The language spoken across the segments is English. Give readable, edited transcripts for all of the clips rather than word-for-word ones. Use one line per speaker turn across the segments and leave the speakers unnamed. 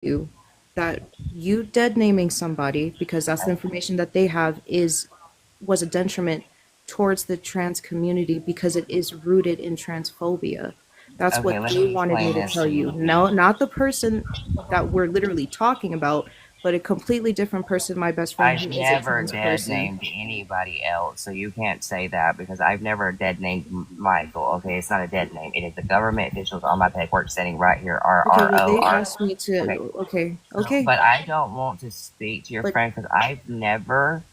you that you dead naming somebody because that's the information that they have is was a detriment towards the trans community because it is rooted in transphobia. That's
Okay,
what
let
they
me
wanted me
explain
to
this
tell
to
you.
you.
No, not the person that we're literally talking about, but a completely different person, my best friend
I've
who is a
never
trans
dead
person.
named anybody else, so you can't say that because I've never dead named Michael. Okay, it's not a dead name. It is the government officials on my paperwork standing right here. R
Okay,
R
well
O
they
R.
asked me
Okay,
to okay,
so
okay.
but I don't want to speak to your
But
friend because I've never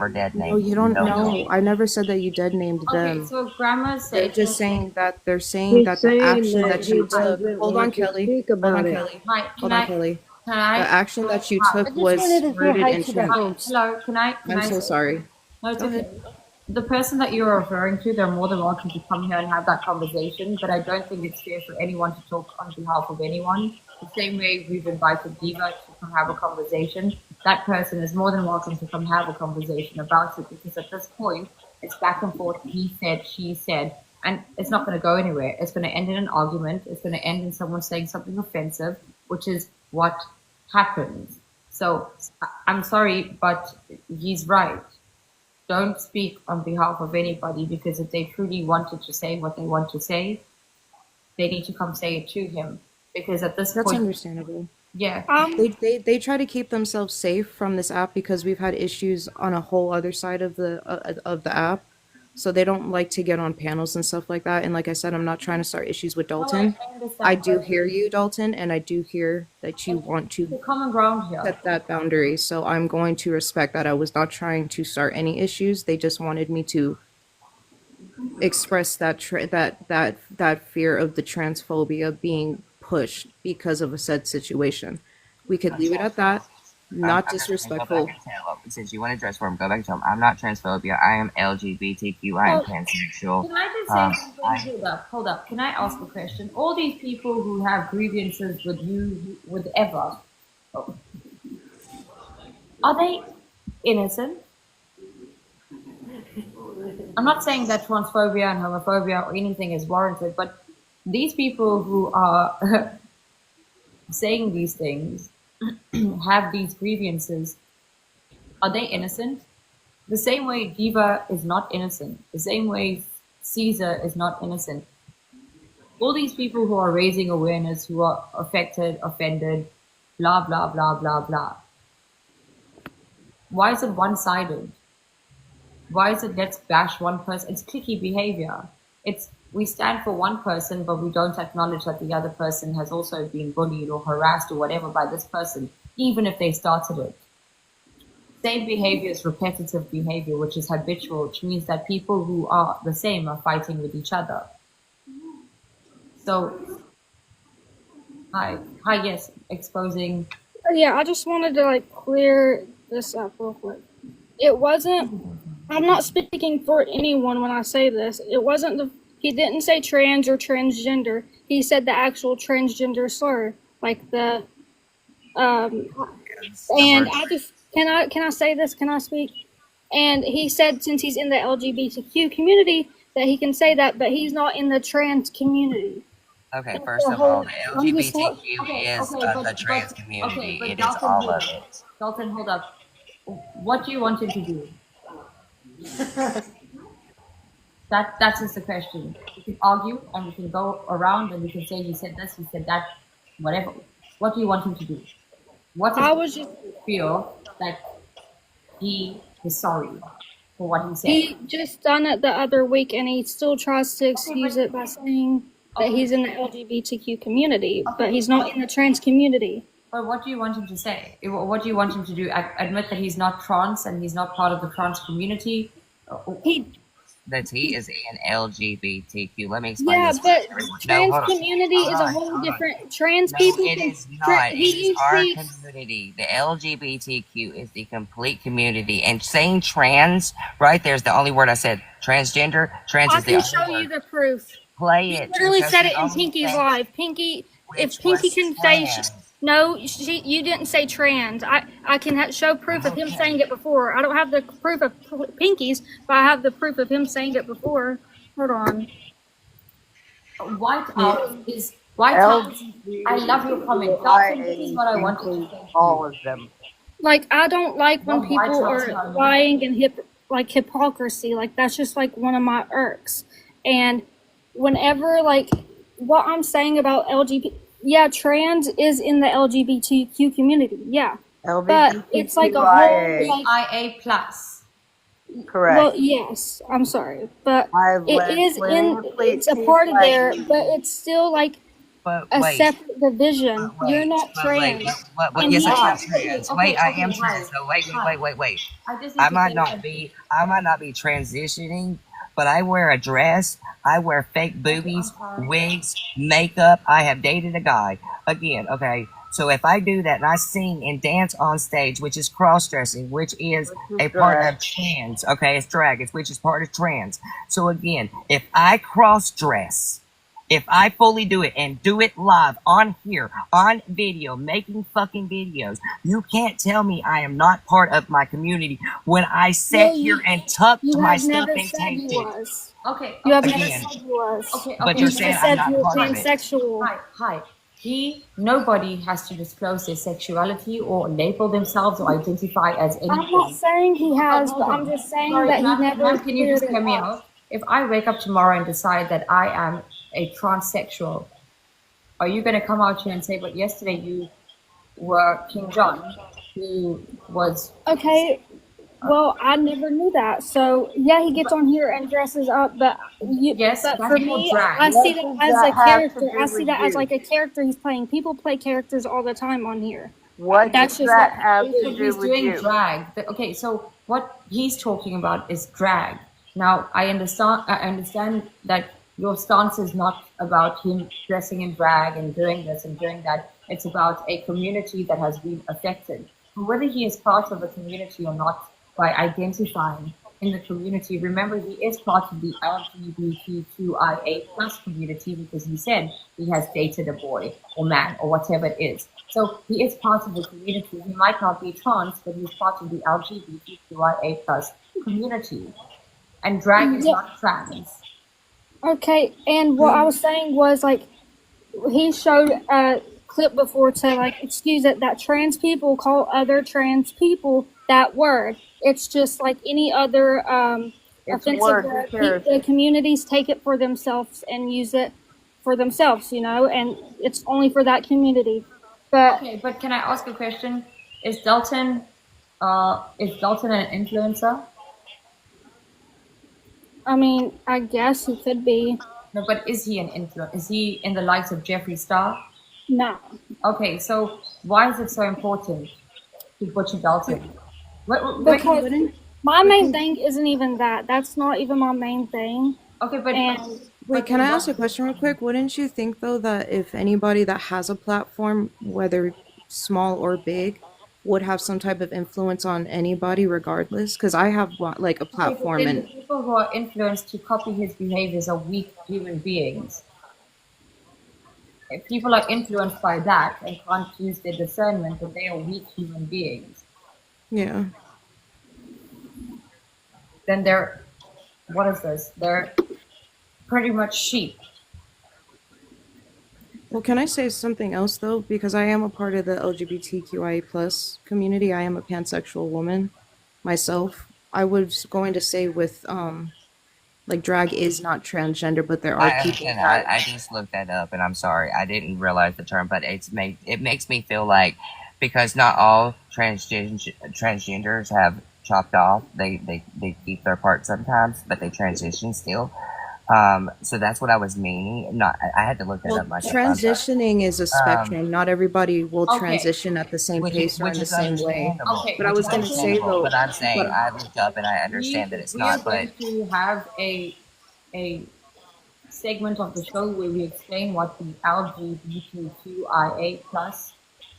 dead
no,
named
you don't know.
nobody.
I never said that you dead named
Okay,
them.
so grandma
They're
said,
just saying that
He's
the
saying
action
that
that
he
you took.
doesn't
Hold on,
want to
Kelly.
speak
Hold on,
about it.
Kelly.
hi,
Hold on, Kelly.
can
The
I,
action that you
hi,
took
I just
was
wanted to say
rooted
hi
in
to the
trans.
hi,
host.
hello, can
I'm
I
so
say,
sorry.
no, it's
Go ahead.
okay. The person that you're referring to, they're more than welcome to come here and have that conversation, but I don't think it's fair for anyone to talk on behalf of anyone. The same way we've invited Diva to come have a conversation, that person is more than welcome to come have a conversation about it because at this point, it's back and forth, he said, she said, and it's not going to go anywhere. It's going to end in an argument. It's going to end in someone saying something offensive, which is what happens. So I'm sorry, but he's right. Don't speak on behalf of anybody because if they truly wanted to say what they want to say, they need to come say it to him. Because at this
That's
point,
understandable.
yeah,
They try to keep themselves safe from this app because we've had issues on a whole other side of the app. So they don't like to get on panels and stuff like that. And like I said, I'm not trying to start issues with
no,
Dalton.
I
I
understand,
do
but
hear you, Dalton, and I do hear that you
it's
want to
a common ground here.
set that boundary. So I'm going to respect that. I was not trying to start any issues. They just wanted me to express that fear of the transphobia being pushed because of a said situation. We could leave it at that. Not
I'm just gonna go back
disrespectful.
and tell him since you want to dress for him. Go back and tell him I'm not transphobia. I am LGBTQ. I am
Well,
pansexual.
can I just say
Um,
something?
I
Hold up. Can I ask a question? All these people who have grievances with you, with Eva, are they innocent? I'm not saying that transphobia and homophobia or anything is warranted, but these people who are saying these things have these grievances, are they innocent? The same way Diva is not innocent, the same way Caesar is not innocent. All these people who are raising awareness, who are affected, offended, blah, blah, blah, blah, blah. Why is it one sided? Why is it let's bash one person? It's cliquey behavior. It's we stand for one person, but we don't acknowledge that the other person has also been bullied or harassed or whatever by this person, even if they started it. Same behavior is repetitive behavior, which is habitual, which means that people who are the same are fighting with each other. So, yes, exposing.
Yeah, I just wanted to like clear this up real quick. It wasn't. I'm not speaking for anyone when I say this. It wasn't the. He didn't say trans or transgender. He said the actual transgender slur, like the. Um,
the
and
word.
I just can I say this? Can I speak? And he said since he's in the LGBTQ community that he can say that, but he's not in the trans community.
Okay,
That's
first
the
of all,
whole.
the
I'm just.
LGBTQ
Okay,
is
okay,
the trans
okay,
community.
but
It is
Dalton,
all
hold
of
up.
it.
Dalton, hold up. What do you want him to do? That's just the question. We can argue and we can go around and we can say he said this, he said that, whatever. What do you want him to do? What is
I was just.
feel that he is sorry for what he said?
He just done it the other week, and he still tries to
Okay,
excuse it by saying that
okay,
he's in the LGBTQ community, but
okay,
he's not in the trans community.
but what do you want him to say? What do you want him to do? Admit that he's not trans and he's not part of the trans community?
He,
That he is in LGBTQ. Let me explain
yeah,
this for
but
everyone. No,
trans community is a whole
hold on.
different. Trans
No,
people
it
can.
is not. It
He
is our
usually.
community. The LGBTQ is the complete community. And saying trans, right there is the only word I said. Transgender, trans
I
is the
can
only
show you
word.
the proof.
Play
He
it.
literally
Because
said
you
it in
only
Pinky's
said
live. Pinky, if
which
Pinky
was
can say,
trans.
no, you didn't say trans. I can show proof of him saying
Okay.
it before. I don't have the proof of Pinky's, but I have the proof of him saying it before. Hold on.
white out is White House, I love your comment. Dalton, this is what I wanted to
includes
say to
all
you.
of them.
Like, I don't like when
Well, White
people
House
are
telling me.
lying and hypocrisy. Like, that's just like one of my irks. And whenever, like, what I'm saying about LGBT, yeah, trans is in the LGBTQ community, yeah. But it's like a whole, like,
IA plus.
Correct.
well, yes, I'm sorry, but
I've
it
led
is
plenty
in,
of
it's a
places
part of
like
there,
you.
but it's still like
But
a
wait,
separate division.
but
You're
wait,
not
but wait,
trans.
but
And
yes, I
you
am
are.
trans.
Okay,
Wait, I
okay,
am
hi,
trans. So wait,
hi.
wait.
I just need
I
to
might
say
not
something.
be, I might not be transitioning, but I wear a dress. I wear fake boobies, wigs, makeup. I have dated a guy. Again, okay. So if I do that and I sing and dance on stage, which is cross dressing, which is a part of trans, okay, it's drag, which is part of trans. So again, if I cross dress, if I fully do it and do it live on here, on video, making fucking videos, you can't tell me I am not part of my community when I sat
Well,
here and tucked
You
my
have
stuff
never
and
said
taped
you
it.
was.
Okay,
You have
okay.
never
Again,
said you was.
Okay,
but
okay.
you're
You
saying
just
I'm
said
not
you were
part of it.
transsexual.
Hi. Nobody has to disclose their sexuality or label themselves or identify as
I'm not
anything.
saying he has,
Hold
but
on.
I'm just saying
Sorry,
that he
ma'am,
never
ma'am, can you
cleared
just
it
hear me
up.
out? If I wake up tomorrow and decide that I am a transsexual, are you going to come out here and say, but yesterday you were King John, who was...
Okay, well, I never knew that. So yeah, he gets on here and dresses up, but
Yes,
but
that's
for
called
me,
drag.
I see that
What
as
does
a
that have to
character.
do
I see
with
that as
you?
like a character he's playing. People play characters all the time on here.
What
That's
does
just
that
like
have
So
to
he's
do with
doing
you?
drag. Okay, so what he's talking about is drag. Now I understand that your stance is not about him dressing in drag and doing this and doing that. It's about a community that has been affected. Whether he is part of a community or not, by identifying in the community, remember he is part of the LGBTQIA plus community because he said he has dated a boy or man or whatever it is. So he is part of the community. He might not be trans, but he's part of the LGBTQIA plus community. And drag is
Yeah.
not trans.
Okay, and what I was saying was like he showed a clip before to like excuse it that trans people call other trans people that word. It's just like any other
It's a
offensive
word.
word.
Who cares?
The communities take it for themselves and use it for themselves, you know, and it's only for that community. But
Okay, but can I ask a question? Is Dalton an influencer?
I mean, I guess he could be.
No, but is he an influencer? Is he in the likes of Jeffree Star?
No.
Okay, so why is it so important to butcher Dalton?
Because my main thing isn't even that. That's not even my main thing.
Okay, but
And
Wait, can I ask a question real quick? Wouldn't you think though that if anybody that has a platform, whether small or big, would have some type of influence on anybody regardless? Because I have like a platform
then the
and
people who are influenced to copy his behaviors are weak human beings. If people are influenced by that and can't use their discernment, then they are weak human beings.
yeah.
Then they're, what is this? They're pretty much sheep.
Well, can I say something else though? Because I am a part of the LGBTQIA plus community. I am a pansexual woman myself. I was going to say with like drag is not transgender, but there are
I
people
understand.
that
I just looked that up, and I'm sorry, I didn't realize the term, but it makes me feel like because not all transgenders have chopped off, they keep their part sometimes, but they transition still. So that's what I was meaning. Not I had to look that
well,
up myself. I'm sorry.
transitioning is a spectrum. Not everybody will
Okay.
transition at the same pace or in the same way.
understandable.
Okay,
But I
Which
was
is
gonna say,
understandable,
though-
but I'm saying
but-
I looked up and I understand that it's
we
not.
are
But
going to have a segment of the show where we explain what the LGBTQIA plus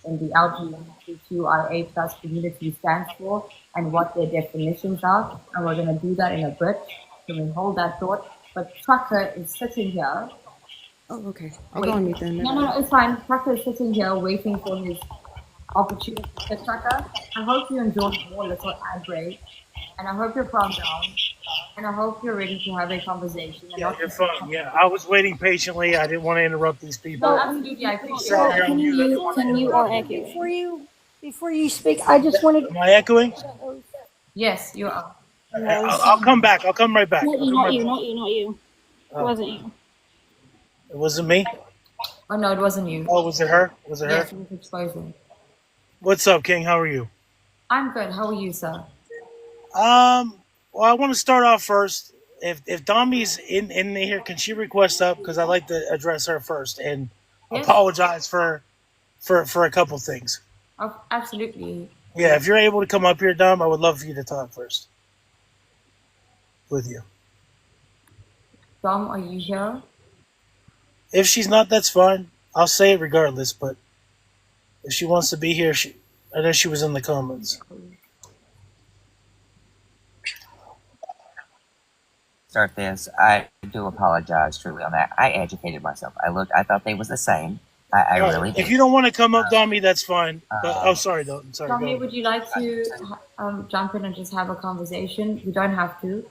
and the LGBTQIA plus community stands for and what their definitions are. And we're going to do that in a bit. So we hold that thought. But Trucker is sitting here.
Oh, okay. I'll go on mute then.
No, it's fine. Trucker is sitting here waiting for his opportunity. So Trucker, I hope you enjoyed your little ad break. And I hope you're calmed down. And I hope you're ready to have a conversation. And
Yeah,
not
you're fine. Yeah, I was waiting patiently. I didn't want to interrupt these people.
No, absolutely. I appreciate
Sorry,
that.
I'm you. I didn't want to
you
interrupt
are
you.
accurate.
Before you speak, I just wanted.
Am I echoing?
Yes, you are.
I'll come back. I'll come right back.
Not
I'll
you,
come
not
right
you,
back.
not you, not you. It
Oh,
wasn't you.
it wasn't me.
Oh no, it wasn't you.
Oh, was it her? Was it her?
Yes, it was exposure.
What's up, King? How are you?
I'm good. How are you, sir?
Well, I want to start off first. If Domi's in here, can she request up? Because I like to address her first and
Yes.
apologize for a couple things.
Oh, absolutely.
Yeah, if you're able to come up here, Dom, I would love for you to talk first with you.
Dom, are you here?
If she's not, that's fine. I'll say it regardless. But if she wants to be here, I know she was in the comments.
Start this. I do apologize truly on that. I educated myself. I thought they was the same. I
All right.
really
If
did.
you don't want to come up, Domi, that's fine. But oh, sorry, Dalton. Sorry. Go
Tommy,
ahead.
would you like to jump in and just have a conversation? You don't have to.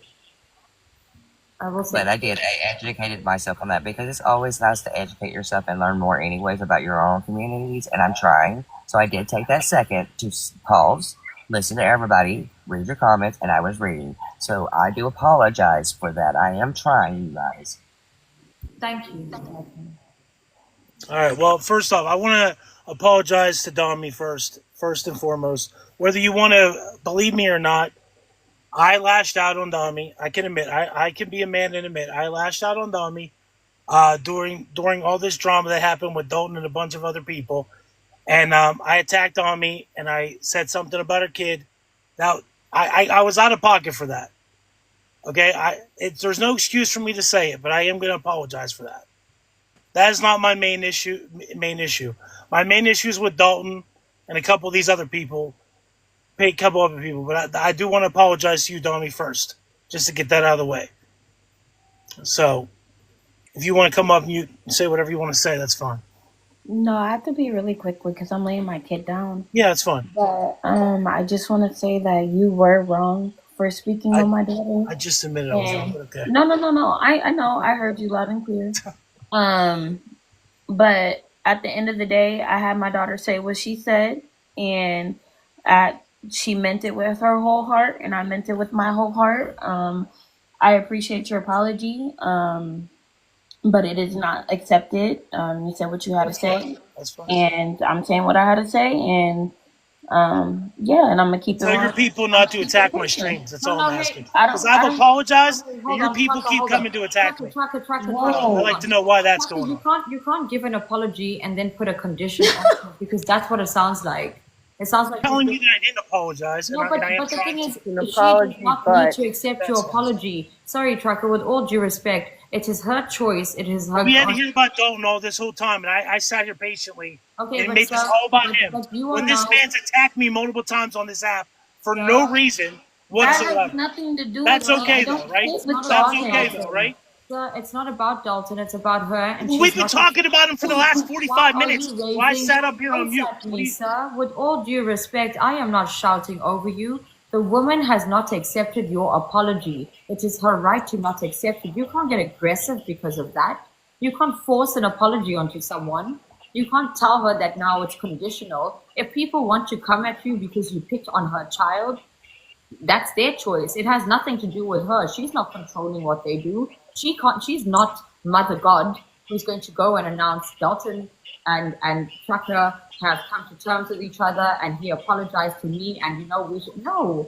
I will say.
But I did. I educated myself on that because it's always nice to educate yourself and learn more anyways about your own communities. And I'm trying. So I did take that second to pause, listen to everybody, read your comments, and I was reading. So I do apologize for that. I am trying, you guys.
Thank you.
All right. Well, first off, I want to apologize to Domi first and foremost. Whether you want to believe me or not, I lashed out on Domi. I can admit, I can be a man and admit, I lashed out on Domi during all this drama that happened with Dalton and a bunch of other people. And I attacked Domi and I said something about her kid. Now, I was out of pocket for that. Okay? There's no excuse for me to say it, but I am going to apologize for that. That is not my main issue. My main issue is with Dalton and a couple of these other people. A couple other people, but I do want to apologize to you, Domi, first, just to get that out of the way. So, if you want to come up and you say whatever you want to say, that's fine.
No, I have to be really quick because I'm laying my kid down.
Yeah, that's fine.
But I just want to say that you were wrong for speaking on my daughter.
I just admitted I was wrong, but okay.
No. I know. I heard you loud and clear. But at the end of the day, I had my daughter say what she said, and she meant it with her whole heart, and I meant it with my whole heart. I appreciate your apology, but it is not accepted. You said what you had to say,
That's fine.
and I'm saying what I had to say, and yeah, and I'm gonna keep it.
Tell your
on.
people not to attack my streams. That's all I'm
No,
asking.
I don't-
Because
I
I've
don't-
apologized,
Hold
and your
on,
people
Tracker,
keep
hold
coming
on.
to attack me.
Tracker,
I'd like to know why that's going on.
You can't give an apology and then put a condition on it because that's what it sounds like. It sounds like
I'm telling you that I didn't apologize, and
No, but
I am
the thing
trying
is,
to.
she
An
does
apology,
not
but
need to accept your apology. Sorry, Trucker, with all due respect, it is her choice. It is her.
We had to hear about Dalton all this whole time, and I sat here patiently.
Okay,
and
but
make this
sir,
all about
but-
him.
but you are
When this
now-
man's attacked me multiple times on this app for
Sir,
no reason
That has
whatsoever.
nothing to do
That's
with me.
okay
I
though,
don't
right?
sit with
not
That's
about
okay
him.
though, right?
Sir, it's not about Dalton. It's about her. And
Well,
she's
we've been
not-
talking about him for the last 45
Why are
minutes.
you
So I
raising
sat up here on
voice
mute.
at
What do
me,
you-
sir? With all due respect, I am not shouting over you. The woman has not accepted your apology. It is her right to not accept it. You can't get aggressive because of that. You can't force an apology onto someone. You can't tell her that now it's conditional. If people want to come at you because you picked on her child, that's their choice. It has nothing to do with her. She's not controlling what they do. She's not Mother God who's going to go and announce Dalton and Trucker have come to terms with each other and he apologized to me and we should no.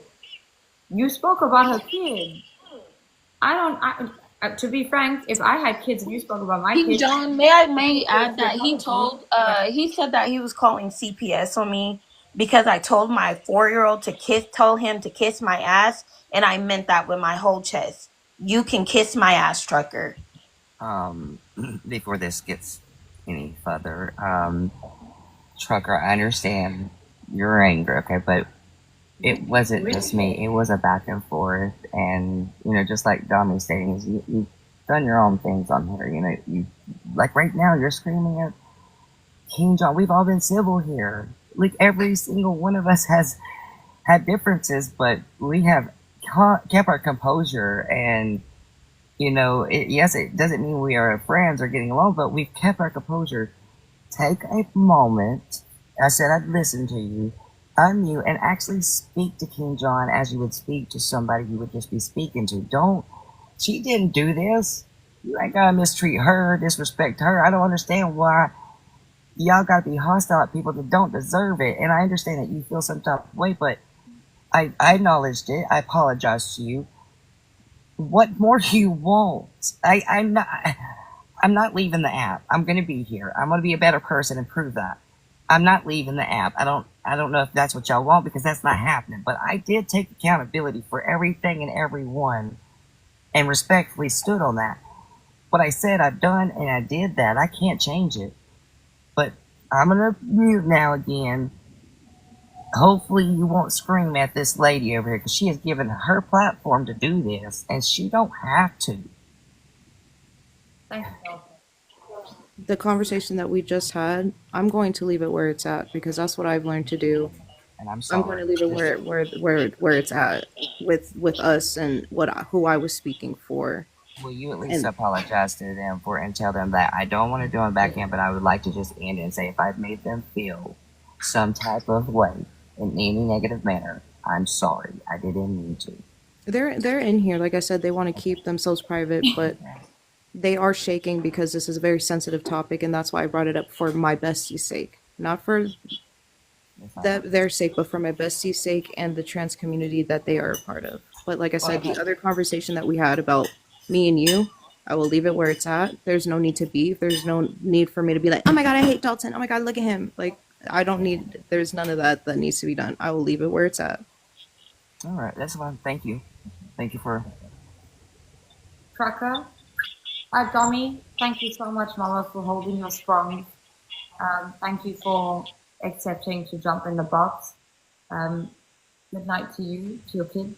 You spoke about her kid. To be frank, if I had kids and you spoke about my kids,
John, may I add that he said that he was calling CPS on me because I told my 4-year-old told him to kiss my ass, and I meant that with my whole chest. You can kiss my ass, Trucker.
Before this gets any further, Trucker, I understand your anger, okay, but it wasn't just me. It was a back and forth, and just like Domi's saying, is you've done your own things on her. You like right now you're screaming at King John. We've all been civil here. Like every single one of us has had differences, but we have kept our composure, and yes, it doesn't mean we are friends or getting along, but we've kept our composure. Take a moment. I said I'd listen to you, unmute, and actually speak to King John as you would speak to somebody you would just be speaking to. Don't. She didn't do this. You ain't gotta mistreat her, disrespect her. I don't understand why y'all gotta be hostile at people that don't deserve it. And I understand that you feel some type of way, but I acknowledged it. I apologize to you. What more do you want? I'm not leaving the app. I'm gonna be here. I'm gonna be a better person and prove that. I'm not leaving the app. I don't know if that's what y'all want, because that's not happening. But I did take accountability for everything and everyone and respectfully stood on that. What I said I've done, and I did that. I can't change it. But I'm gonna mute now again. Hopefully you won't scream at this lady over here, because she has given her platform to do this, and she don't have to.
Thank you, Delta.
The conversation that we just had, I'm going to leave it where it's at because that's what I've learned to do.
And I'm sorry.
I'm going to leave it where it's at with us and who I was speaking for.
Will you at least
And
apologize to them for and tell them that I don't want to do them back in, but I would like to just end it and say if I've made them feel some type of way in any negative manner, I'm sorry. I didn't mean to.
they're in here. Like I said, they want to keep themselves private, but they are shaking because this is a very sensitive topic, and that's why I brought it up for my bestie's sake, not for their sake, but for my bestie's sake and the trans community that they are a part of. But like I said, the other conversation that we had about me and you, I will leave it where it's at. There's no need to beef. There's no need for me to be like, oh my God, I hate Dalton. Oh my God, look at him. Like, I don't need, there's none of that needs to be done. I will leave it where it's at.
All right, that's fine. Thank you. Thank you for.
Trucker, Tommy, thank you so much, Mama, for holding your strong. Thank you for accepting to jump in the box. Good night to you, to your kid.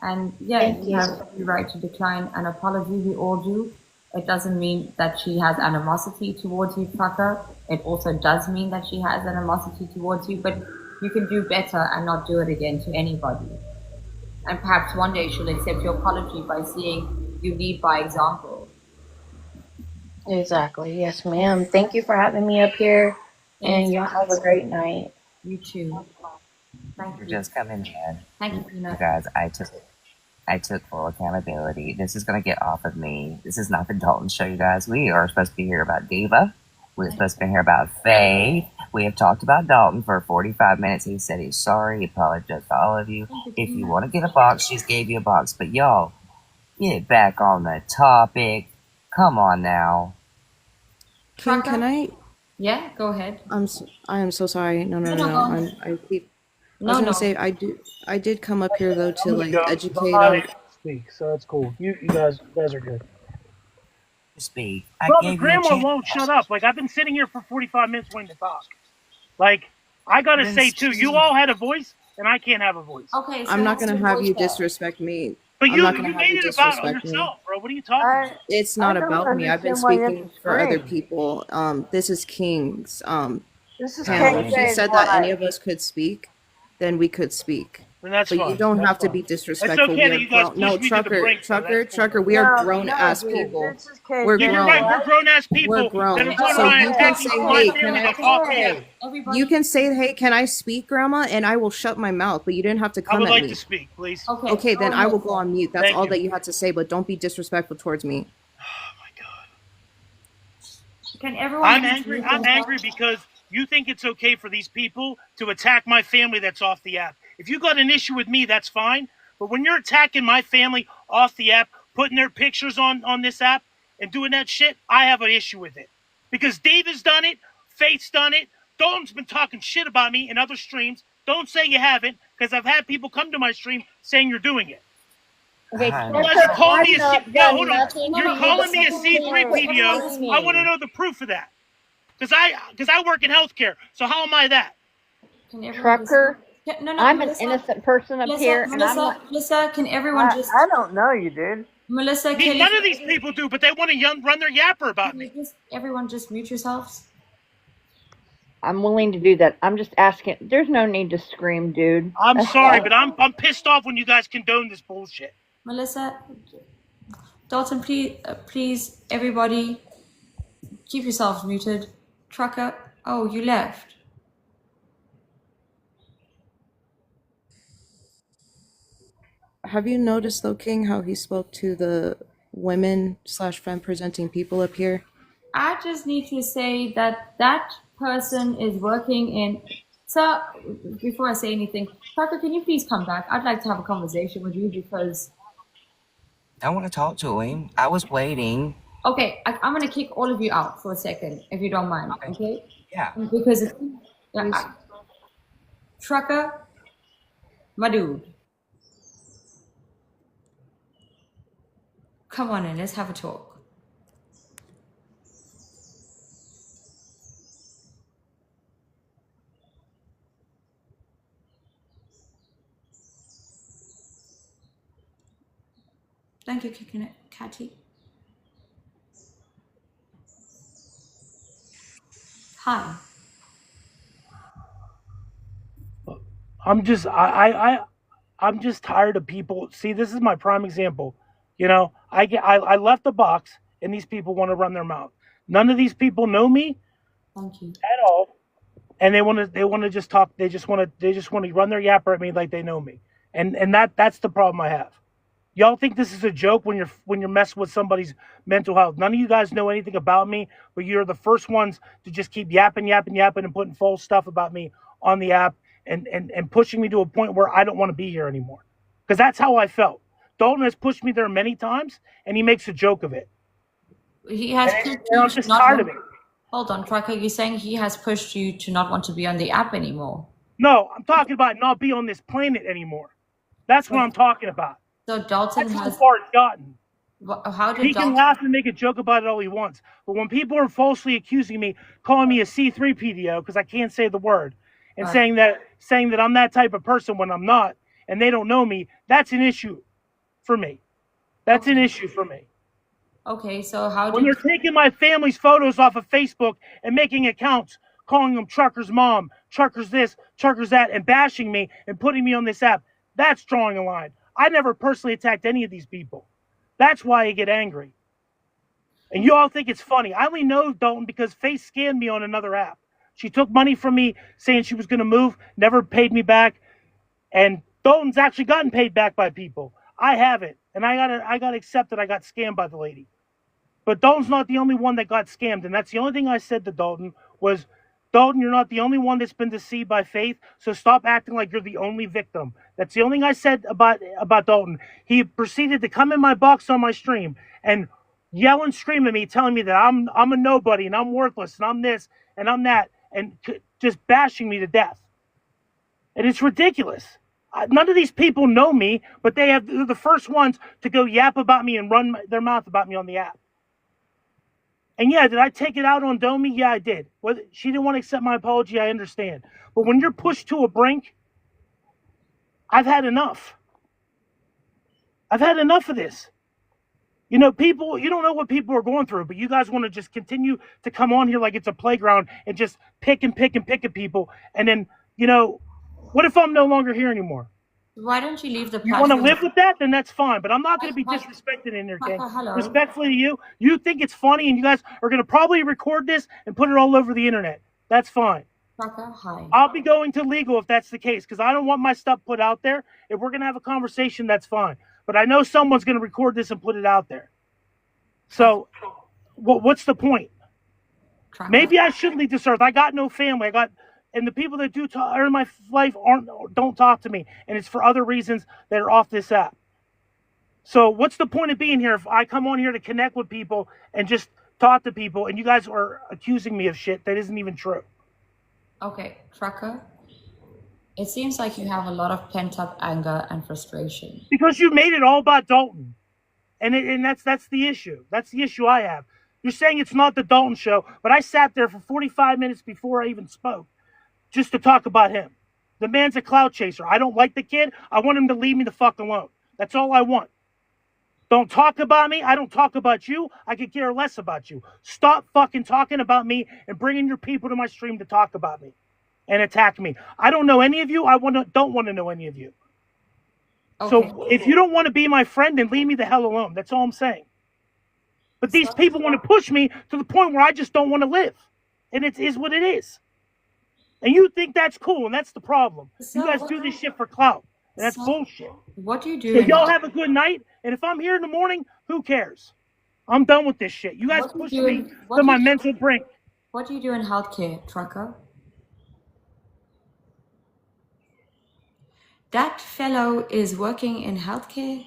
And yeah,
Thank
you
you.
have every right to decline an apology. We all do. It doesn't mean that she has animosity towards you, Trucker. It also does mean that she has animosity towards you, but you can do better and not do it again to anybody. And perhaps one day she'll accept your apology by seeing you lead by example.
Exactly. Yes, ma'am. Thank you for having me up here, and y'all have a great night.
You too. Thank
You're
you.
just coming in.
Thank you,
You
Peanut.
guys, I took full accountability. This is going to get off of me. This is not the Dalton show, you guys. We are supposed to be here about Diva. We're supposed to be here about Faith. We have talked about Dalton for 45 minutes. He said he's sorry. He apologized to all of you. If you want to get a box, she's gave you a box. But y'all, get back on the topic. Come on now.
Can I?
Yeah, go ahead.
I am so sorry. No. I keep. I was
No,
gonna
no.
say I did come up here though to like educate
I'm
on.
able to speak, so it's cool. You guys are good.
Speak. I
Well, the
gave you a
grandma
chance.
won't shut up. Like, I've been sitting here for 45 minutes waiting to talk. Like, I gotta
Then
say too, you all had a voice, and I can't have a voice.
Okay, so
I'm not
what's
gonna
your
have
voice
you
there?
disrespect me.
But
I'm
you
not gonna have
made
you
it about
disrespect me.
yourself, bro. What are you talking about?
It's
I
not
don't
about me. I've been
understand why you
speaking
have to
for other
scream.
people. This is King's
This is
panel. If he
KJ's
said that any
wife.
of us could speak, then we could speak.
And that's
But
fine.
you don't
That's
have to
fine.
be
It's
disrespectful.
okay
We are
that you guys
grown. No,
pushed me to the brink, so that's cool.
trucker. We are
No,
grown
no,
ass
dude.
people.
This is
We're
Yeah,
KJ's
you're right.
grown.
We're
wife.
grown ass
We're
people that
grown.
are talking
So
about
you can
attacking
say,
my
hey,
family
can I?
that's off the app.
Hey,
Everybody,
You can say, hey, can I speak, Grandma? And I will shut my mouth. But you didn't have to
I
come
would
at
like
me.
to speak, please.
okay,
Okay,
go
then I
ahead,
will go
sir.
on mute. That's
Thank
all
you.
that you had to say. But don't be disrespectful towards me.
Oh my god.
Can everyone
I'm
just
angry.
mute
I'm
themselves?
angry because you think it's okay for these people to attack my family that's off the app. If you got an issue with me, that's fine. But when you're attacking my family off the app, putting their pictures on this app and doing that shit, I have an issue with it. Because Dave has done it, Faith's done it, Dalton's been talking shit about me in other streams. Don't say you haven't, because I've had people come to my stream saying you're doing it.
Okay,
I
You
know.
guys are calling me a
I've
C-
not
yeah,
done
hold on.
nothing
No,
You're
no,
to
calling
you.
me a
second,
C3
everyone
PDO.
just-
I want to know the proof of that. Because I work in healthcare. So how am I that?
Can everyone
Trucker,
just... No,
I'm an
Melissa,
innocent person up here, and I'm not.
Melissa, can everyone just...
I don't know you, dude.
Melissa, Kelly,
None of these people do, but they want to run their yapper about
can you
me.
just, everyone just mute yourselves?
I'm willing to do that. I'm just asking. There's no need to scream, dude.
I'm
That's
sorry,
all.
but I'm pissed off when you guys condone this bullshit.
Melissa, Dalton, please, everybody, keep yourselves muted. Trucker, oh, you left.
Have you noticed though, King, how he spoke to the women slash femme presenting people up here?
I just need to say that that person is working in. Sir, before I say anything, Trucker, can you please come back? I'd like to have a conversation with you because.
I want to talk to him. I was waiting.
Okay, I'm going to kick all of you out for a second, if you don't mind, okay?
Yeah.
Because it's. Trucker, my dude. Come on in, let's have a talk. Thank you, kicking it, Catty. Hi.
I'm just I'm just tired of people. See, this is my prime example. I left the box and these people want to run their mouth. None of these people know me
Thank you.
at all. And they want to just talk. They just want to run their yapper at me like they know me. And that's the problem I have. Y'all think this is a joke when you're messing with somebody's mental health. None of you guys know anything about me, but you're the first ones to just keep yapping and putting false stuff about me on the app and pushing me to a point where I don't want to be here anymore. Because that's how I felt. Dalton has pushed me there many times, and he makes a joke of it.
He has
And I'm just tired of it.
Hold on, Trucker, you're saying he has pushed you to not want to be on the app anymore?
No, I'm talking about not be on this planet anymore. That's what I'm talking about.
So Dalton
That's how
has.
far it's gotten.
How did
He can
Dalton?
laugh and make a joke about it all he wants. But when people are falsely accusing me, calling me a C3PDO because I can't say the word, and
Right.
saying that I'm that type of person when I'm not, and they don't know me, that's an issue for me. That's an issue for me.
Okay, so how
When they're
did?
taking my family's photos off of Facebook and making accounts, calling them Trucker's mom, Trucker's this, Trucker's that, and bashing me and putting me on this app, that's drawing a line. I never personally attacked any of these people. That's why I get angry. And you all think it's funny. I only know Dalton because Faith scammed me on another app. She took money from me saying she was going to move, never paid me back. And Dalton's actually gotten paid back by people. I haven't. And I gotta accept that I got scammed by the lady. But Dalton's not the only one that got scammed. And that's the only thing I said to Dalton was, Dalton, you're not the only one that's been deceived by Faith, so stop acting like you're the only victim. That's the only thing I said about Dalton. He proceeded to come in my box on my stream and yell and scream at me, telling me that I'm a nobody and I'm worthless and I'm this and I'm that, and just bashing me to death. And it's ridiculous. None of these people know me, but they're the first ones to go yap about me and run their mouth about me on the app. And yeah, did I take it out on Domi? Yeah, I did. Whether she didn't want to accept my apology, I understand. But when you're pushed to a brink, I've had enough. I've had enough of this. People, you don't know what people are going through, but you guys want to just continue to come on here like it's a playground and just pick at people. And then, what if I'm no longer here anymore?
Why don't you leave the
You want
platform?
to live with that? Then that's fine. But I'm not going to be disrespected in here, King.
Hello.
Respectfully to you, you think it's funny and you guys are going to probably record this and put it all over the internet. That's fine.
Trucker, hi.
I'll be going to legal if that's the case because I don't want my stuff put out there. If we're going to have a conversation, that's fine. But I know someone's going to record this and put it out there. So what's the point?
Trucker.
Maybe I should leave this earth. I got no family. And the people that do are in my life don't talk to me, and it's for other reasons that are off this app. So what's the point of being here if I come on here to connect with people and just talk to people, and you guys are accusing me of shit that isn't even true?
Okay, Trucker. It seems like you have a lot of pent-up anger and frustration.
Because you made it all about Dalton, and that's the issue. That's the issue I have. You're saying it's not the Dalton show, but I sat there for 45 minutes before I even spoke, just to talk about him. The man's a clout chaser. I don't like the kid. I want him to leave me the fuck alone. That's all I want. Don't talk about me. I don't talk about you. I could care less about you. Stop fucking talking about me and bringing your people to my stream to talk about me and attack me. I don't know any of you. Don't want to know any of you.
Okay.
So if you don't want to be my friend, then leave me the hell alone. That's all I'm saying. But these people want to push me to the point where I just don't want to live. And it is what it is. And you think that's cool, and that's the problem.
So
You guys do this shit for clout. And that's bullshit.
What do you do?
So
in
y'all
health-
have a good night, and if I'm here in the morning, who cares? I'm done with this shit. You guys
What do you
push
do
me
in- what
to
do
my
you-
mental brink.
What do you do in healthcare, Trucker? That fellow is working in healthcare?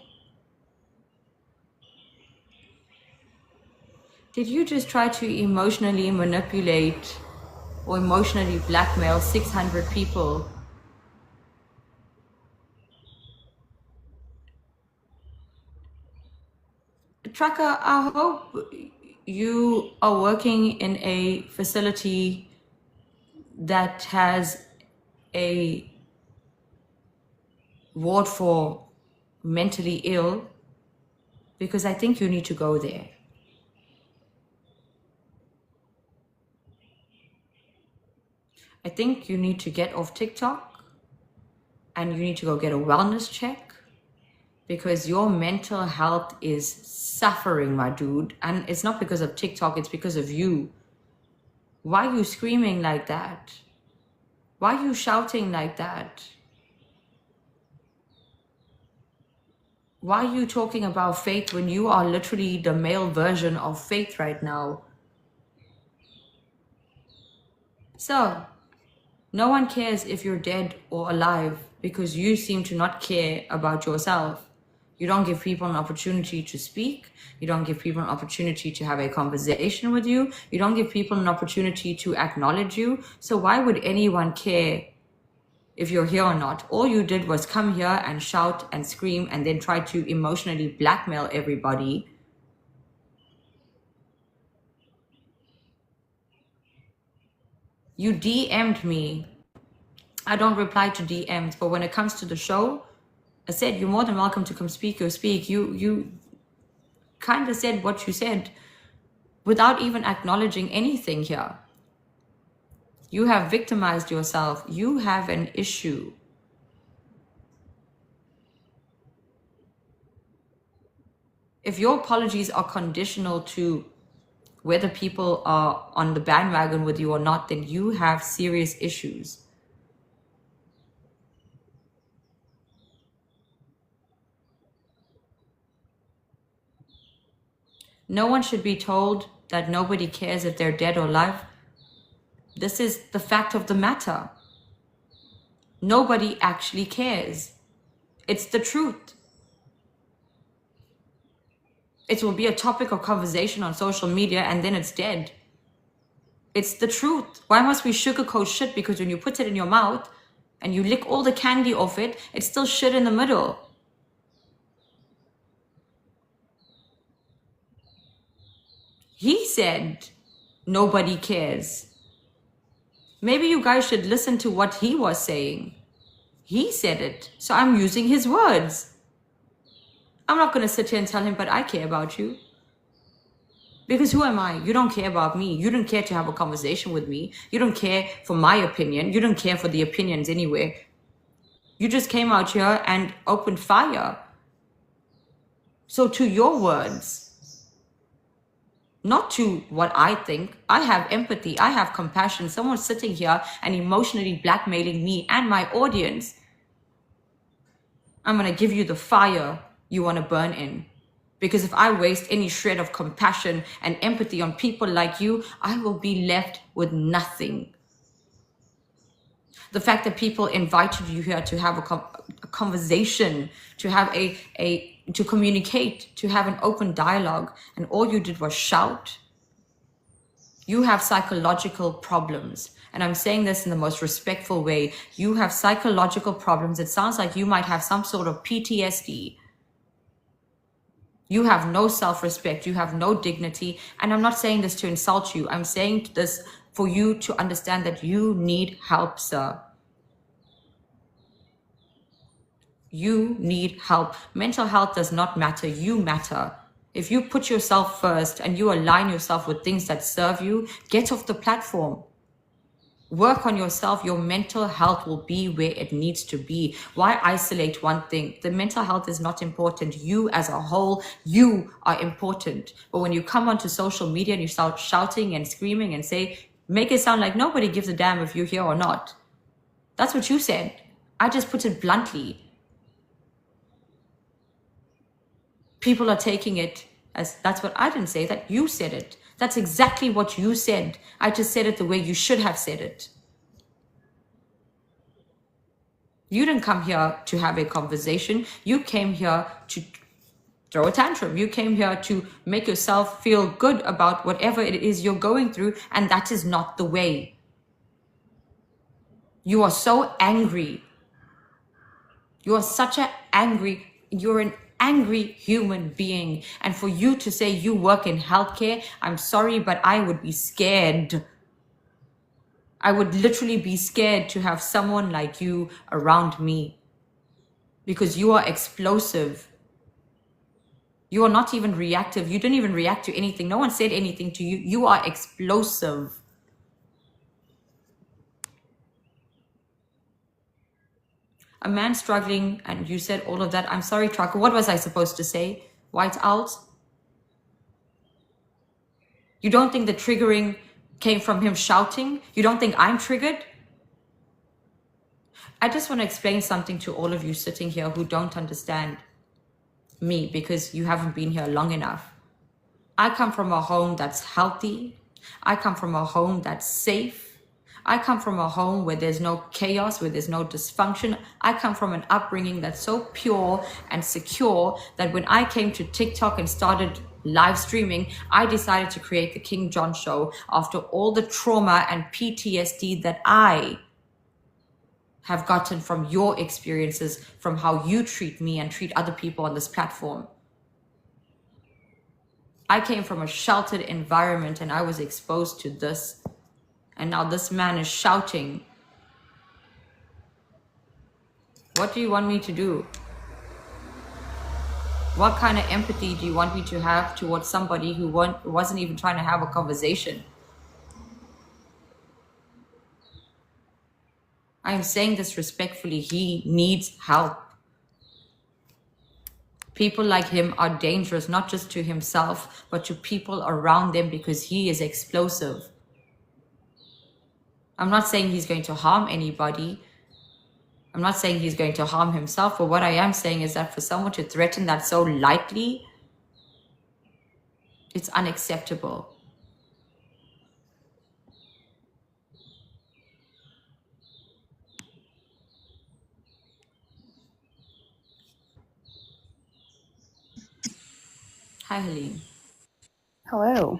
Did you just try to emotionally manipulate or emotionally blackmail 600 people? Trucker, I hope you are working in a facility that has a ward for mentally ill, because I think you need to go there. I think you need to get off TikTok and you need to go get a wellness check, because your mental health is suffering, my dude. And it's not because of TikTok, it's because of you. Why are you screaming like that? Why are you shouting like that? Why are you talking about faith when you are literally the male version of faith right now? So, no one cares if you're dead or alive, because you seem to not care about yourself. You don't give people an opportunity to speak. You don't give people an opportunity to have a conversation with you. You don't give people an opportunity to acknowledge you. So why would anyone care if you're here or not? All you did was come here and shout and scream and then try to emotionally blackmail everybody. You DM'd me. I don't reply to DMs, but when it comes to the show, I said, you're more than welcome to come speak or speak. You kind of said what you said without even acknowledging anything here. You have victimized yourself. You have an issue. If your apologies are conditional to whether people are on the bandwagon with you or not, then you have serious issues. No one should be told that nobody cares if they're dead or alive. This is the fact of the matter. Nobody actually cares. It's the truth. It will be a topic of conversation on social media and then it's dead. It's the truth. Why must we sugarcoat shit? Because when you put it in your mouth and you lick all the candy off it, it's still shit in the middle. He said, nobody cares. Maybe you guys should listen to what he was saying. He said it, so I'm using his words. I'm not going to sit here and tell him, but I care about you. Because who am I? You don't care about me. You don't care to have a conversation with me. You don't care for my opinion. You don't care for the opinions anyway. You just came out here and opened fire. So to your words, not to what I think. I have empathy. I have compassion. Someone's sitting here and emotionally blackmailing me and my audience. I'm going to give you the fire you want to burn in. Because if I waste any shred of compassion and empathy on people like you, I will be left with nothing. The fact that people invited you here to have a conversation, to have to communicate, to have an open dialogue, and all you did was shout. You have psychological problems. And I'm saying this in the most respectful way. You have psychological problems. It sounds like you might have some sort of PTSD. You have no self-respect. You have no dignity. And I'm not saying this to insult you. I'm saying this for you to understand that you need help, sir.
You need help. Mental health does not matter. You matter. If you put yourself first and you align yourself with things that serve you, get off the platform. Work on yourself. Your mental health will be where it needs to be. Why isolate one thing? The mental health is not important. You as a whole, you are important. But when you come onto social media and you start shouting and screaming and make it sound like nobody gives a damn if you're here or not. That's what you said. I just put it bluntly. People are taking it as that's what I didn't say, that you said it. That's exactly what you said. I just said it the way you should have said it. You didn't come here to have a conversation. You came here to throw a tantrum. You came here to make yourself feel good about whatever it is you're going through, and that is not the way. You are so angry. You are you're an angry human being. And for you to say you work in healthcare, I'm sorry, but I would be scared. I would literally be scared to have someone like you around me, because you are explosive. You are not even reactive. You didn't even react to anything. No one said anything to you. You are explosive. A man struggling, and you said all of that. I'm sorry, Trucker. What was I supposed to say? White out? You don't think the triggering came from him shouting? You don't think I'm triggered? I just want to explain something to all of you sitting here who don't understand me because you haven't been here long enough. I come from a home that's healthy. I come from a home that's safe. I come from a home where there's no chaos, where there's no dysfunction. I come from an upbringing that's so pure and secure that when I came to TikTok and started live streaming, I decided to create the King John Show after all the trauma and PTSD that I have gotten from your experiences, from how you treat me and treat other people on this platform. I came from a sheltered environment and I was exposed to this. And now this man is shouting. What do you want me to do? What kind of empathy do you want me to have towards somebody who wasn't even trying to have a conversation? I am saying this respectfully. He needs help. People like him are dangerous, not just to himself, but to people around them because he is explosive. I'm not saying he's going to harm anybody. I'm not saying he's going to harm himself, but what I am saying is that for someone to threaten that so lightly, it's unacceptable. Hi, Helene.
Hello.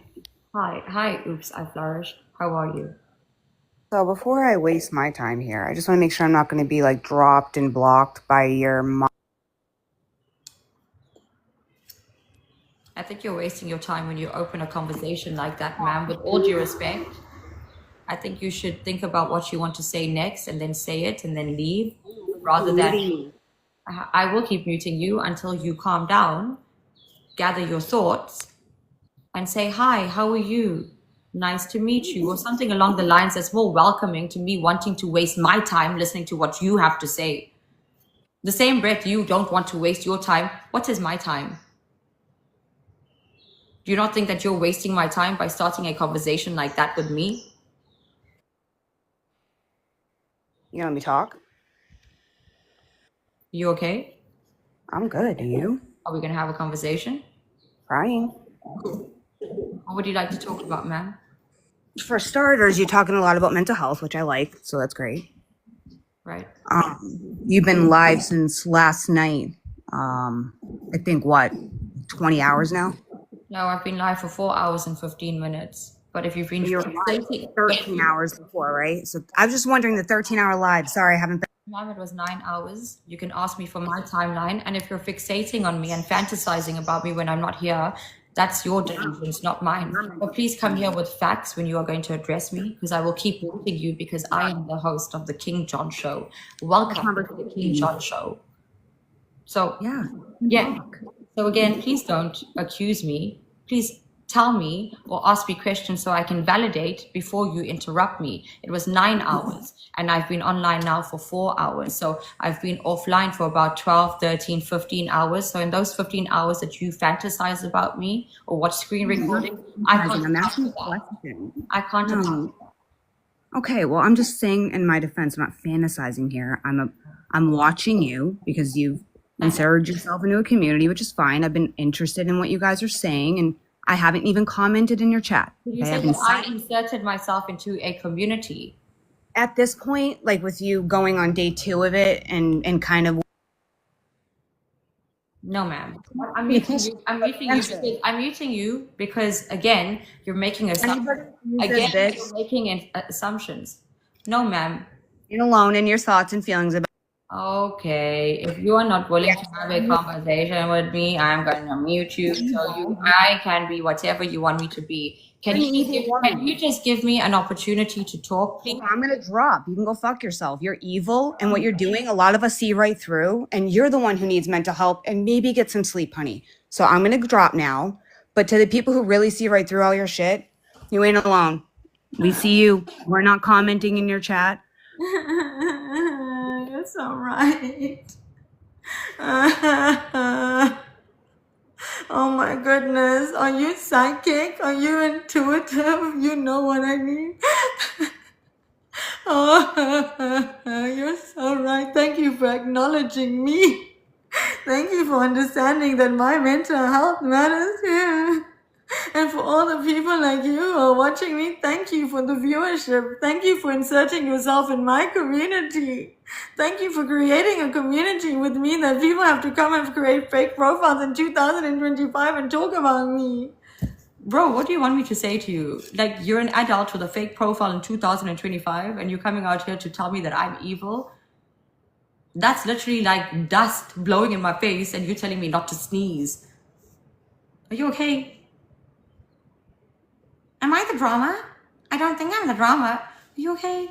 Hi, oops, I flourished. How are you?
So before I waste my time here, I just want to make sure I'm not going to be like dropped and blocked by your mom.
I think you're wasting your time when you open a conversation like that, ma'am. With all due respect, I think you should think about what you want to say next and then say it and then leave, rather than I will keep muting you until you calm down, gather your thoughts, and say, hi, how are you? Nice to meet you, or something along the lines that's more welcoming to me wanting to waste my time listening to what you have to say. The same breath you don't want to waste your time. What is my time? Do you not think that you're wasting my time by starting a conversation like that with me?
You let me talk?
You okay?
I'm good. Are you?
Are we going to have a conversation?
Trying.
What would you like to talk about, ma'am?
For starters, you're talking a lot about mental health, which I like, so that's great.
Right.
You've been live since last night. I think, 20 hours now?
No, I've been live for 4 hours and 15 minutes. But if you've been...
You're live 13 hours before, right? So I was just wondering the 13-hour live. Sorry, I haven't been...
Ma'am, it was 9 hours. You can ask me for my timeline. And if you're fixating on me and fantasizing about me when I'm not here, that's your delusions, not mine. But please come here with facts when you are going to address me, because I will keep wanting you, because I am the host of the King John Show. Welcome to the King John Show. So
Yeah.
yeah. So again, please don't accuse me. Please tell me or ask me questions so I can validate before you interrupt me. It was 9 hours and I've been online now for 4 hours. So I've been offline for about 12, 13, 15 hours. So in those 15 hours that you fantasize about me or watch screen recording, I can't
I'm
attest
asking
to
a
that.
question.
I can't attest to
No.
that.
Okay, well, I'm just saying in my defense, I'm not fantasizing here. I'm watching you because you've inserted yourself into a community, which is fine. I've been interested in what you guys are saying, and I haven't even commented in your chat.
You
Okay, I've
said
been
that I
silent.
inserted myself into a community.
At this point, like with you going on day 2 of it and kind of
No, ma'am. I'm muting you. I'm muting you because again, you're making assumptions. Again, you're making assumptions. No, ma'am.
being alone in your thoughts and feelings about.
Okay, if you are not willing to have a conversation with me, I'm going to mute you. So I can be whatever you want me to be. Can you just give me an opportunity to talk, please?
I'm gonna drop. You can go fuck yourself. You're evil, and what you're doing, a lot of us see right through. And you're the one who needs mental help, and maybe get some sleep, honey. So I'm gonna drop now. But to the people who really see right through all your shit, you ain't alone. We see you. We're not commenting in your chat.
It's all right. Oh my goodness. Are you psychic? Are you intuitive? You know what I mean? Oh, you're so right. Thank you for acknowledging me. Thank you for understanding that my mental health matters here. And for all the people like you who are watching me, thank you for the viewership. Thank you for inserting yourself in my community. Thank you for creating a community with me that people have to come and create fake profiles in 2025 and talk about me. Bro, what do you want me to say to you? Like, you're an adult with a fake profile in 2025 and you're coming out here to tell me that I'm evil? That's literally like dust blowing in my face and you telling me not to sneeze. Are you okay? Am I the drama? I don't think I'm the drama. Are you okay?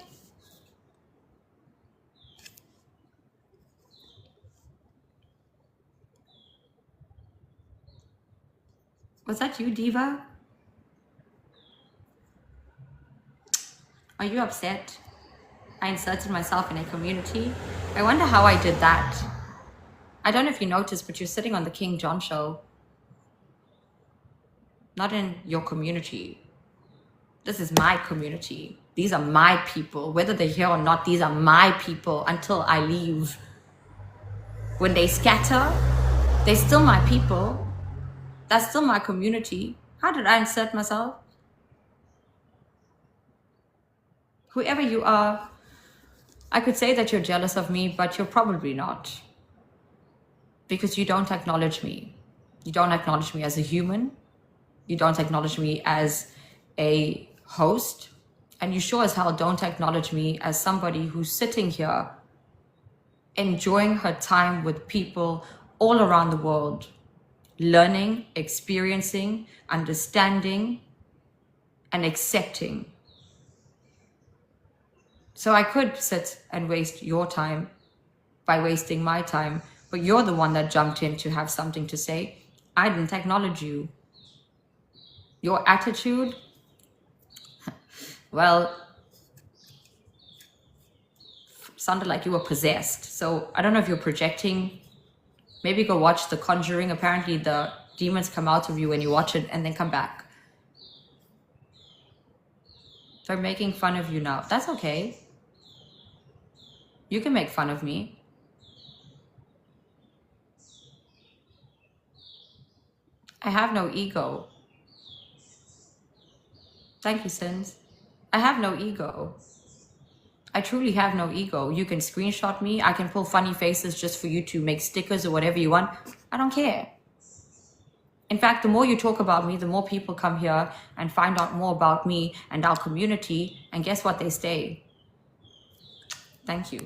Was that you, Diva? Are you upset? I inserted myself in a community. I wonder how I did that. I don't know if you noticed, but you're sitting on the King John show. Not in your community. This is my community. These are my people. Whether they're here or not, these are my people until I leave. When they scatter, they're still my people. That's still my community. How did I insert myself? Whoever you are, I could say that you're jealous of me, but you're probably not. Because you don't acknowledge me. You don't acknowledge me as a human. You don't acknowledge me as a host. And you sure as hell don't acknowledge me as somebody who's sitting here enjoying her time with people all around the world, learning, experiencing, understanding, and accepting. So I could sit and waste your time by wasting my time, but you're the one that jumped in to have something to say. I didn't acknowledge you. Your attitude, well, sounded like you were possessed. So I don't know if you're projecting. Maybe go watch The Conjuring. Apparently the demons come out of you when you watch it and then come back. They're making fun of you now. That's okay. You can make fun of me. I have no ego. Thank you, Sins. I have no ego. I truly have no ego. You can screenshot me. I can pull funny faces just for you to make stickers or whatever you want. I don't care. In fact, the more you talk about me, the more people come here and find out more about me and our community. And guess what? They stay. Thank you.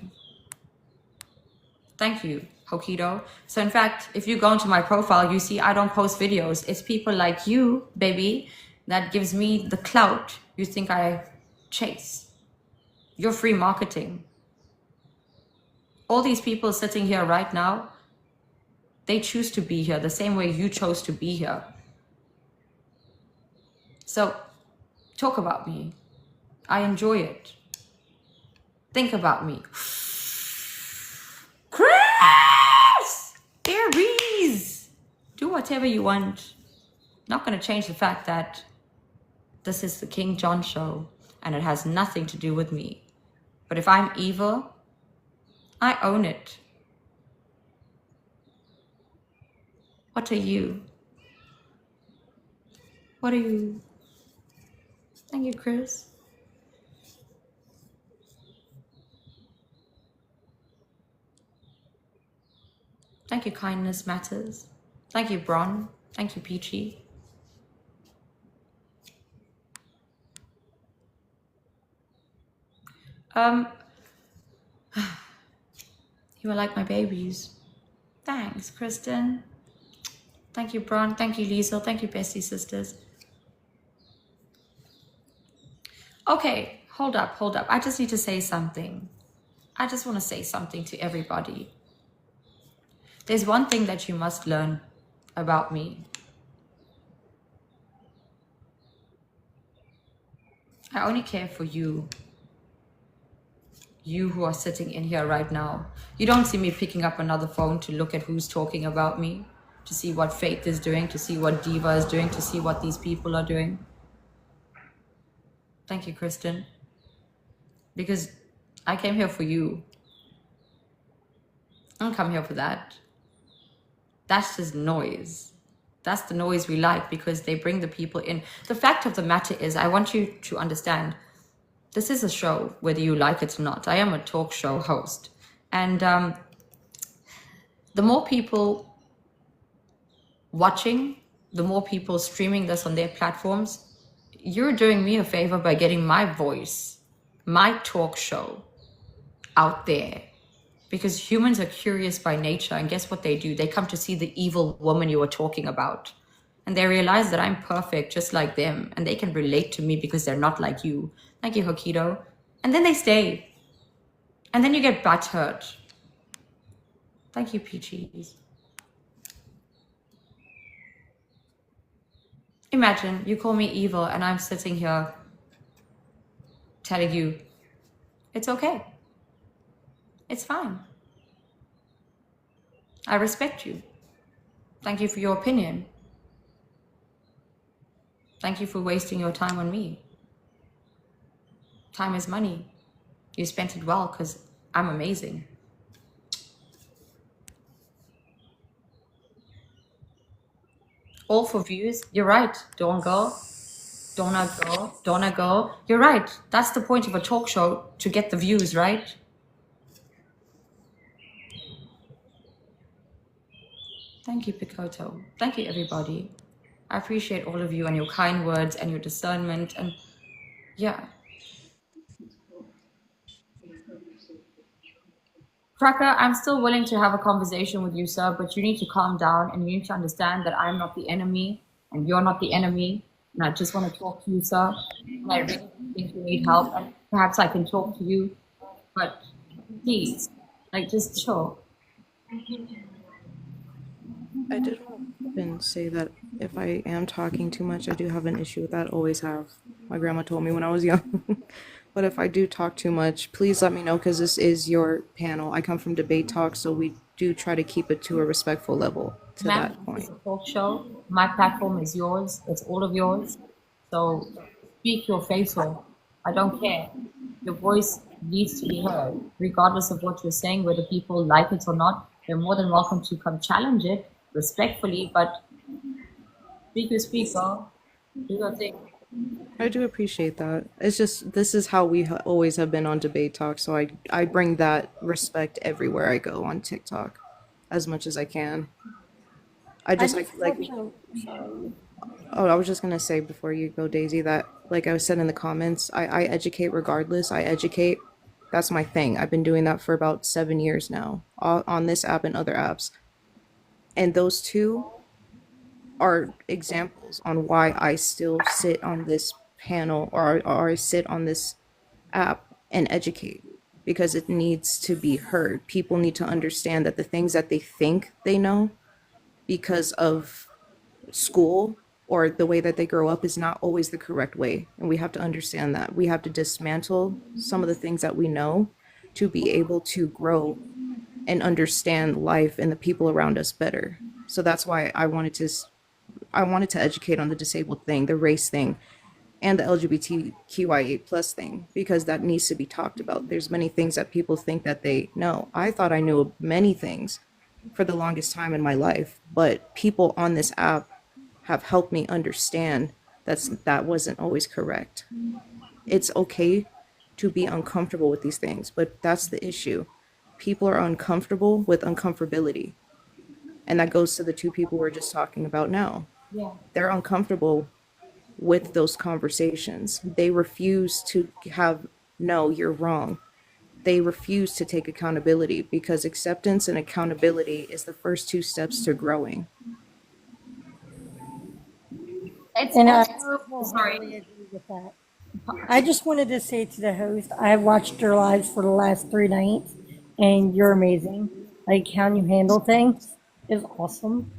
Thank you, Hokido. So in fact, if you go into my profile, you see I don't post videos. It's people like you, baby, that gives me the clout you think I chase. You're free marketing. All these people sitting here right now, They choose to be here the same way you chose to be here. So talk about me. I enjoy it. Think about me. Chris! Aries! Do whatever you want. Not going to change the fact that this is the King John show and it has nothing to do with me. But if I'm evil, I own it. What are you? What are you? Thank you, Chris. Thank you, Kindness Matters. Thank you, Bron. Thank you, Peachy. You are like my babies. Thanks, Kristen. Thank you, Bron. Thank you, Liesel. Thank you, Bestie Sisters. Okay, hold up. I just need to say something. I just want to say something to everybody. There's one thing that you must learn about me. I only care for you. You who are sitting in here right now. You don't see me picking up another phone to look at who's talking about me, to see what Faith is doing, to see what Diva is doing, to see what these people are doing. Thank you, Kristen. Because I came here for you. I don't come here for that. That's just noise. That's the noise we like because they bring the people in. The fact of the matter is, I want you to understand, this is a show, whether you like it or not. I am a talk show host. And the more people watching, the more people streaming this on their platforms, you're doing me a favor by getting my voice, my talk show out there. Because humans are curious by nature, and guess what they do? They come to see the evil woman you were talking about. And they realize that I'm perfect just like them, and they can relate to me because they're not like you. Thank you, Hokido. And then they stay. And then you get butt hurt. Thank you, Peaches. Imagine you call me evil and I'm sitting here telling you, it's okay. It's fine. I respect you. Thank you for your opinion. Thank you for wasting your time on me. Time is money. You spent it well because I'm amazing. All for views. You're right, Dawn Girl. Donna Girl. You're right. That's the point of a talk show, to get the views, right? Thank you, Picoto. Thank you, everybody. I appreciate all of you and your kind words and your discernment. And yeah. Cracker, I'm still willing to have a conversation with you, sir, but you need to calm down and you need to understand that I'm not the enemy and you're not the enemy. And I just want to talk to you, sir. And I really think you need help. And perhaps I can talk to you. But please, like, just chill.
I did want to say that if I am talking too much, I do have an issue with that. Always have. My grandma told me when I was young. But if I do talk too much, please let me know, because this is your panel. I come from Debate Talk, so we do try to keep it to a respectful level to
Ma'am,
that point.
it's a talk show. My platform is yours. It's all of yours. So speak your face off. I don't care. Your voice needs to be heard, regardless of what you're saying, whether people like it or not. They're more than welcome to come challenge it respectfully, but speak your speak, girl. Do your thing.
I do appreciate that. It's just, this is how we always have been on Debate Talk, so I bring that respect everywhere I go on TikTok, as much as I can. I just like oh, I was just gonna say before you go, Daisy, that like I said in the comments, I educate regardless. I educate. That's my thing. I've been doing that for about 7 years now, on this app and other apps. And those two are examples on why I still sit on this panel, or I sit on this app and educate, because it needs to be heard. People need to understand that the things that they think they know because of school or the way that they grow up is not always the correct way. And we have to understand that. We have to dismantle some of the things that we know to be able to grow and understand life and the people around us better. So that's why I wanted to educate on the disabled thing, the race thing, and the LGBTQIA plus thing, because that needs to be talked about. There's many things that people think that they know. I thought I knew many things for the longest time in my life, but people on this app have helped me understand that wasn't always correct. It's okay to be uncomfortable with these things, but that's the issue. People are uncomfortable with uncomfortability. And that goes to the two people we're just talking about now.
Yeah.
They're uncomfortable with those conversations. They refuse to have, no, you're wrong. They refuse to take accountability because acceptance and accountability is the first two steps to growing.
It's
And I
also, sorry.
wholeheartedly agree with that. I just wanted to say to the host, I've watched your lives for the last 3 nights, and you're amazing. Like how you handle things is awesome.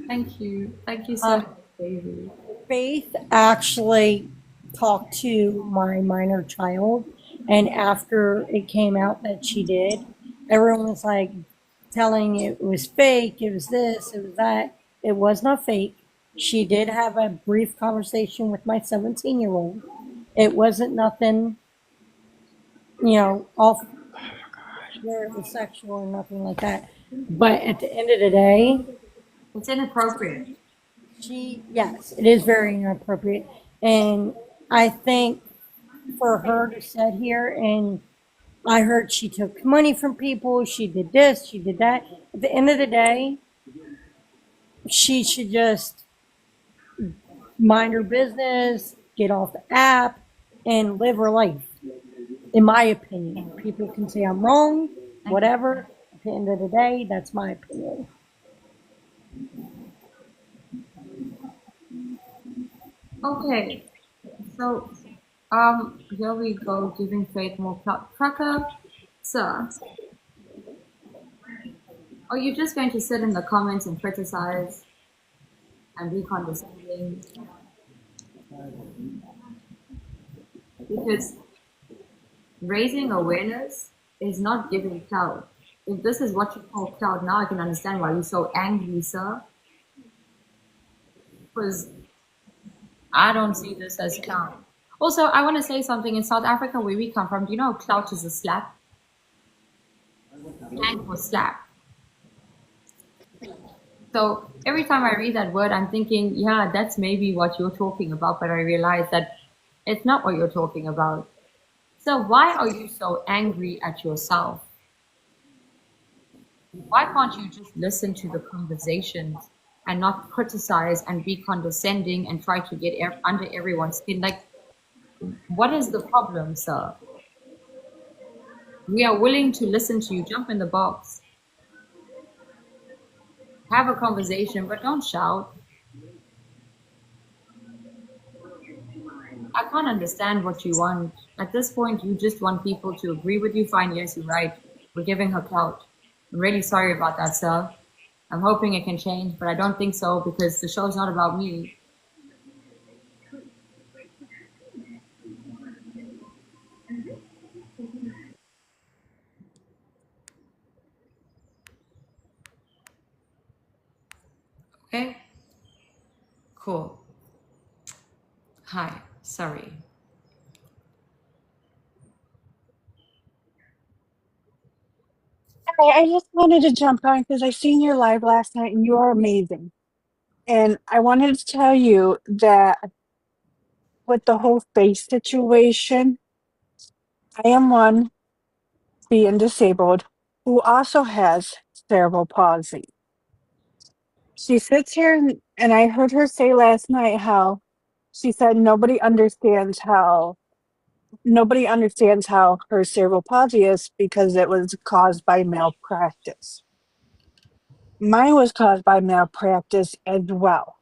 Thank you. Thank you so much, baby.
Faith actually talked to my minor child, and after it came out that she did, everyone was like telling it was fake, it was this, it was that. It was not fake. She did have a brief conversation with my 17-year-old. It wasn't nothing, off where it was sexual or nothing like that. But at the end of the day,
It's inappropriate.
yes, it is very inappropriate. And I think for her to sit here and I heard she took money from people, she did this, she did that. At the end of the day, she should just mind her business, get off the app, and live her life. In my opinion, people can say I'm wrong, whatever. At the end of the day, that's my opinion.
Okay. So, here we go, giving Faith more cracker. Sir, are you just going to sit in the comments and criticize and be condescending? Because raising awareness is not giving clout. If this is what you call clout, now I can understand why you're so angry, sir. Because I don't see this as clout. Also, I want to say something. In South Africa, where we come from, do you know clout is a slap? Slang for slap. So every time I read that word, I'm thinking, yeah, that's maybe what you're talking about, but I realize that it's not what you're talking about. So why are you so angry at yourself? Why can't you just listen to the conversations and not criticize and be condescending and try to get under everyone's skin? Like, what is the problem, sir? We are willing to listen to you. Jump in the box. Have a conversation, but don't shout. I can't understand what you want. At this point, you just want people to agree with you. Fine, yes, you're right. We're giving her clout. I'm really sorry about that, sir. I'm hoping it can change, but I don't think so because the show's not about me.
Okay. Cool. Hi. Sorry.
I just wanted to jump on because I seen your live last night and you are amazing. And I wanted to tell you that with the whole face situation, I am one being disabled who also has cerebral palsy. She sits here and I heard her say last night how she said nobody understands how her cerebral palsy is because it was caused by malpractice. Mine was caused by malpractice as well.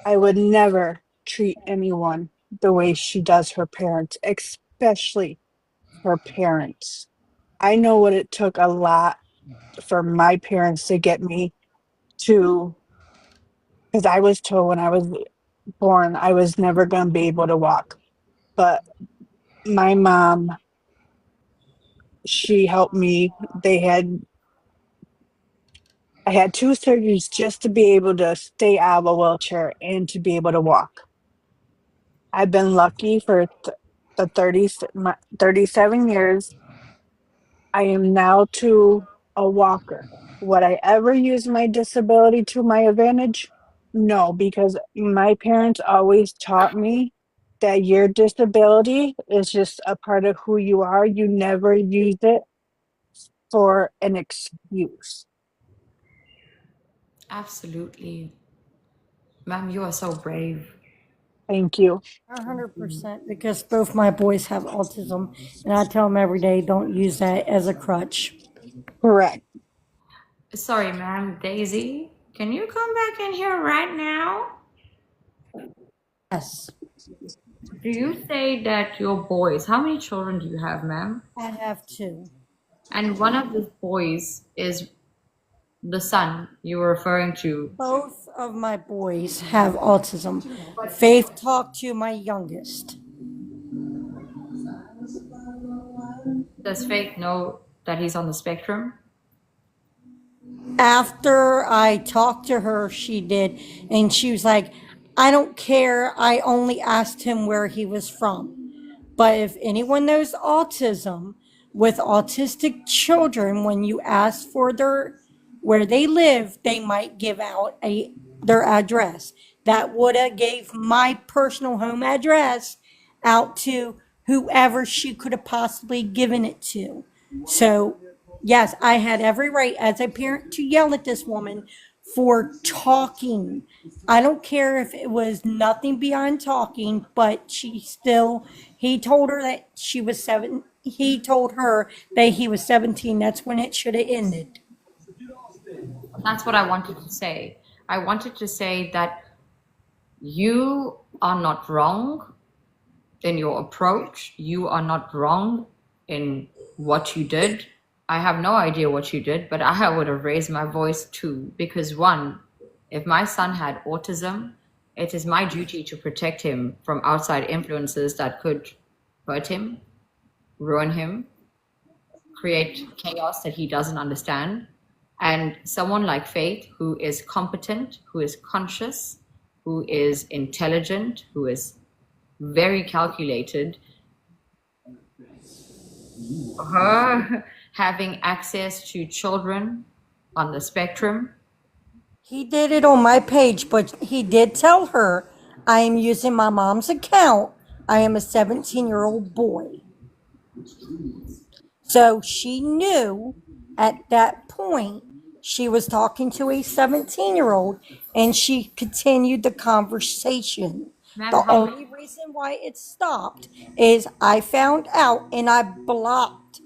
I would never treat anyone the way she does her parents, especially her parents. I know what it took a lot for my parents to get me to, because I was told when I was born I was never going to be able to walk. But my mom, she helped me. I had two surgeries just to be able to stay out of a wheelchair and to be able to walk. I've been lucky for the 37 years. I am now to a walker. Would I ever use my disability to my advantage? No, because my parents always taught me that your disability is just a part of who you are. You never use it for an excuse.
Absolutely. Ma'am, you are so brave.
Thank you.
100%, because both my boys have autism, and I tell them every day, don't use that as a crutch.
Correct.
Sorry, ma'am. Daisy, can you come back in here right now?
Yes,
Do you say that your boys, how many children do you have, ma'am?
I have two.
And one of the boys is the son you were referring to.
Both of my boys have autism. Faith talked to my youngest.
Does Faith know that he's on the spectrum?
After I talked to her, she did, and she was like, I don't care. I only asked him where he was from. But if anyone knows autism, with autistic children, when you ask for where they live, they might give out their address. That would have gave my personal home address out to whoever she could have possibly given it to. So yes, I had every right as a parent to yell at this woman for talking. I don't care if it was nothing beyond talking, but he told her that she was he told her that he was 17. That's when it should have ended.
That's what I wanted to say. I wanted to say that you are not wrong in your approach. You are not wrong in what you did. I have no idea what you did, but I would have raised my voice too. Because one, if my son had autism, it is my duty to protect him from outside influences that could hurt him, ruin him, create chaos that he doesn't understand. And someone like Faith, who is competent, who is conscious, who is intelligent, who is very calculated, her having access to children on the spectrum.
He did it on my page, but he did tell her, I am using my mom's account. I am a 17-year-old boy. So she knew at that point she was talking to a 17-year-old, and she continued the conversation.
Ma'am,
The
how
only reason why it stopped is I found out and I blocked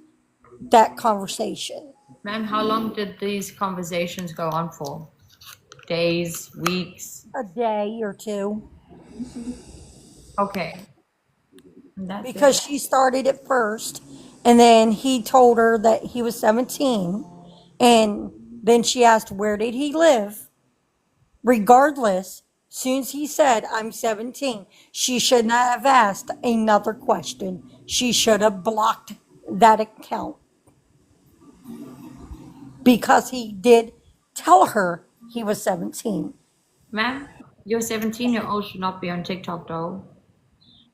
that conversation.
Ma'am, how long did these conversations go on for? Days, weeks?
A day or two.
Okay. And that's
Because she started it first, and then he told her that he was 17, and then she asked where did he live. Regardless, soon as he said I'm 17, she should not have asked another question. She should have blocked that account, because he did tell her he was 17.
Ma'am, your 17-year-old should not be on TikTok though.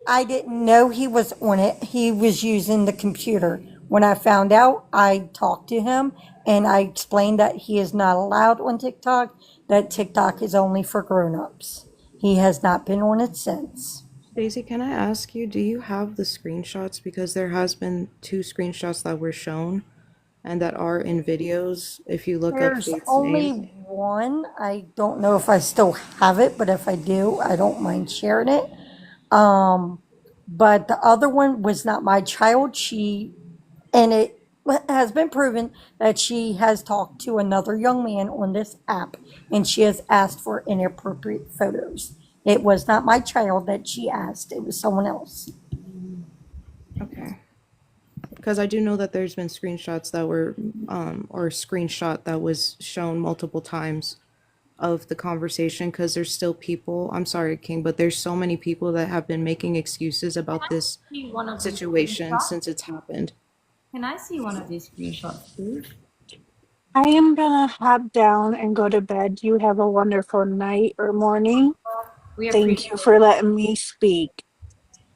I didn't know he was on it. He was using the computer. When I found out, I talked to him and I explained that he is not allowed on TikTok, that TikTok is only for grown-ups. He has not been on it since.
Daisy, can I ask you, do you have the screenshots? Because there has been 2 screenshots that were shown and that are in videos. If you look up
There's
Faith's
only
name.
one. I don't know if I still have it, but if I do, I don't mind sharing it. But the other one was not my child. And it has been proven that she has talked to another young man on this app, and she has asked for inappropriate photos. It was not my child that she asked. It was someone else.
Okay. Because I do know that there's been screenshots that were, or a screenshot that was shown multiple times of the conversation because there's still people. I'm sorry, King, but there's so many people that have been making excuses about this
See one of these
situation
screenshots?
since it's happened.
Can I see one of these screenshots, please?
I am gonna hop down and go to bed. You have a wonderful night or morning.
We
Thank
appreciate
you for letting me speak.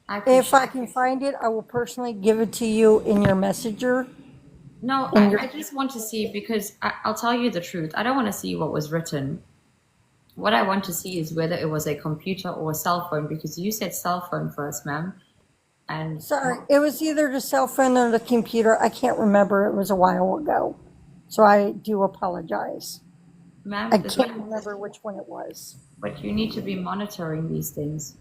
I
If
appreciate
I can find it, I will personally give it to you in your messenger.
No,
In your
I just want to see because I'll tell you the truth. I don't want to see what was written. What I want to see is whether it was a computer or a cell phone because you said cell phone first, ma'am. And
Sorry, it was either the cell phone or the computer. I can't remember. It was a while ago. So I do apologize.
ma'am,
I
the
can't
thing-
remember which one it was.
but you need to be monitoring these things.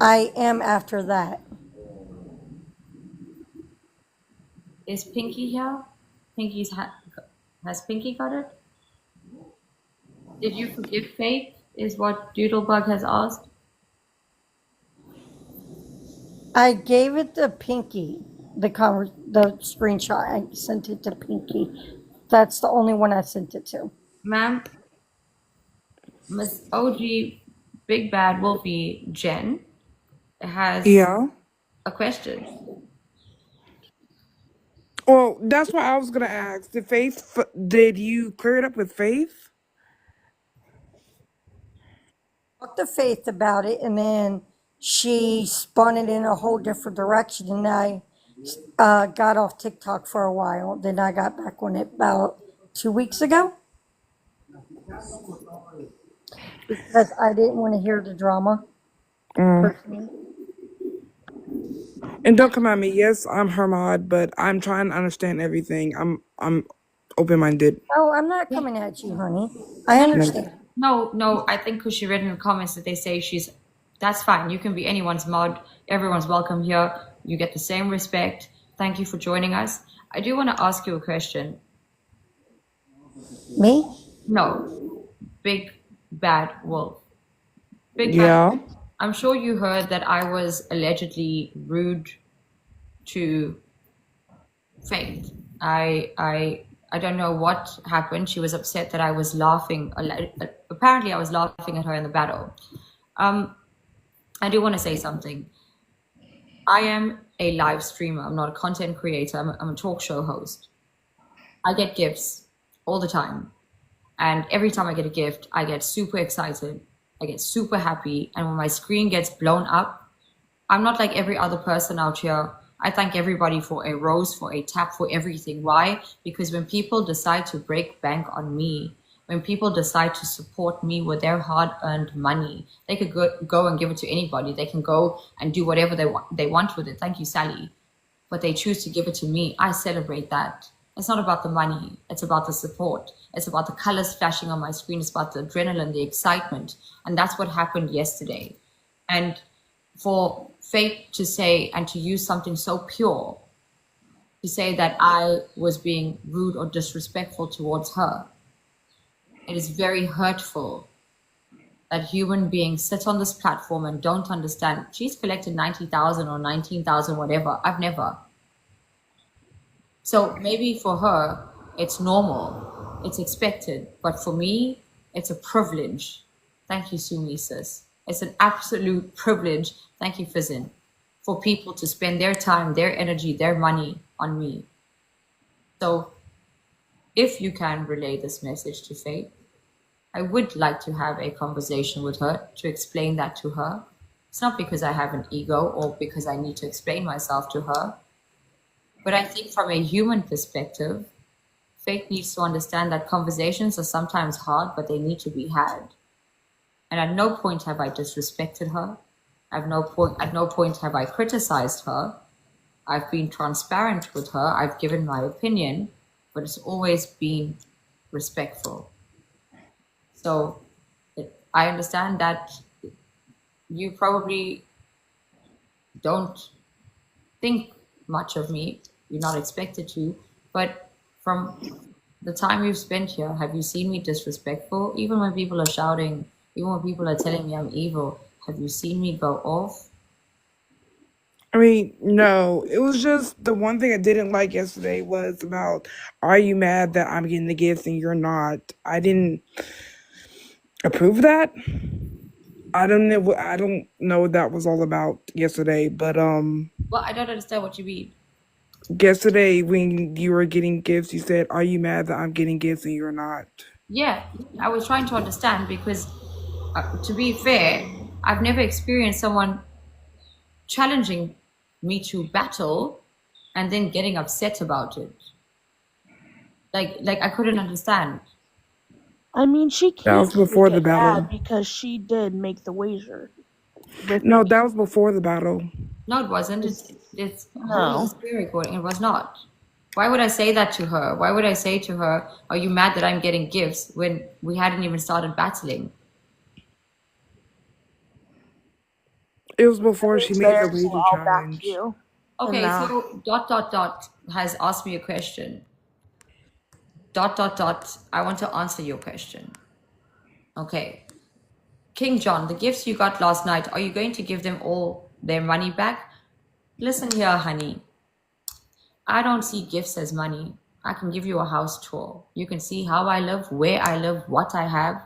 I am after that.
Is Pinky here? Has Pinky got it? Did you forgive Faith? Is what Doodlebug has asked.
I gave it to Pinky. The screenshot. I sent it to Pinky. That's the only one I sent it to.
Ma'am, Miss OG Big Bad Wolfie Jen has
Yeah.
a question.
Well, that's what I was gonna ask. Did you clear it up with Faith?
Talked to Faith about it, and then she spun it in a whole different direction, and I got off TikTok for a while. Then I got back on it about 2 weeks ago because I didn't want to hear the drama. Personally.
And don't come at me. Yes, I'm her mod, but I'm trying to understand everything. I'm open minded.
Oh, I'm not coming at you, honey. I understand.
No, I think because she read in the comments that they say that's fine. You can be anyone's mod. Everyone's welcome here. You get the same respect. Thank you for joining us. I do want to ask you a question.
Me?
No, Big Bad Wolf. Big
Yeah.
Bad. I'm sure you heard that I was allegedly rude to Faith. I don't know what happened. She was upset that I was laughing. Apparently, I was laughing at her in the battle. I do want to say something. I am a live streamer. I'm not a content creator. I'm a talk show host. I get gifts all the time. And every time I get a gift, I get super excited. I get super happy. And when my screen gets blown up, I'm not like every other person out here. I thank everybody for a rose, for a tap, for everything. Why? Because when people decide to break bank on me, when people decide to support me with their hard-earned money, they could go and give it to anybody. They can go and do whatever they want with it. Thank you, Sally. But they choose to give it to me. I celebrate that. It's not about the money. It's about the support. It's about the colors flashing on my screen. It's about the adrenaline, the excitement. And that's what happened yesterday. And for Faith to say and to use something so pure, to say that I was being rude or disrespectful towards her, it is very hurtful that human beings sit on this platform and don't understand. She's collected 90,000 or 19,000, whatever. I've never. So maybe for her, it's normal, it's expected. But for me, it's a privilege. Thank you, Sumi, sis. It's an absolute privilege. Thank you, Fizzin, for people to spend their time, their energy, their money on me. So if you can relay this message to Faith, I would like to have a conversation with her to explain that to her. It's not because I have an ego or because I need to explain myself to her. But I think from a human perspective, Faith needs to understand that conversations are sometimes hard, but they need to be had. And at no point have I disrespected her. At no point have I criticized her. I've been transparent with her. I've given my opinion, but it's always been respectful. So I understand that you probably don't think much of me. You're not expected to. But from the time you've spent here, have you seen me disrespectful? Even when people are shouting, even when people are telling me I'm evil, have you seen me go off?
I mean, no, it was just the one thing I didn't like yesterday was about, are you mad that I'm getting the gifts and you're not? I didn't approve that. I don't know. I don't know what that was all about yesterday, but
Well, I don't understand what you mean.
yesterday when you were getting gifts, you said, "Are you mad that I'm getting gifts and you're not?"
Yeah, I was trying to understand because, to be fair, I've never experienced someone challenging me to battle and then getting upset about it. Like I couldn't understand.
I mean, she
That
can't
was before the
get
battle.
mad because she did make the wager. With
No, that was before the battle.
No, it wasn't. It's
No.
the screen recording. It was not. Why would I say that to her? Why would I say to her, "Are you mad that I'm getting gifts?" when we hadn't even started battling?
It was before she made the
There, so
wager
I'll back
challenge.
you.
Okay,
No.
so dot has asked me a question. Dot, I want to answer your question. Okay. King John, the gifts you got last night, are you going to give them all their money back? Listen here, honey. I don't see gifts as money. I can give you a house tour. You can see how I live, where I live, what I have.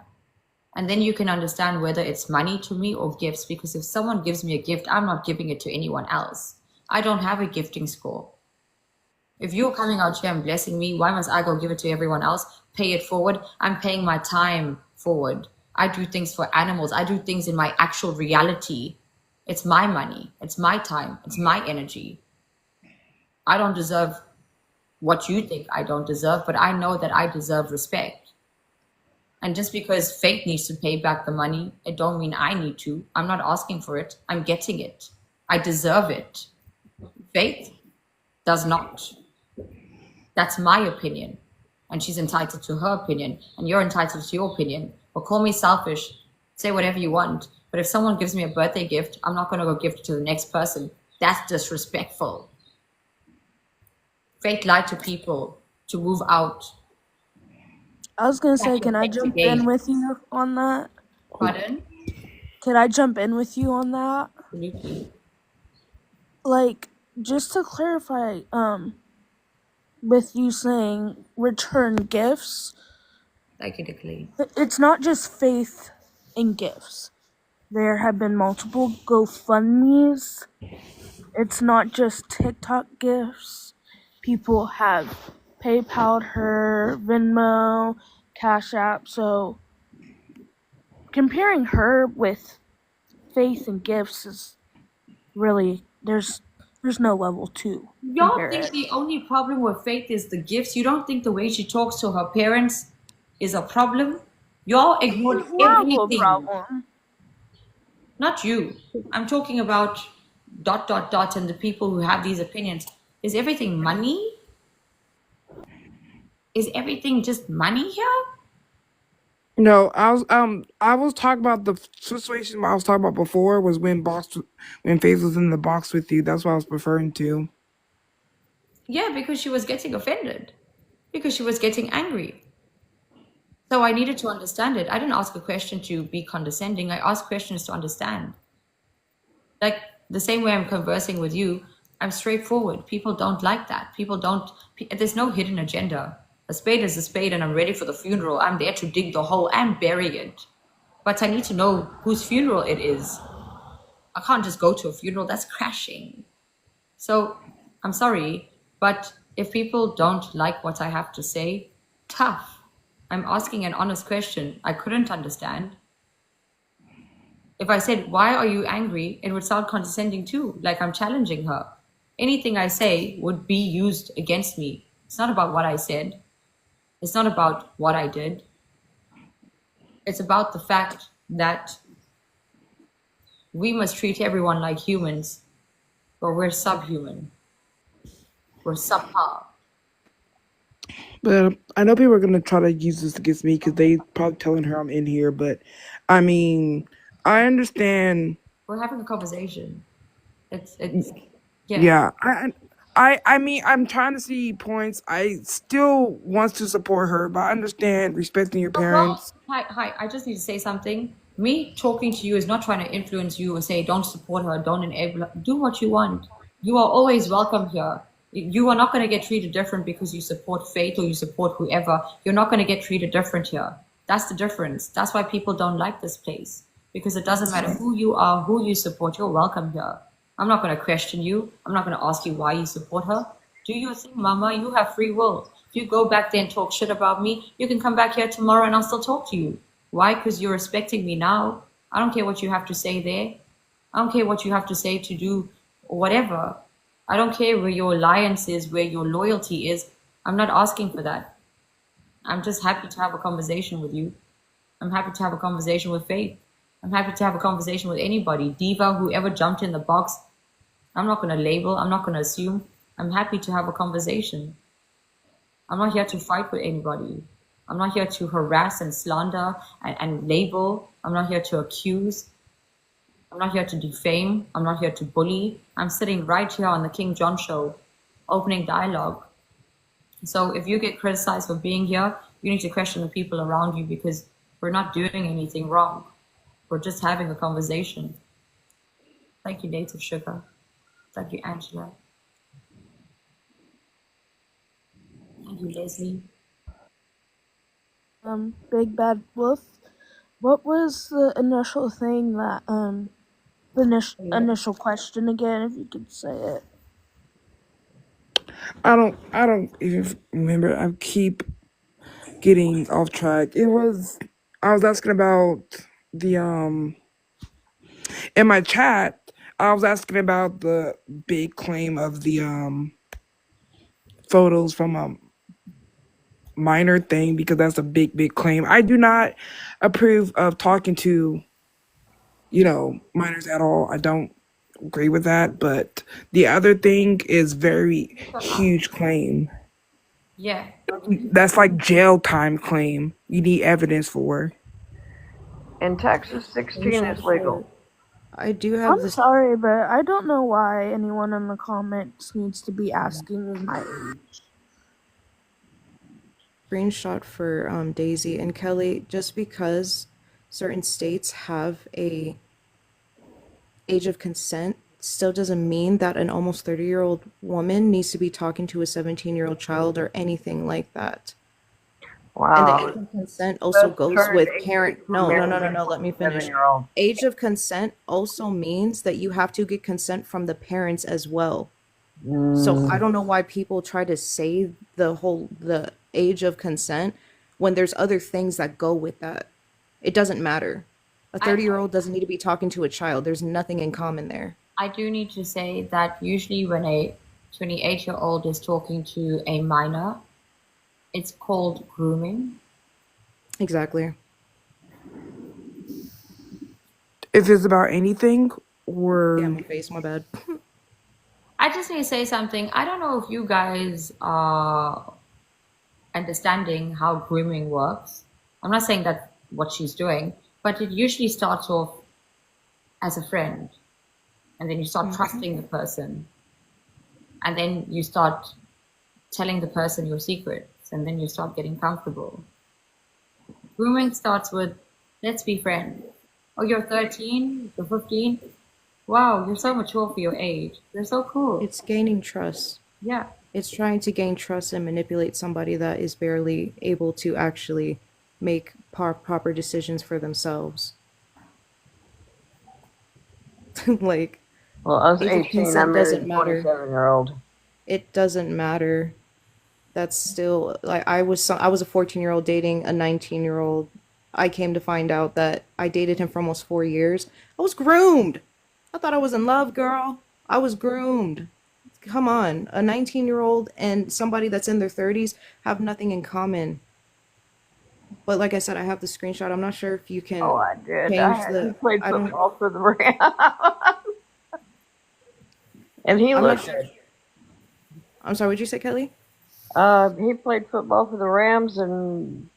And then you can understand whether it's money to me or gifts. Because if someone gives me a gift, I'm not giving it to anyone else. I don't have a gifting score. If you're coming out here and blessing me, why must I go give it to everyone else? Pay it forward. I'm paying my time forward. I do things for animals. I do things in my actual reality. It's my money. It's my time. It's my energy. I don't deserve what you think I don't deserve, but I know that I deserve respect. And just because Faith needs to pay back the money, it don't mean I need to. I'm not asking for it. I'm getting it. I deserve it. Faith does not. That's my opinion. And she's entitled to her opinion. And you're entitled to your opinion. But call me selfish. Say whatever you want. But if someone gives me a birthday gift, I'm not going to go give it to the next person. That's disrespectful. Faith lied to people to move out.
I was gonna say, can I jump in with you on that?
Pardon?
Could I jump in with you on that?
Absolutely.
Like, just to clarify, with you saying return gifts,
Psychically.
it's not just faith in gifts. There have been multiple GoFundMes. It's not just TikTok gifts. People have PayPal'd her, Venmo, Cash App. So comparing her with faith and gifts is really there's no level to
Y'all
compare
think
it.
the only problem with Faith is the gifts? You don't think the way she talks to her parents is a problem? Y'all ignored everything.
Problem.
Not you. I'm talking about dot and the people who have these opinions. Is everything money? Is everything just money here?
No, I was talking about the situation I was talking about before was when Faith was in the box with you. That's what I was referring to.
Yeah, because she was getting offended. Because she was getting angry. So I needed to understand it. I didn't ask a question to be condescending. I asked questions to understand. Like the same way I'm conversing with you, I'm straightforward. People don't like that. There's no hidden agenda. A spade is a spade and I'm ready for the funeral. I'm there to dig the hole and bury it. But I need to know whose funeral it is. I can't just go to a funeral. That's crashing. So I'm sorry, but if people don't like what I have to say, tough. I'm asking an honest question. I couldn't understand. If I said, "Why are you angry?" it would sound condescending too, like I'm challenging her. Anything I say would be used against me. It's not about what I said. It's not about what I did. It's about the fact that we must treat everyone like humans, or we're subhuman. We're subpar.
But I know people are gonna try to use this against me because they probably telling her I'm in here. But I mean, I understand.
We're having a conversation. It's yeah.
Yeah, I mean, I'm trying to see points. I still want to support her, but I understand respecting your
But girl,
parents.
hi. I just need to say something. Me talking to you is not trying to influence you or say don't support her, don't enable her. Do what you want. You are always welcome here. You are not going to get treated different because you support Faith or you support whoever. You're not going to get treated different here. That's the difference. That's why people don't like this place, because it doesn't matter who you are, who you support. You're welcome here. I'm not going to question you. I'm not going to ask you why you support her. Do your thing, mama. You have free will. If you go back there and talk shit about me, you can come back here tomorrow and I'll still talk to you. Why? Because you're respecting me now. I don't care what you have to say there. I don't care what you have to say to do or whatever. I don't care where your alliance is, where your loyalty is. I'm not asking for that. I'm just happy to have a conversation with you. I'm happy to have a conversation with Faith. I'm happy to have a conversation with anybody. Diva, whoever jumped in the box. I'm not going to label. I'm not going to assume. I'm happy to have a conversation. I'm not here to fight with anybody. I'm not here to harass and slander and label. I'm not here to accuse. I'm not here to defame. I'm not here to bully. I'm sitting right here on the King John show, opening dialogue. So if you get criticized for being here, you need to question the people around you, because we're not doing anything wrong. We're just having a conversation. Thank you, Native Sugar. Thank you, Angela. Thank you, Leslie.
Big Bad Wolf, what was the initial thing that, the initial question again, if you could say it?
I don't even remember. I keep getting off track. I was asking about the in my chat. I was asking about the big claim of the photos from a minor thing, because that's a big claim. I do not approve of talking to, minors at all. I don't agree with that. But the other thing is very huge claim.
Yeah.
That's like jail time claim. You need evidence for.
In Texas, 16 is legal.
I do have
I'm
this.
sorry, but I don't know why anyone in the comments needs to be asking my age.
Screenshot for Daisy and Kelly. Just because certain states have a age of consent still doesn't mean that an almost 30-year-old woman needs to be talking to a 17-year-old child or anything like that.
Wow.
And the age of consent also goes
turned
with
18
parent.
for
No,
marriage
let me
to
finish.
7-year-old.
Age of consent also means that you have to get consent from the parents as well. So I don't know why people try to say the age of consent when there's other things that go with that. It doesn't matter. A 30-year-old doesn't need to be talking to a child. There's nothing in common there.
I do need to say that usually when a 28-year-old is talking to a minor, it's called grooming.
Exactly.
Is this about anything or?
Yeah, my face, my bad.
I just need to say something. I don't know if you guys are understanding how grooming works. I'm not saying that's what she's doing, but it usually starts off as a friend. And then you start trusting the person. And then you start telling the person your secrets. And then you start getting comfortable. Grooming starts with, let's be friends. Oh, you're 13? You're 15? Wow, you're so mature for your age. You're so cool.
It's gaining trust.
Yeah.
It's trying to gain trust and manipulate somebody that is barely able to actually make proper decisions for themselves. Like,
well, I was
age of
18.
consent
I married a
doesn't matter.
27-year-old.
It doesn't matter. That's still like I was a 14-year-old dating a 19-year-old. I came to find out that I dated him for almost 4 years. I was groomed. I thought I was in love, girl. I was groomed. Come on, a 19-year-old and somebody that's in their 30s have nothing in common. But like I said, I have the screenshot. I'm not sure if you can
I did.
change
He played
I don't.
football for the Rams. And he
I'm
looked
not sure. I'm sorry, what'd you say, Kelly?
He played football for the Rams and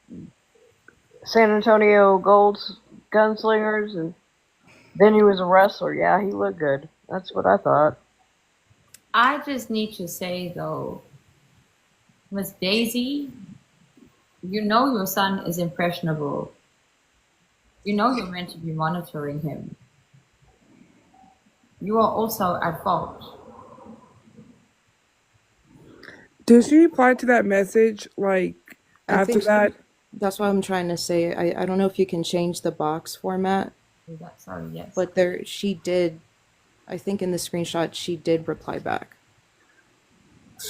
San Antonio Gold's Gunslingers, and then he was a wrestler. Yeah, he looked good. That's what I thought.
I just need to say, though, Miss Daisy, you know your son is impressionable. You know you're meant to be monitoring him. You are also at fault.
Did she reply to that message like
I
after
think
that?
that's what I'm trying to say. I don't know if you can change the box format,
Sorry, yes.
but there she did. I think in the screenshot she did reply back.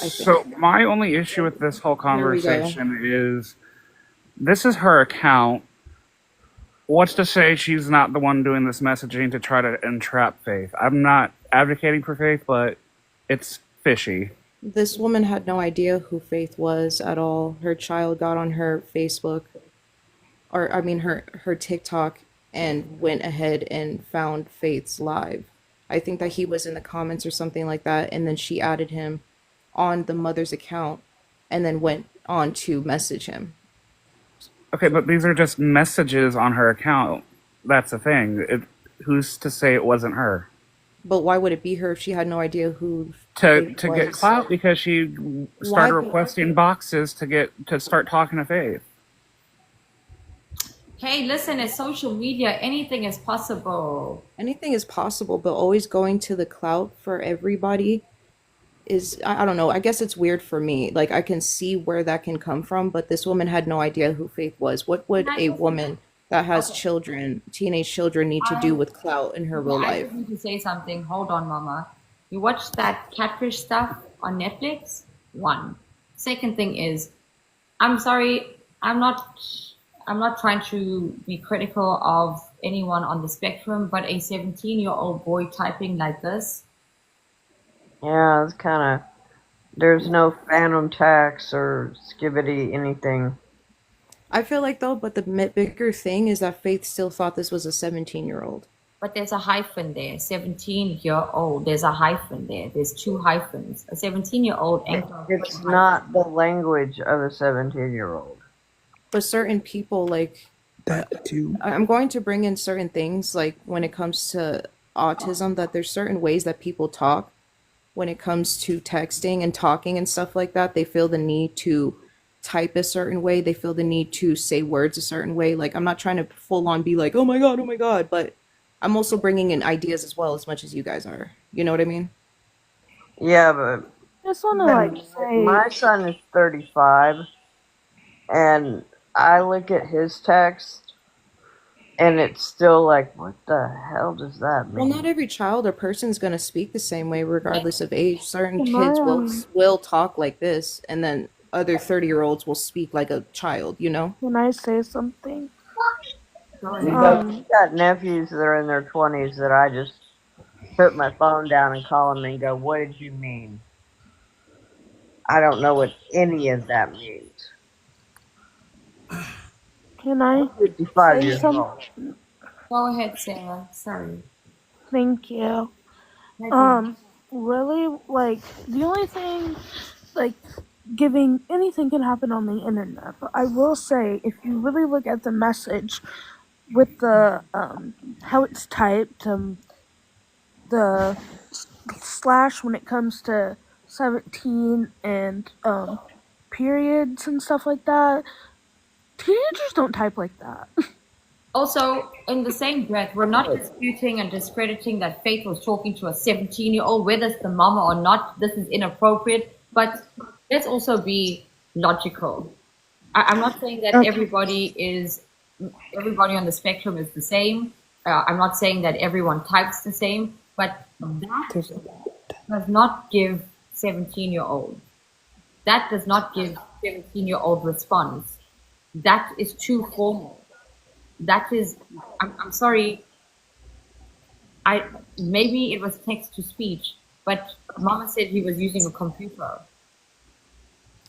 I think.
So my only issue with this whole
Here we go.
conversation is this is her account. What's to say she's not the one doing this messaging to try to entrap Faith? I'm not advocating for Faith, but it's fishy.
This woman had no idea who Faith was at all. Her child got on her Facebook, or I mean her TikTok, and went ahead and found Faith's live. I think that he was in the comments or something like that, and then she added him on the mother's account, and then went on to message him.
Okay, but these are just messages on her account. That's the thing. Who's to say it wasn't her?
But why would it be her if she had no idea who
To
Faith
get
was?
clout because she started requesting boxes to start talking to Faith.
Hey, listen, it's social media. Anything is possible.
Anything is possible, but always going to the clout for everybody is, I don't know. I guess it's weird for me. Like, I can see where that can come from, but this woman had no idea who Faith was. What would a woman that has children, teenage children, need to do with clout in her real
I
life?
just need to say something. Hold on, Mama. You watched that catfish stuff on Netflix? One. Second thing is, I'm sorry, I'm not trying to be critical of anyone on the spectrum, but a 17-year-old boy typing like this.
Yeah, it's kind of. There's no phantom tax or skibbity anything.
I feel like though, but the bigger thing is that Faith still thought this was a 17-year-old.
But there's a hyphen there. 17-year-old. There's a hyphen there. There's two hyphens. A 17-year-old.
It's not the language of a 17-year-old.
But certain people, like,
that too.
I'm going to bring in certain things, like when it comes to autism, that there's certain ways that people talk. When it comes to texting and talking and stuff like that, they feel the need to type a certain way. They feel the need to say words a certain way. Like, I'm not trying to full on be like, oh my God, but I'm also bringing in ideas as well, as much as you guys are. You know what I mean?
Yeah, but
Just want to say,
my son is 35, and I look at his text, and it's still like, what the hell does that
Well,
mean?
not every child or person is going to speak the same way, regardless of age. Certain
Can
kids
I,
will talk like this, and then other 30-year-olds will speak like a child, you know?
can I say something?
I've got nephews that are in their 20s that I just put my phone down and call them and go, what did you mean? I don't know what any of that means.
Can I
55
say
years old.
something?
Go ahead, Sarah. Sorry.
Thank you. Really, like, the only thing, like, giving anything can happen on the internet, but I will say, if you really look at the message with the, how it's typed, the slash when it comes to 17 and, periods and stuff like that, teenagers don't type like that.
Also, in the same breath, we're not disputing and discrediting that Faith was talking to a 17-year-old, whether it's the mama or not. This is inappropriate, but let's also be logical. I'm not saying that everybody on the spectrum is the same. I'm not saying that everyone types the same, but that does not give 17-year-old. That does not give 17-year-old response. That is too formal. That is, I'm sorry. Maybe it was text to speech, but Mama said he was using a computer.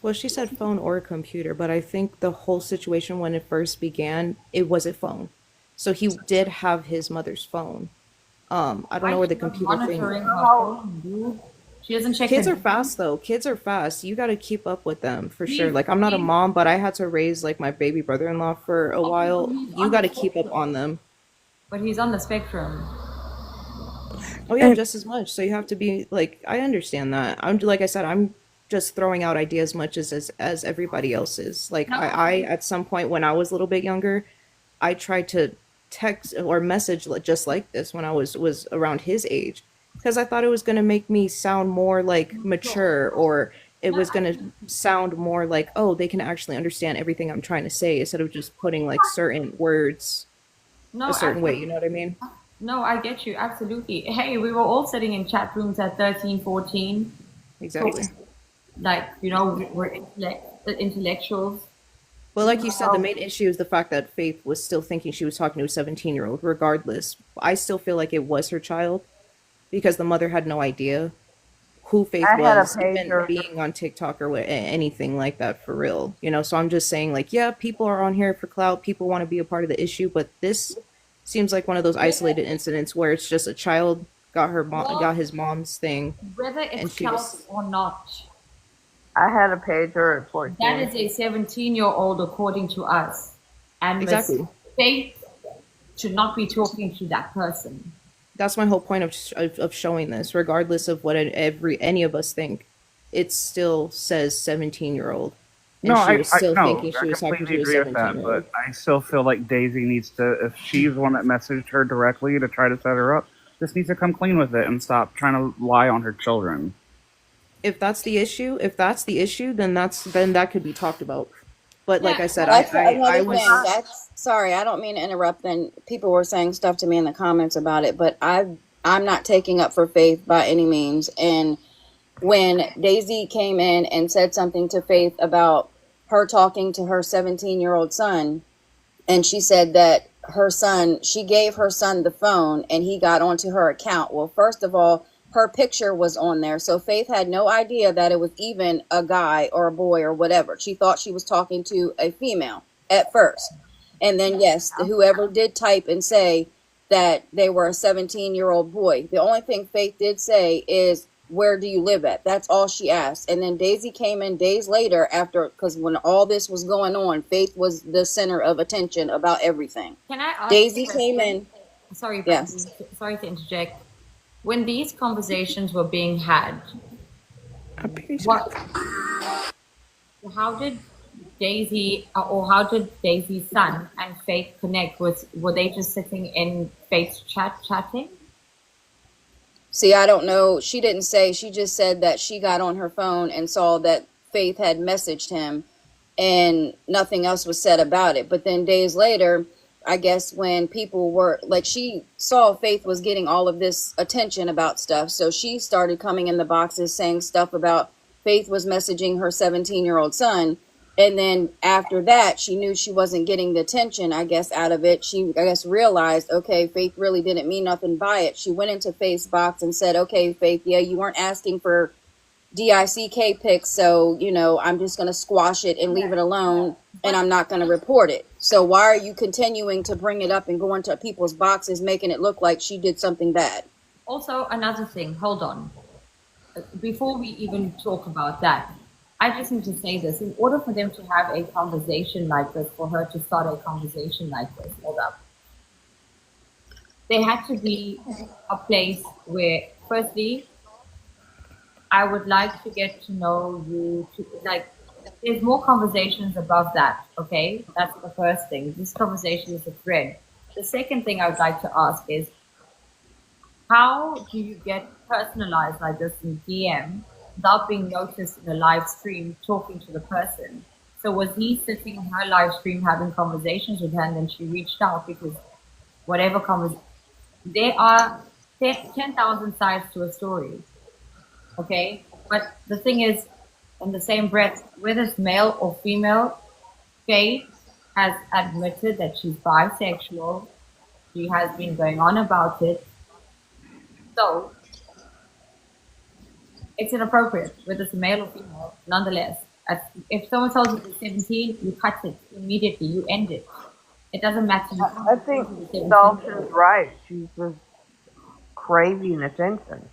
Well, she said phone or computer, but I think the whole situation when it first began, it was a phone. So he did have his mother's phone. I don't know where the computer thing.
Monitoring her phone, dude. She doesn't check.
Kids
her-
are fast though. Kids are fast. You got to keep up with them for sure. Like, I'm not a mom, but I had to raise like my baby brother-in-law for a while. You got to keep up on them.
But he's on the spectrum.
Oh yeah, just as much. So you have to be like, I understand that. I'm like I said, I'm just throwing out ideas much as everybody else is. Like I at some point when I was a little bit younger, I tried to text or message just like this when I was around his age, because I thought it was going to make me sound more like mature or it was going to sound more like, oh, they can actually understand everything I'm trying to say instead of just putting like certain words
No,
a certain way. You
absolutely.
know what I mean?
No, I get you. Absolutely. Hey, we were all sitting in chat rooms at 13, 14,
Exactly.
talking like, you know, we're intellectuals.
Well,
We
like you
know
said, the
how,
main issue is the fact that Faith was still thinking she was talking to a 17-year-old, regardless. I still feel like it was her child because the mother had no idea who Faith
I had a
was, even
pager.
being on TikTok or anything like that for real. You know, so I'm just saying, like, yeah, people are on here for clout. People want to be a part of the issue, but this seems like one of those isolated incidents where it's just a child got
well,
his mom's thing,
whether
and
it's
she
clout
just
or not,
I had a pager at
that
14.
is a 17-year-old according to us. And Miss
exactly.
Faith should not be talking to that person.
That's my whole point of showing this, regardless of what any of us think. It still says 17-year-old,
No,
and she was still
no,
thinking
I
she was talking
completely
to a
agree with
17
that,
year
but
old.
I still feel like Daisy needs to, if she's the one that messaged her directly to try to set her up, just needs to come clean with it and stop trying to lie on her children.
If that's the issue, then that could be talked about. But like
Yeah,
I said,
well,
That's
I
another thing.
was
That's sorry, I don't mean to interrupt. And people were saying stuff to me in the comments about it, but I'm not taking up for Faith by any means. And when Daisy came in and said something to Faith about her talking to her 17-year-old son, and she said that she gave her son the phone and he got onto her account. Well, first of all, her picture was on there. So Faith had no idea that it was even a guy or a boy or whatever. She thought she was talking to a female at first. And then, yes, whoever did type and say that they were a 17-year-old boy, the only thing Faith did say is, where do you live at? That's all she asked. And then Daisy came in days later after, because when all this was going on, Faith was the center of attention about everything.
can I ask
Daisy
a
came
question?
in,
Sorry,
yes.
Brandy. Sorry to interject. When these conversations were being had, what, how did Daisy or how did Daisy's son and Faith connect? Were they just sitting in Faith's chatting?
See, I don't know. She didn't say. She just said that she got on her phone and saw that Faith had messaged him and nothing else was said about it. But then days later, I guess when people were like, she saw Faith was getting all of this attention about stuff. So she started coming in the boxes saying stuff about Faith was messaging her 17-year-old son. And then after that, she knew she wasn't getting the attention, I guess, out of it. She, I guess, realized, okay, Faith really didn't mean nothing by it. She went into Faith's box and said, okay, Faith, yeah, you weren't asking for DICK pics, so, you know, I'm just going to squash it and leave it alone, and I'm not going to report it. So why are you continuing to bring it up and go into people's boxes, making it look like she did something bad?
Also, another thing, hold on. Before we even talk about that, I just need to say this. In order for them to have a conversation like this, for her to start a conversation like this, hold up. There had to be a place where, firstly, I would like to get to know you. There's more conversations above that, okay? That's the first thing. This conversation is a thread. The second thing I would like to ask is, how do you get personalized like this in DM without being noticed in a live stream talking to the person? So was he sitting in her live stream having conversations with her and then she reached out because whatever there are 10,000 sides to a story, okay? But the thing is, in the same breath, whether it's male or female, Faith has admitted that she's bisexual. She has been going on about it. So it's inappropriate, whether it's male or female, nonetheless. If someone tells you you're 17, you cut it immediately, you end it. It doesn't matter.
I think Dalton's right. She's just craving attention.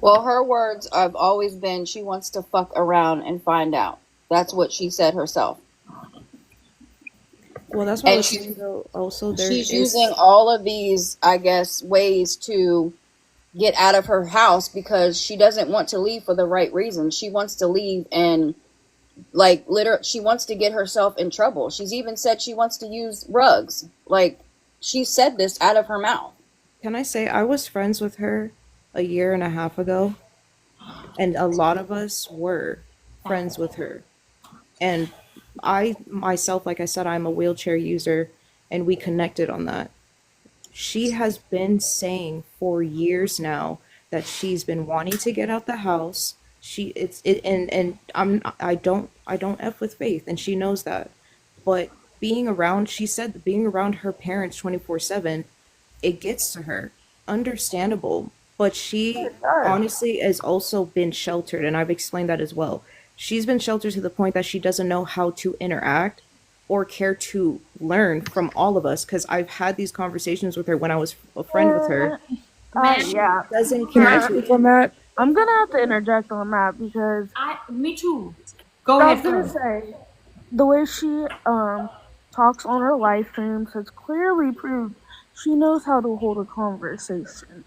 Well, her words have always been she wants to fuck around and find out. That's what she said herself.
Well, that's why I
And
was saying though. Also, there
she's
is
using all of these, I guess, ways to get out of her house because she doesn't want to leave for the right reasons. She wants to leave and literally she wants to get herself in trouble. She's even said she wants to use rugs. Like, she said this out of her mouth.
Can I say I was friends with her a year and a half ago, And a lot of us were friends with her. And I myself, like I said, I'm a wheelchair user, and we connected on that. She has been saying for years now that she's been wanting to get out the house. She it's it and I don't F with Faith, and she knows that. But being around, she said that being around her parents 24/7, it gets to her. Understandable. But she
It does.
honestly has also been sheltered, and I've explained that as well. She's been sheltered to the point that she doesn't know how to interact or care to learn from all of us, because I've had these conversations with her when I was a friend with her.
Yeah.
Doesn't
Can
care
I
to.
speak on that?
I'm gonna have to interject on that because
Me too. Go
I
ahead
was gonna
first.
say the way she talks on her live streams has clearly proved she knows how to hold a conversation.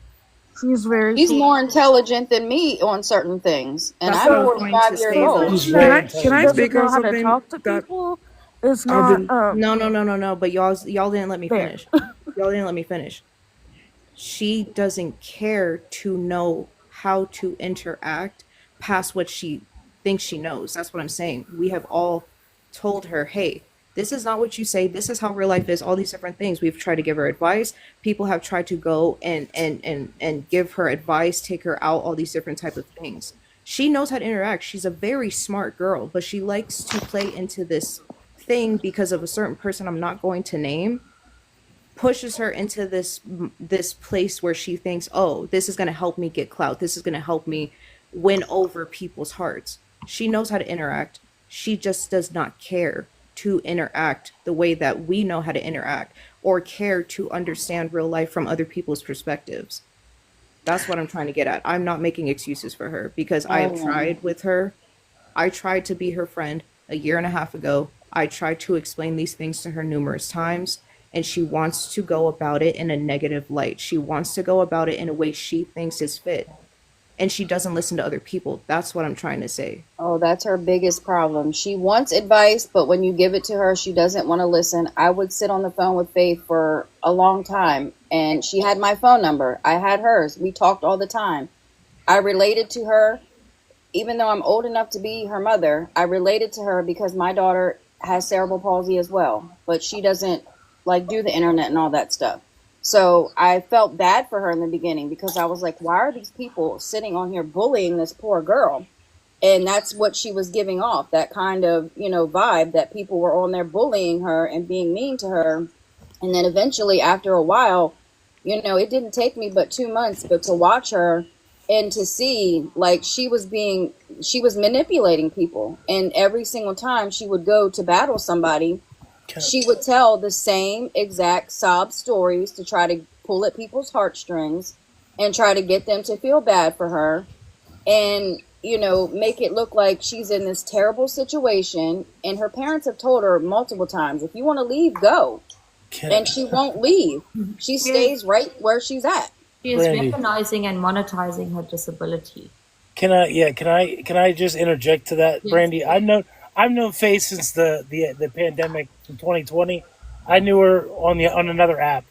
She's very
She's
sweet.
more intelligent than me on certain things, and
That's
I'm
what I was going to
45 years
say,
old.
though.
She's
She
very
that
Can I
intelligent.
doesn't
speak on
know how to
something
talk to
that
people is
I've
not
been?
No. But y'all didn't let me
fair.
finish. Y'all didn't let me finish. She doesn't care to know how to interact past what she thinks she knows. That's what I'm saying. We have all told her, hey, this is not what you say. This is how real life is. All these different things. We've tried to give her advice. People have tried to go and give her advice, take her out, all these different type of things. She knows how to interact. She's a very smart girl, but she likes to play into this thing because of a certain person I'm not going to name, pushes her into this place where she thinks, oh, this is going to help me get clout, this is going to help me win over people's hearts. She knows how to interact. She just does not care to interact the way that we know how to interact, or care to understand real life from other people's perspectives. That's what I'm trying to get at. I'm not making excuses for her, because I have
Oh,
tried with her. I tried to be her friend a year and a half ago. I tried to explain these things to her numerous times, and she wants to go about it in a negative light. She wants to go about it in a way she thinks is fit, and she doesn't listen to other people. That's what I'm trying to say.
Oh, that's her biggest problem. She wants advice, but when you give it to her, she doesn't want to listen. I would sit on the phone with Faith for a long time, and she had my phone number. I had hers. We talked all the time. I related to her, even though I'm old enough to be her mother. I related to her because my daughter has cerebral palsy as well, but she doesn't like do the internet and all that stuff. So I felt bad for her in the beginning because I was like, why are these people sitting on here bullying this poor girl? And that's what she was giving off, that kind of, vibe that people were on there bullying her and being mean to her. And then eventually, after a while, it didn't take me but 2 months, but to watch her and to see like she was manipulating people. And every single time she would go to battle somebody, she would tell the same exact sob stories to try to pull at people's heartstrings and try to get them to feel bad for her, and make it look like she's in this terrible situation. And her parents have told her multiple times, if you want to leave, go. And she won't leave. She stays right where she's at.
She is
Brandy,
recognizing and monetizing her disability.
can I just interject to that,
Yes.
Brandy? I've known Faith since the pandemic in 2020. I knew her on another app,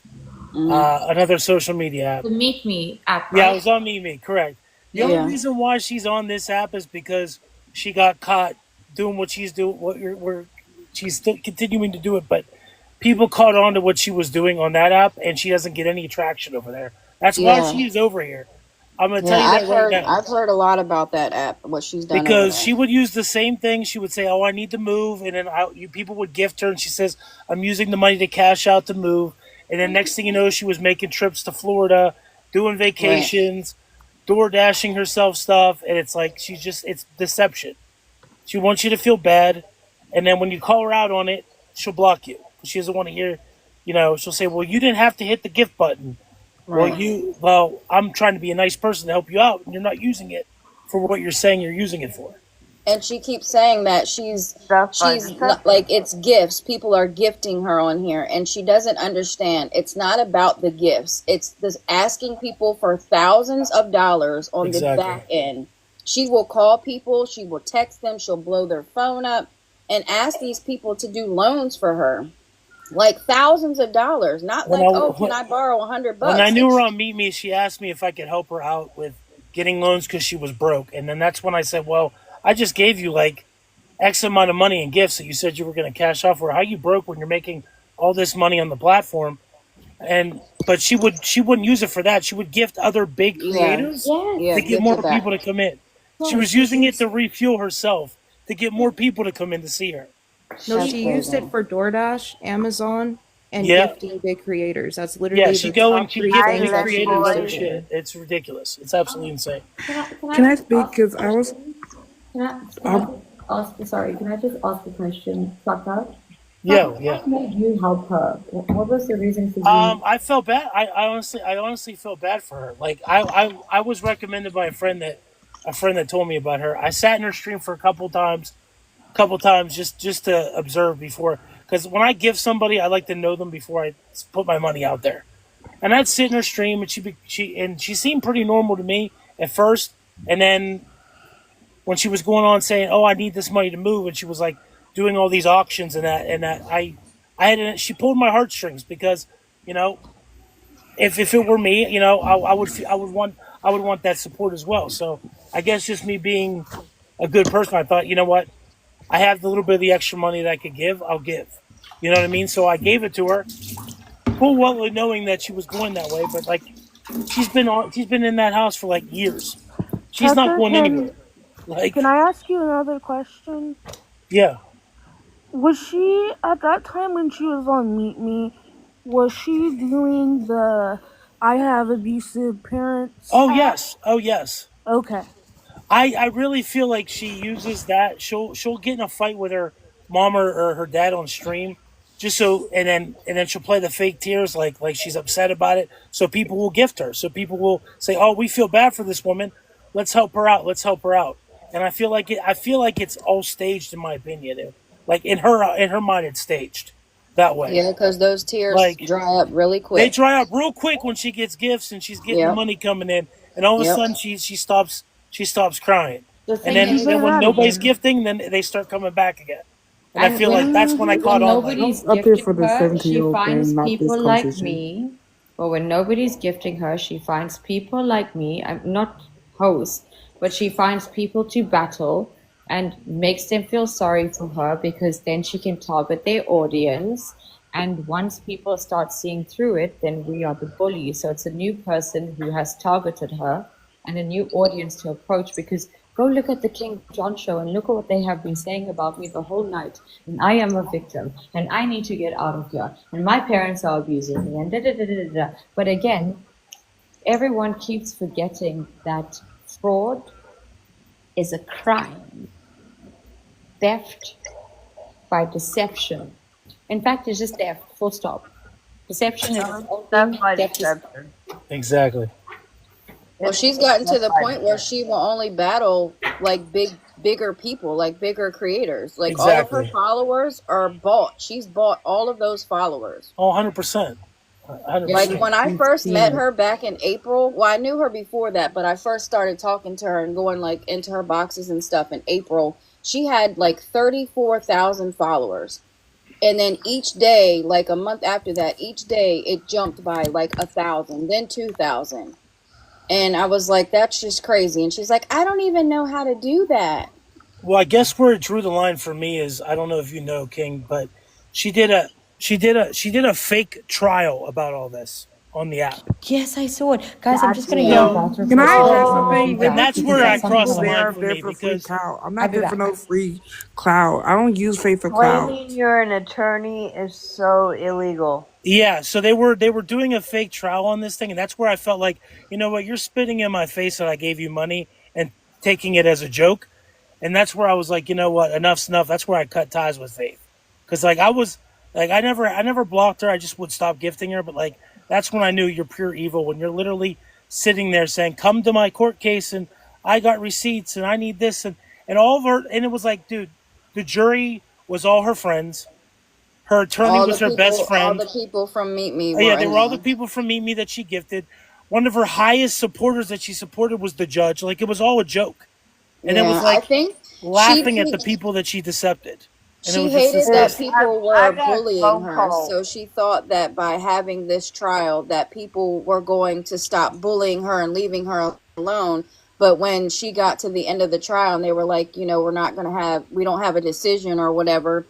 another social media app.
The Meet Me app,
Yeah, it
right?
was on Me, correct. The
Yeah.
only reason why she's on this app is because she got caught doing what she's doing, where she's still continuing to do it, but people caught on to what she was doing on that app, and she doesn't get any traction over there. That's why
Yeah.
she is over here. I'm gonna
Yeah,
tell you
I've
that right
heard
now.
I've heard a lot about that app, what she's done over
Because
there.
she would use the same thing. She would say, "Oh, I need to move," and then people would gift her, and she says, "I'm using the money to cash out to move." And then next thing you know, she was making trips to Florida, doing
Right.
vacations, door dashing herself stuff, and it's like it's deception. She wants you to feel bad, and then when you call her out on it, she'll block you. She doesn't want to hear. She'll say, "Well, you didn't have to hit the gift button."
Right.
Well, I'm trying to be a nice person to help you out, and you're not using it for what you're saying you're using it for.
And she keeps saying that she's
Definitely.
not, like, it's gifts. People are gifting her on here, and she doesn't understand. It's not about the gifts. It's this asking people for thousands of dollars on the
Exactly.
back end. She will call people, she will text them, she'll blow their phone up and ask these people to do loans for her. Like thousands of dollars. Not
When
like,
I
oh, can I borrow $100?
when I knew her on Meet Me, she asked me if I could help her out with getting loans because she was broke. And then that's when I said, well, I just gave you like X amount of money in gifts that you said you were going to cash off for. How you broke when you're making all this money on the platform? And but she wouldn't use it for that. She would gift other big creators to get more people to come in. She was using it to refuel herself to get more people to come in to see her.
No, she used it for DoorDash, Amazon, and
Yeah.
gifting big creators. That's literally
Yeah, she
the
go
top
and she
three
gives
things
big
that she
creators
used
and
it
shit. It's ridiculous. It's absolutely insane.
Can I speak? Because I was.
Sorry, can I just ask a question? Sucker?
Yeah.
What made you help her? What was the reason for you?
I felt bad. I honestly felt bad for her. Like I was recommended by a friend that told me about her. I sat in her stream for a couple times just to observe before, because when I give somebody, I like to know them before I put my money out there. And I'd sit in her stream, and she seemed pretty normal to me at first, and then when she was going on saying, "Oh, I need this money to move," and she was like doing all these auctions and that, she pulled my heartstrings, because you know, if it were me, you know, I would want that support as well. So I guess just me being a good person, I thought, you know what, I have the little bit of the extra money that I could give, I'll give. You know what I mean? So I gave it to her, full well knowing that she was going that way. But like, she's been in that house for like years. She's not
Tucker,
going anywhere. Like,
can I ask you another question?
yeah.
Was she, at that time when she was on Meet Me, was she doing the I have abusive parents?
Oh yes. Oh yes.
Okay.
I really feel like she uses that. She'll get in a fight with her mom or her dad on stream, just so, and then she'll play the fake tears like she's upset about it, so people will gift her. So people will say, "Oh, we feel bad for this woman. Let's help her out. Let's help her out." And I feel like it's all staged, in my opinion. Like in her mind, it's staged that way.
Yeah, because those tears
Like,
dry up really
they
quick.
dry up real quick when she gets gifts and she's getting
Yep.
money coming in, and all of a
Yep.
sudden she stops crying.
The
And
thing
then,
is,
then when nobody's gifting, then they start coming back again. And I feel like that's when I caught on. Like,
nobody's
Up here
gifting
for the
her, she
17-year-old
finds
thing, not this
people like
conversation.
me. But when nobody's gifting her, she finds people like me. I'm not host, but she finds people to battle and makes them feel sorry for her, because then she can target their audience. And once people start seeing through it, then we are the bully. So it's a new person who has targeted her and a new audience to approach, because go look at the King John show and look at what they have been saying about me the whole night. And I am a victim and I need to get out of here. And my parents are abusing me and da da da da da da. But again, everyone keeps forgetting that fraud is a crime. Theft by deception. In fact, it's just theft, full stop. Deception is its own thing. Theft is
exactly.
Well, she's gotten to the point where she will only battle like bigger people, like bigger creators. Like all of her
Exactly.
followers are bought. She's bought all of those followers.
Oh, 100%. 100%.
Like when I first met her back in April, well, I knew her before that, but I first started talking to her and going like into her boxes and stuff in April. She had like 34,000 followers. And then each day, like a month after that, each day it jumped by like 1,000, then 2,000. And I was like, that's just crazy. And she's like, I don't even know how to do that.
Well, I guess where it drew the line for me is, I don't know if you know, King, but she did a fake trial about all this on the app.
Yes, I saw it. Guys, I'm just going to
Yo,
yell about her.
can I
for a
ask
second.
something?
And that's where I crossed the
There,
line
I'm
for
there
me,
for free
because
clout. I'm
I'll
not
be
there for
back.
no free clout. I don't use faith for clout.
Claiming you're an attorney is so illegal.
yeah, so they were doing a fake trial on this thing, and that's where I felt like, you know what, you're spitting in my face that I gave you money and taking it as a joke. And that's where I was like, you know what, enough's enough. That's where I cut ties with Faith. Because like I never blocked her, I just would stop gifting her, but like that's when I knew you're pure evil, when you're literally sitting there saying, come to my court case and I got receipts and I need this and all of her, and it was like, dude, the jury was all her friends. Her attorney was her best
All
friend.
the people from Meet Me
Oh,
were
yeah, they
in
were all the
there.
people from Meet Me that she gifted. One of her highest supporters that she supported was the judge. Like, it was all a joke. And it was
Yeah, I
like
think
laughing at the
she
people that she decepted. And it
she
was just
hated that
disgusting.
people were
I got a
bullying
phone
her,
call.
so she thought that by having this trial that people were going to stop bullying her and leaving her alone. But when she got to the end of the trial and they were like, we don't have a decision or whatever,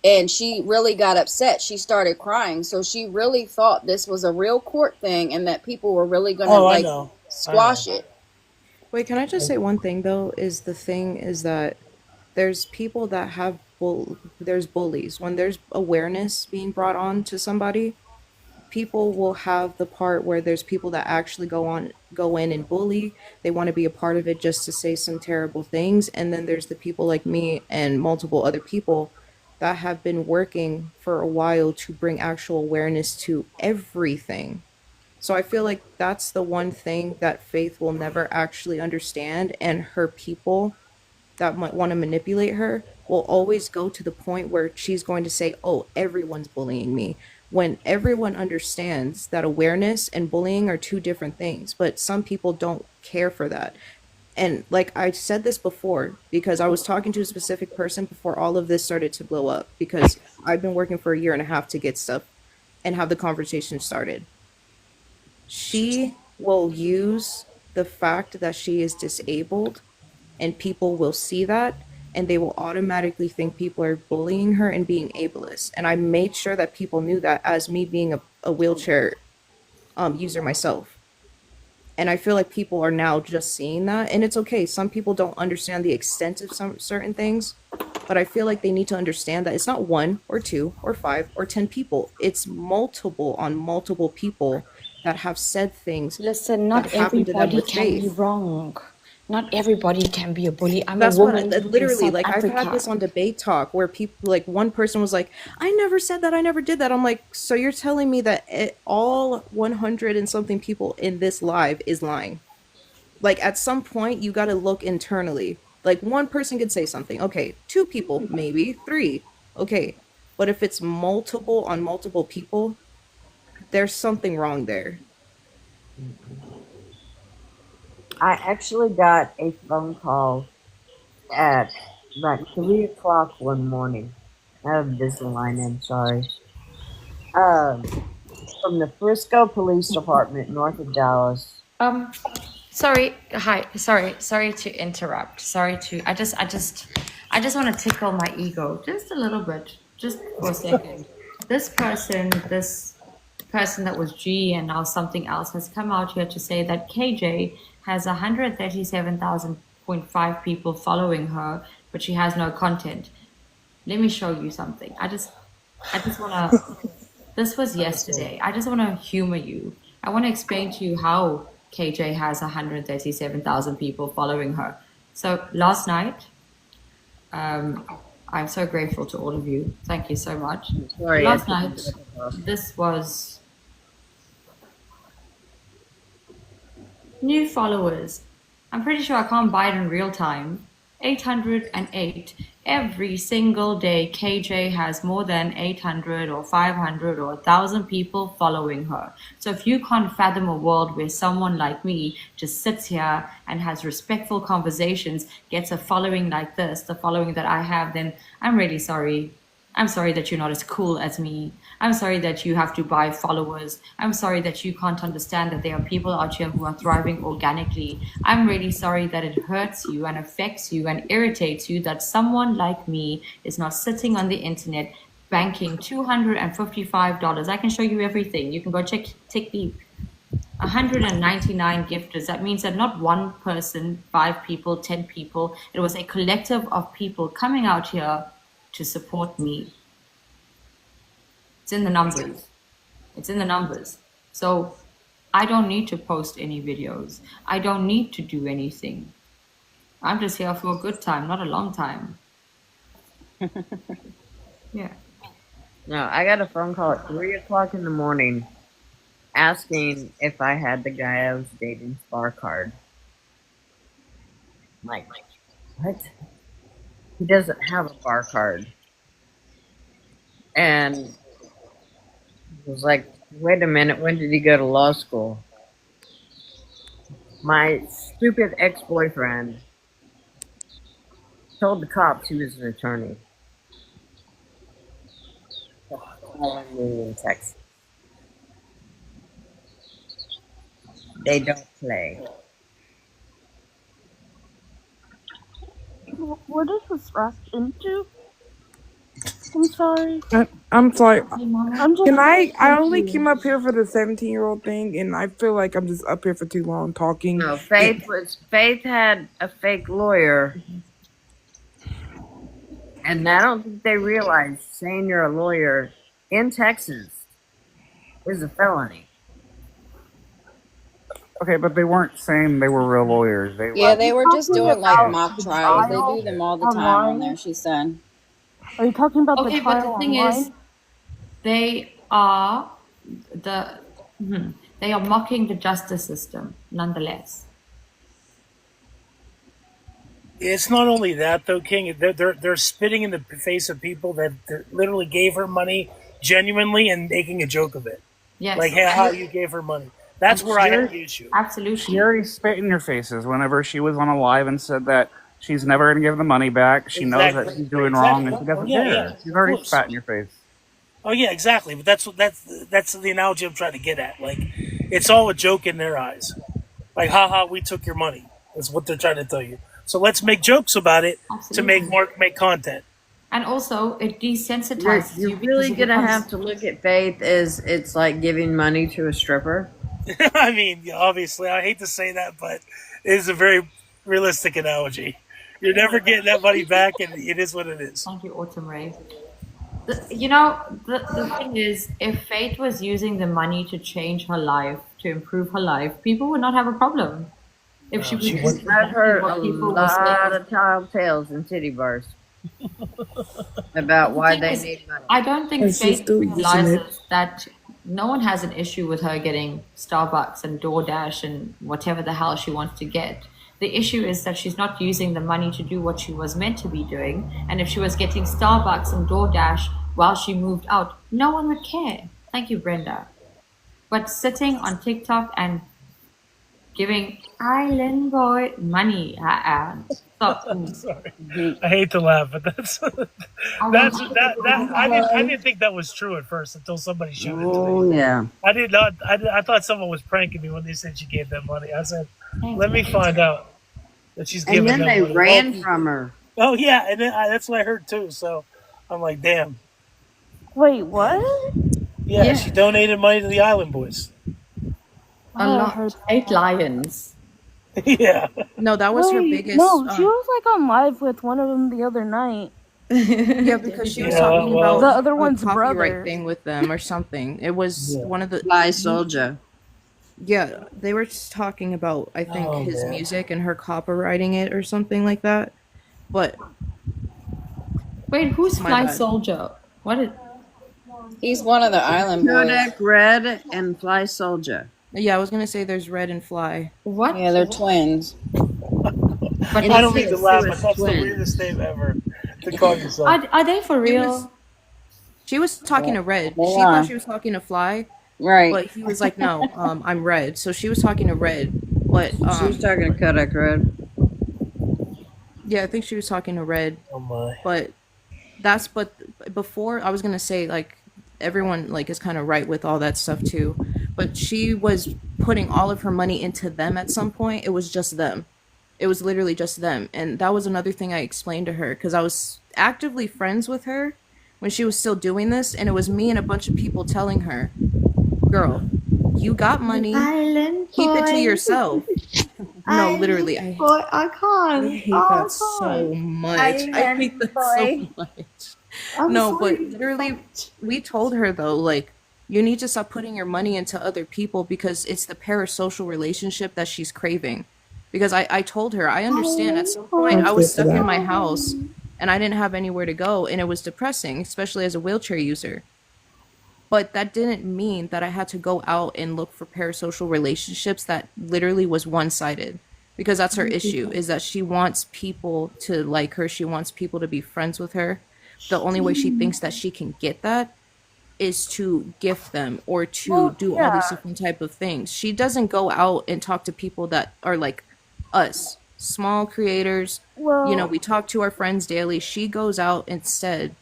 and she really got upset, she started crying. So she really thought this was a real court thing and that people were really going to
Oh, I know.
squash it.
Wait, can I just say one thing though? Is the thing is that there's people that have there's bullies. When there's awareness being brought on to somebody, people will have the part where there's people that actually go in and bully. They want to be a part of it just to say some terrible things, and then there's the people like me and multiple other people that have been working for a while to bring actual awareness to everything. So I feel like that's the one thing that Faith will never actually understand, and her people that might want to manipulate her will always go to the point where she's going to say, "Oh, everyone's bullying me." When everyone understands that awareness and bullying are two different things, but some people don't care for that. And like I said this before, because I was talking to a specific person before all of this started to blow up, because I've been working for a year and a half to get stuff and have the conversation started. She will use the fact that she is disabled, and people will see that, and they will automatically think people are bullying her and being ableist. And I made sure that people knew that, as me being a wheelchair user myself. And I feel like people are now just seeing that, and it's okay. Some people don't understand the extent of some certain things, but I feel like they need to understand that it's not one or two or 5 or 10 people. It's multiple on multiple people that have said things.
Listen, not
that happened to them
everybody
with
can be
Faith.
wrong. Not everybody can be a bully. I'm a
That's what
woman in
literally,
South
like, I've had
Africa.
this on Debate Talk where people, like, one person was like, "I never said that, I never did that." I'm like, so you're telling me that all 100 and something people in this live is lying? Like, at some point, you got to look internally. Like, one person could say something. Okay, 2 people, maybe 3. Okay, but if it's multiple on multiple people, there's something wrong there.
I actually got a phone call at about 3 o'clock one morning. I have Invisalign in, sorry. From the Frisco Police Department, north of Dallas.
Sorry. Hi. Sorry to interrupt. I just want to tickle my ego just a little bit, just for a second. This person that was G and now something else has come out here to say that KJ has 137,000.5 people following her, but she has no content. Let me show you something. I just want to, this was yesterday. I just want to humor you. I want to explain to you how KJ has 137,000 people following her. So last night, I'm so grateful to all of you. Thank you so much.
Sorry,
Last night, this was new followers. I'm pretty sure I can't buy it in real time. 808. Every single day, KJ has more than 800 or 500 or 1,000 people following her. So if you can't fathom a world where someone like me just sits here and has respectful conversations, gets a following like this, the following that I have, then I'm really sorry. I'm sorry that you're not as cool as me. I'm sorry that you have to buy followers. I'm sorry that you can't understand that there are people out here who are thriving organically. I'm really sorry that it hurts you and affects you and irritates you that someone like me is not sitting on the internet banking $255. I can show you everything. You can go check TickBeep. 199 gifters. That means that not one person, 5 people, 10 people. It was a collective of people coming out here to support me. It's in the numbers. It's in the numbers. So I don't need to post any videos. I don't need to do anything. I'm just here for a good time, not a long time. Yeah.
No, I got a phone call at 3 o'clock in the morning asking if I had the guy I was dating's bar card. I'm like, what? He doesn't have a bar card. And I was like, wait a minute, when did he go to law school? My stupid ex-boyfriend told the cops he was an attorney. Calling me in Texas. They don't play.
what is this wrapped into? I'm sorry.
I'm sorry.
I'm just
Can I only came
confused.
up here for the 17-year-old thing, and I feel like I'm just up here for too long talking.
No, Faith had a fake lawyer, and I don't think they realize saying you're a lawyer in Texas is a felony.
Okay, but they weren't saying they were real lawyers.
Yeah, they were just
Talking
doing like
about
mock
the
trials. They
trial
do them all the time on
online?
there, she said.
Are you talking about the
Okay, but
trial
the thing
online?
is, they are they are mocking the justice system nonetheless.
It's not only that though, King. They're spitting in the face of people that literally gave her money genuinely and making a joke of it.
Yes.
Like, hey, how you gave her money. That's where I have the issue.
Absolutely.
She already spit in your faces whenever she was on a live and said that she's never going to give the money back. She knows that she's doing wrong and she doesn't care. She's already spat in your face.
Oh yeah, exactly. But that's the analogy I'm trying to get at. Like, it's all a joke in their eyes. Like, haha, we took your money. That's what they're trying to tell you. So let's make jokes about it to make content.
And also, it desensitizes
You're
you.
really
because it
gonna
becomes-
have to look at Faith as it's like giving money to a stripper.
I mean, obviously, I hate to say that, but it is a very realistic analogy. You're never getting that money back, and it is what it is.
Thank you, Autumn Ray. The thing is, if Faith was using the money to change her life, to improve her life, people would not have a problem. If she was using the
I've
money,
heard a
what people were saying
lot
was-
of child tales in titty bars about why
thing
they
is,
need money.
I don't think
And she's
Faith
still using
realizes that no one has an issue with her getting Starbucks and DoorDash and whatever the hell she wants to get. The issue is that she's not using the money to do what she was meant to be doing. And if she was getting Starbucks and DoorDash while she moved out, no one would care. Thank you, Brenda. But sitting on TikTok and giving Island Boy money, stop.
Sorry, I hate to laugh, but that's I didn't think that was true at first until somebody showed it to me.
Oh yeah.
I did not. I thought someone was pranking me when they said she gave that money. I said, "Let me find out that she's
And
giving
then
that
they
money."
ran from her.
Oh yeah, and then that's what I heard too. So I'm like, "Damn,
Wait, what?
yeah." She donated money to the Island Boys.
A lot. 8 lions.
Yeah.
No, that was her
Wait,
biggest.
No, she was like on live with one of them the other night.
Yeah, because she was
Yeah,
talking
well-
about
The other
a
one's
copyright
brother.
thing with them or something. It was one of the
Fly Soldier.
Yeah, they were just talking about I think
Oh,
his
man.
music and her copywriting it or something like that. But
Wait, who's
My
Fly
bad.
Soldier? What is?
He's one of the Island Boys.
Kodak Red and Fly Soldier.
yeah, I was gonna say there's Red and Fly.
What?
Yeah, they're twins.
I
And
don't
he
mean to
said
laugh,
Sue
but
is
that's the
twin.
weirdest name ever to call yourself.
Are they for real?
She was talking to Red.
They
She
are.
thought she was talking to Fly,
Right.
but he was like, "No, I'm Red." So she was talking to Red, but
She was talking to Kodak Red.
yeah, I think she was talking to Red.
Oh my.
But before I was gonna say like everyone like is kind of right with all that stuff too, but she was putting all of her money into them at some point. It was just them. It was literally just them, and that was another thing I explained to her because I was actively friends with her when she was still doing this, and it was me and a bunch of people telling her, "Girl, you got money. Keep it to yourself." No, literally, I hate that so much. I hate that so much. No, but literally, we told her though, like, you need to stop putting your money into other people because it's the parasocial relationship that she's craving. Because I told her, I understand at some point I was stuck in my house and I didn't have anywhere to go and it was depressing, especially as a wheelchair user. But that didn't mean that I had to go out and look for parasocial relationships that literally was one-sided. Because that's her issue, is that she wants people to like her. She wants people to be friends with her. The only way she thinks that she can get that is to gift them or to do all these different type of things. She doesn't go out and talk to people that are like us, small creators.
Well,
We talk to our friends daily. She goes out instead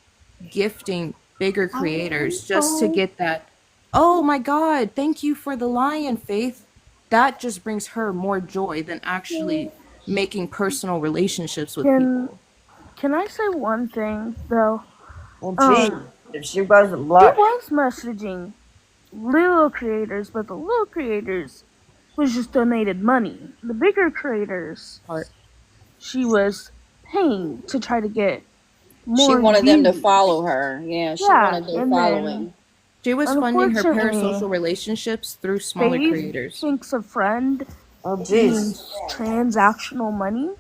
gifting bigger creators just to get that. Oh my God, thank you for the lion, Faith. That just brings her more joy than actually making personal relationships with people.
Can I say one thing though?
Well, gee, if she wasn't
She
blocked,
was messaging little creators, but the little creators was just donated money. The bigger creators,
Part.
she was paying to try to get
She
more
wanted them to
views.
follow her. Yeah, she
Yeah,
wanted their
and then
following.
She was funding her
unfortunately,
parasocial relationships through smaller
Faith
creators.
thinks a friend
oh
means
jeez.
transactional money.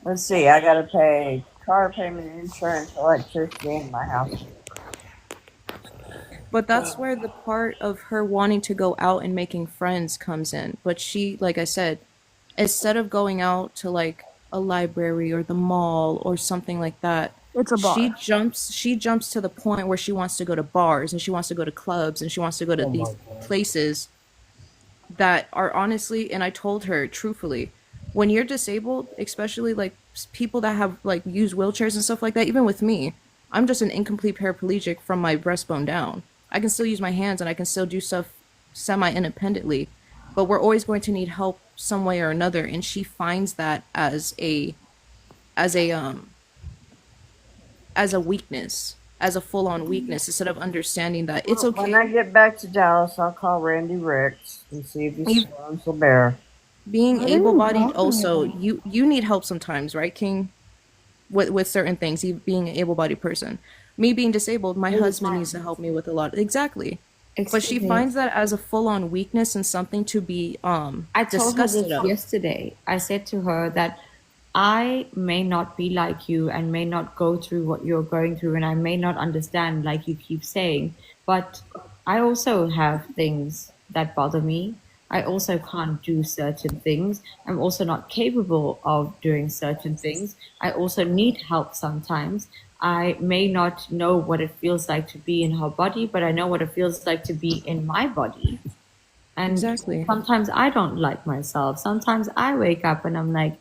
Let's see, I gotta pay car payment, insurance, electricity in my house.
But that's where the part of her wanting to go out and making friends comes in. But she, like I said, instead of going out to like a library or the mall or something like that,
It's a bar.
she jumps to the point where she wants to go to bars and she wants to go to clubs and she wants to go to
Oh my
these
god.
places that are honestly, and I told her truthfully, when you're disabled, especially like people that have like used wheelchairs and stuff like that, even with me, I'm just an incomplete paraplegic from my breastbone down. I can still use my hands and I can still do stuff semi independently, but we're always going to need help some way or another. And she finds that as a as a weakness, as a full on weakness, instead of understanding that it's
Well, when I
okay.
get back to Dallas, I'll call Randy Ricks and see if he
You
swallows the bear.
being
What are
able
you
bodied
talking
also,
about?
you need help sometimes, right, King? With certain things, you being an able bodied person. Me being disabled, my husband needs to help me with a lot. Exactly. But she
Excuse me.
finds that as a full on weakness and something to be
I told her
disgusted
this
of.
yesterday. I said to her that I may not be like you and may not go through what you're going through, and I may not understand, like you keep saying, but I also have things that bother me. I also can't do certain things. I'm also not capable of doing certain things. I also need help sometimes. I may not know what it feels like to be in her body, but I know what it feels like to be in my body. And
Exactly.
sometimes I don't like myself. Sometimes I wake up and I'm like,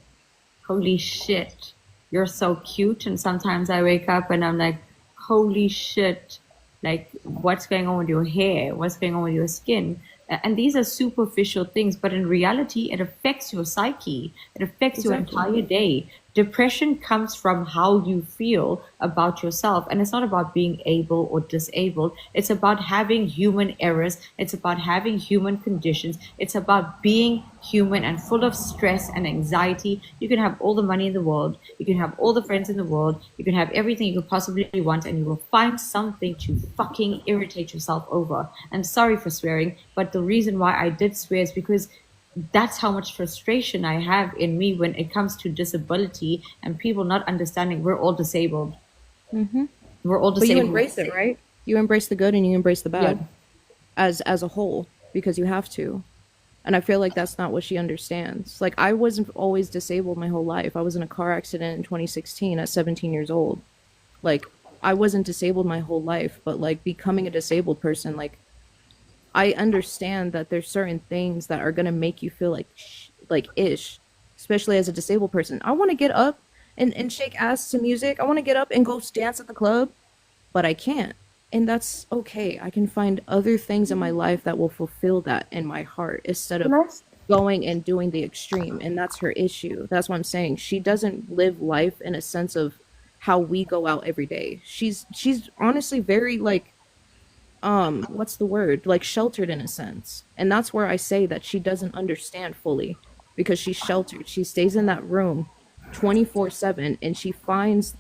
holy shit, you're so cute. And sometimes I wake up and I'm like, holy shit, like what's going on with your hair? What's going on with your skin? And these are superficial things, but in reality, it affects your psyche. It affects your
Exactly.
entire day. Depression comes from how you feel about yourself. And it's not about being able or disabled. It's about having human errors. It's about having human conditions. It's about being human and full of stress and anxiety. You can have all the money in the world. You can have all the friends in the world. You can have everything you could possibly want, and you will find something to fucking irritate yourself over. I'm sorry for swearing, but the reason why I did swear is because that's how much frustration I have in me when it comes to disability and people not understanding we're all disabled.
Hmm.
We're all
But you
disabled.
embrace it, right? You embrace the good and you embrace the
Yeah.
bad as a whole because you have to. And I feel like that's not what she understands. Like I wasn't always disabled my whole life. I was in a car accident in 2016 at 17 years old. Like I wasn't disabled my whole life, but like becoming a disabled person, like I understand that there's certain things that are gonna make you feel like like ish, especially as a disabled person. I want to get up and shake ass to music. I want to get up and go dance at the club, but I can't. And that's okay. I can find other things in my life that will fulfill that in my heart instead of
Can I?
going and doing the extreme. And that's her issue. That's what I'm saying. She doesn't live life in a sense of how we go out every day. She's honestly very like what's the word? Like sheltered in a sense. And that's where I say that she doesn't understand fully because she's sheltered. She stays in that room 24/7 and she finds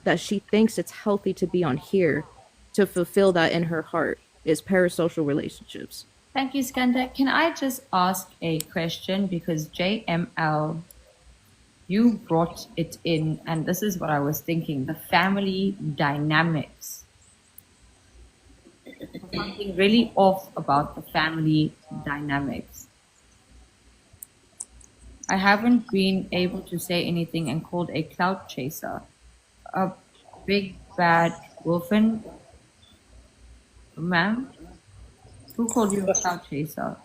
that she thinks it's healthy to be on here to fulfill that in her heart is parasocial relationships.
Thank you, Skanda. Can I just ask a question? Because JML, you brought it in, and this is what I was thinking, the family dynamics. Something really off about the family dynamics. I haven't been able to say anything and called a cloud chaser. A big bad wolfen, ma'am? Who called you a cloud chaser?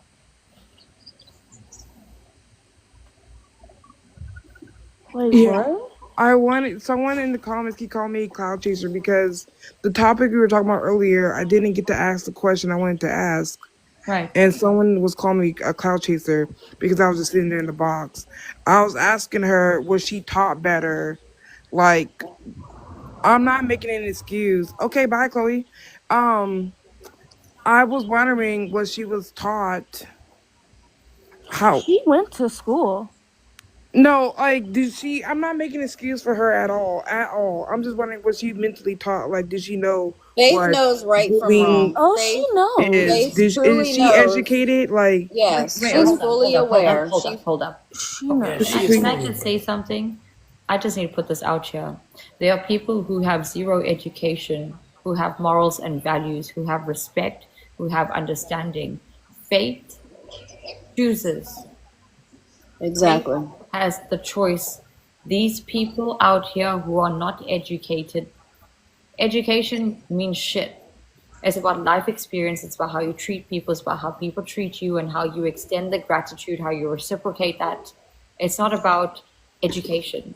Wait,
Yeah.
what?
I wanted someone in the comments keep calling me Cloud Chaser because the topic we were talking about earlier, I didn't get to ask the question I wanted to ask.
Right.
and someone was calling me a cloud chaser because I was just sitting there in the box. I was asking her, was she taught better? Like, I'm not making an excuse. Okay, bye, Chloe. Um, I was wondering what she was taught. How?
She went to school.
No, like, did she? I'm not making an excuse for her at all. At all. I'm just wondering what she mentally taught. Like, did she know
Faith
what
knows right from
bullying
wrong.
Oh, she
Faith,
knows.
is?
Faith
Is
truly
she
knows.
educated? Like,
Yes,
Wait,
she's
hold up,
fully
hold up, hold up,
aware.
hold
She
up, hold up.
She
Okay,
knows.
can I just say something? I just need to put this out here. There are people who have zero education, who have morals and values, who have respect, who have understanding. Faith chooses.
exactly.
Has the choice. These people out here who are not educated, education means shit. It's about life experience. It's about how you treat people. It's about how people treat you and how you extend the gratitude, how you reciprocate that. It's not about education.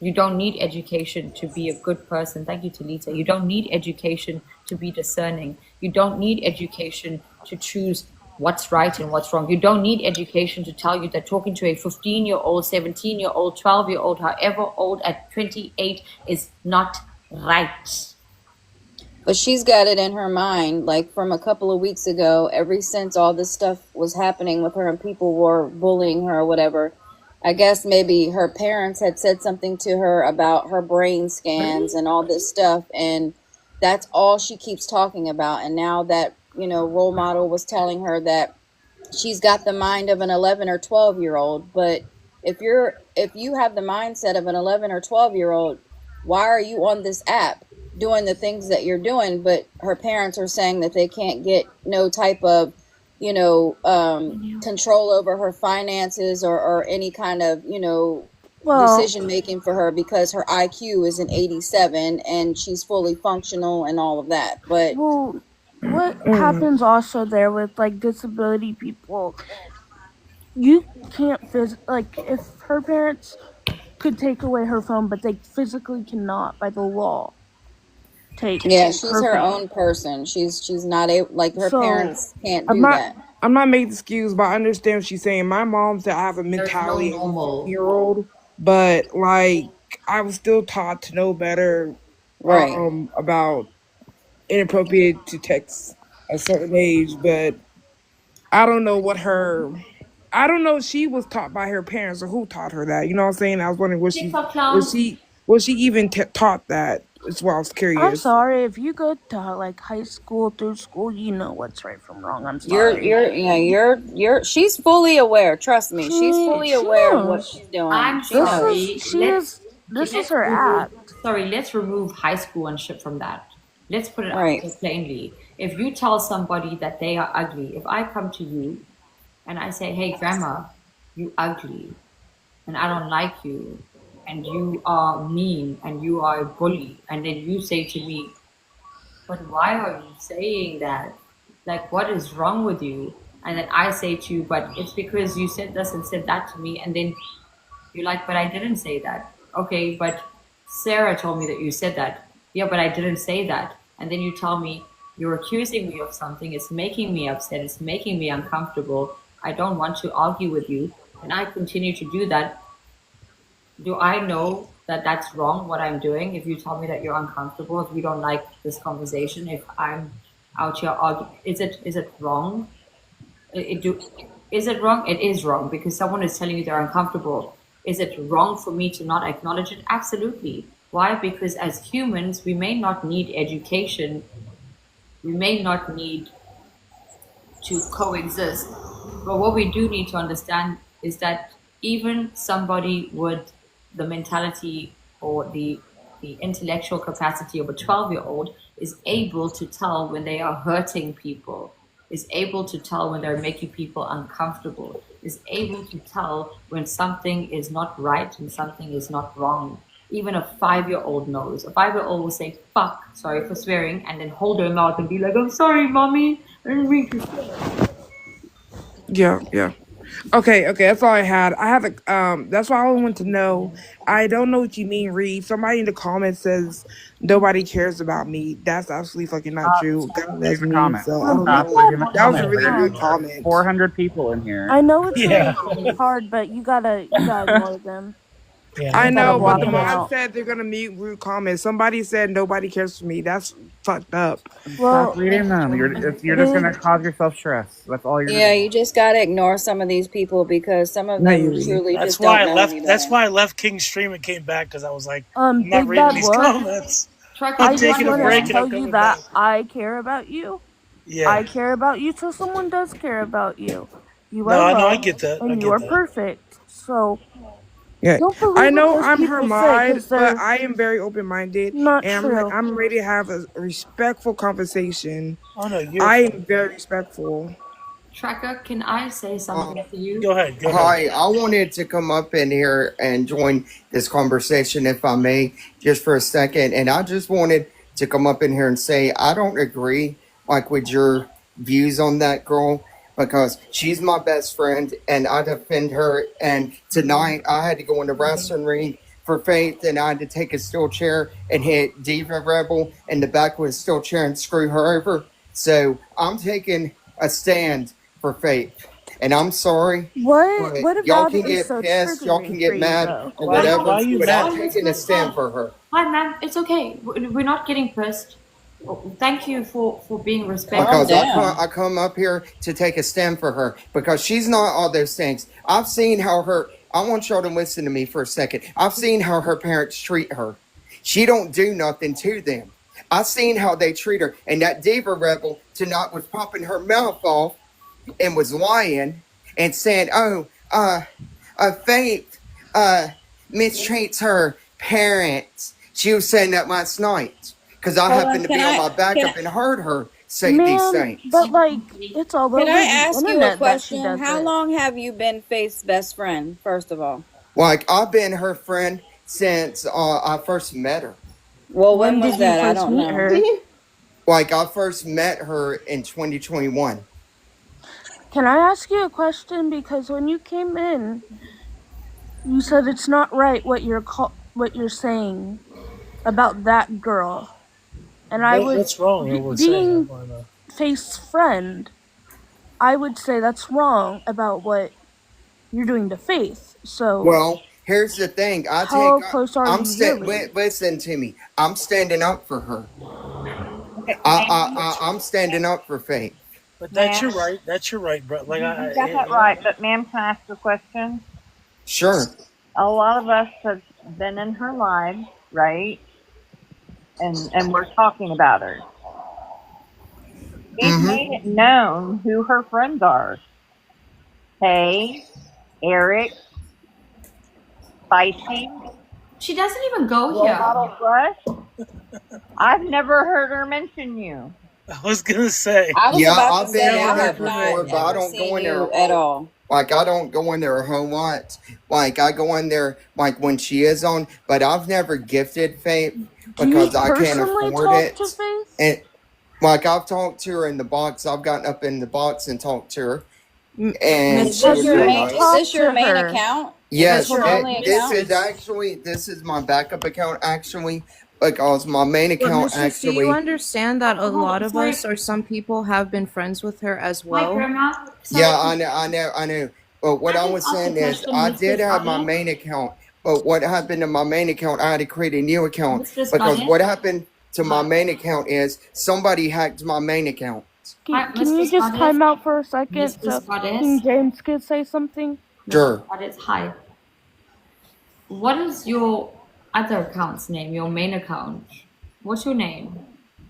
You don't need education to be a good person. Thank you, Talita. You don't need education to be discerning. You don't need education to choose what's right and what's wrong. You don't need education to tell you that talking to a 15-year-old, 17-year-old, 12-year-old, however old at 28 is not right.
But she's got it in her mind, like from a couple of weeks ago, ever since all this stuff was happening with her and people were bullying her or whatever. I guess maybe her parents had said something to her about her brain scans and all this stuff. And that's all she keeps talking about. And now that, role model was telling her that she's got the mind of an 11 or 12-year-old. But if you have the mindset of an 11 or 12-year-old, why are you on this app doing the things that you're doing? But her parents are saying that they can't get no type of control over her finances or any kind of
Well,
decision making for her because her IQ is an 87 and she's fully functional and all of that. But
well, what happens also there with like disability people? You can't if her parents could take away her phone, but they physically cannot by the law take
yeah, she's
her
her
phone.
own person. She's not able, like her
So
parents can't
I'm
do
not.
that.
I'm not making excuse, but I understand what she's saying. My mom said I have a
There's no
mentality of a
normal.
15-year-old, but like I was still taught to know better
Right.
about inappropriate to text a certain age. But I don't know I don't know if she was taught by her parents or who taught her that. You know what I'm saying? I was wondering
TikTok clowns.
was she even taught that? That's why I was
I'm
curious.
sorry if you go to like high school through school, you know what's right from wrong. I'm
You're
sorry.
she's fully aware. Trust me, she's fully
She
aware of what
knows.
she's doing.
I'm
She knows.
sorry.
This is
Let's
her
remove.
act.
Sorry, let's remove high school and shit from that. Let's put it out
Right.
there plainly. If you tell somebody that they are ugly, if I come to you and I say, "Hey, grandma, you ugly, and I don't like you, and you are mean, and you are a bully," and then you say to me, "But why are you saying that? Like, what is wrong with you?" And then I say to you, "But it's because you said this and said that to me," and then you're like, "But I didn't say that." Okay, but Sarah told me that you said that. Yeah, but I didn't say that. And then you tell me you're accusing me of something. It's making me upset. It's making me uncomfortable. I don't want to argue with you. And I continue to do that. Do I know that that's wrong, what I'm doing? If you tell me that you're uncomfortable, if you don't like this conversation, if I'm out here arguing, is it wrong? Is it wrong? It is wrong because someone is telling you they're uncomfortable. Is it wrong for me to not acknowledge it? Absolutely. Why? Because as humans, we may not need education. We may not need to coexist. But what we do need to understand is that even somebody with the mentality or the intellectual capacity of a 12-year-old is able to tell when they are hurting people, is able to tell when they're making people uncomfortable, is able to tell when something is not right and something is not wrong. Even a 5-year-old knows. A 5-year-old will say, "Fuck," sorry for swearing, and then hold her mouth and be like, "I'm sorry, mommy. I didn't mean to."
Yeah, yeah. Okay, that's all I had. I have a that's why I want to know. I don't know what you mean, Reed. Somebody in the comments says nobody cares about me. That's absolutely fucking not true. God
Read
loves
the
me,
comment.
so I don't
Stop
know.
reading the
That was a
comment.
really rude comment.
400 people in here.
I know it's
Yeah.
really hard, but you gotta ignore them.
Yeah,
I
You gotta
know,
nobody
but
block
the
them
knows.
mod
out.
said they're gonna mute rude comments. Somebody said nobody cares for me. That's fucked up.
Stop
Well,
reading them. You're just gonna
big.
cause yourself stress. That's all you're
Yeah,
doing.
you just gotta ignore some of these people because some of
Not
them
you, Reed.
truly
That's
just
why
don't
I
know
left.
any
That's
better.
why I left King's Stream and came back because I was like, I'm not
Big
reading
Bad
these
Wolf.
comments.
Trucker,
I'm
I
do you
just
taking a
want to
break and
understand?
I'm
tell you
coming back.
that I care about you.
Yeah.
I care about you till someone does care about you. You
No,
are
I know. I
loved
get that. I
and you
get
are
that.
perfect. So
Yeah,
don't
I
believe what
know
those
I'm her
people say
mod,
because
but
they're
I am very open minded,
not
and
true.
I'm ready to have a respectful conversation.
Oh no, you're
I
fine.
am very respectful.
Tracker, can I say something to you?
Go ahead. Go ahead.
Hi, I wanted to come up in here and join this conversation, if I may, just for a second. And I just wanted to come up in here and say I don't agree, like, with your views on that girl because she's my best friend and I defend her. And tonight I had to go in the wrestling ring for Faith, and I had to take a steel chair and hit Diva Rebel in the back with a steel chair and screw her over. So I'm taking a stand for Faith. And I'm sorry,
What
but y'all
about
can
it is
get
so
pissed, y'all can
triggering for
get
you
mad
though?
or
Why
whatever,
are you
but
mad?
I'm taking a stand for her.
Hi, ma'am. It's okay. We're not getting pissed. Thank you for being
Calm
respectful.
Because
down.
I come up here to take a stand for her because she's not all those things. I've seen how her. I want y'all to listen to me for a second. I've seen how her parents treat her. She don't do nothing to them. I've seen how they treat her, and that diva rebel tonight was popping her mouth off and was lying and saying, "Oh, Faith, mistreats her parents." She was saying that last night because I
Hold on,
happened to be on my backup and heard her say these
Man,
things.
but like it's all over
Can I
the
ask you a
internet that she
question?
does
How
it.
long have you been Faith's best friend, first of all?
Like, I've been her friend since I first met her.
Well, when
When
was
did you
that? I
first
don't
meet
know.
her?
Like, I first met her in 2021.
Can I ask you a question? Because when you came in, you said it's not right what you're saying about that girl, and I would,
What's wrong with saying that?
being
I wanna know.
Faith's friend, I would say that's wrong about what you're doing to Faith. So
Well, here's the thing.
how close are you really?
Listen to me. I'm standing up for her.
Okay, ma'am,
I'm standing up for Faith.
But that's
ma'am,
your right. That's your right, bro. Like
you got that right. But ma'am, can I ask a question?
Sure.
A lot of us have been in her life, right? And we're talking about her. We've made it known who her friends are. Hey, Eric, Spicy,
She doesn't even go
Role
here.
Model Rush. I've never heard her mention you.
I was gonna say.
I was
Yeah,
about to
I've been
say
in
I
there
have
before,
not
but I
ever
don't go
seen
in there
you at all.
like, I don't go in there a whole lot. Like, I go in there like when she is on, but I've never gifted Faith
Do you
because I can't
personally
afford
talk
it.
to Faith?
And like, I've talked to her in the box. I've gotten up in the box and talked to her, and
Is
she
this
was
your
real
main? Is
nice.
this your main account? Is this
Yes,
your only
this
account?
this is my backup account actually, because my main
But
account
Mistress, do you
actually.
understand that a lot of
Sorry.
us or some people have been friends with her as
Hi,
well?
Grandma.
Yeah,
Sorry.
I know. But what
Can I
I
just
was
ask a
saying is,
question,
I did
Mistress
have my
Goddess?
main account, but what happened to my main account? I had to create a new account
Mistress
because
Goddess?
what happened to my
Hi.
main account is somebody hacked my main account.
Hi,
Can you
Mistress
just
Goddess?
time out for a second
Mistress
so
Goddess?
King James could say something?
Mistress
Sure.
Goddess, hi. What is your other account's name? Your main account? What's your name?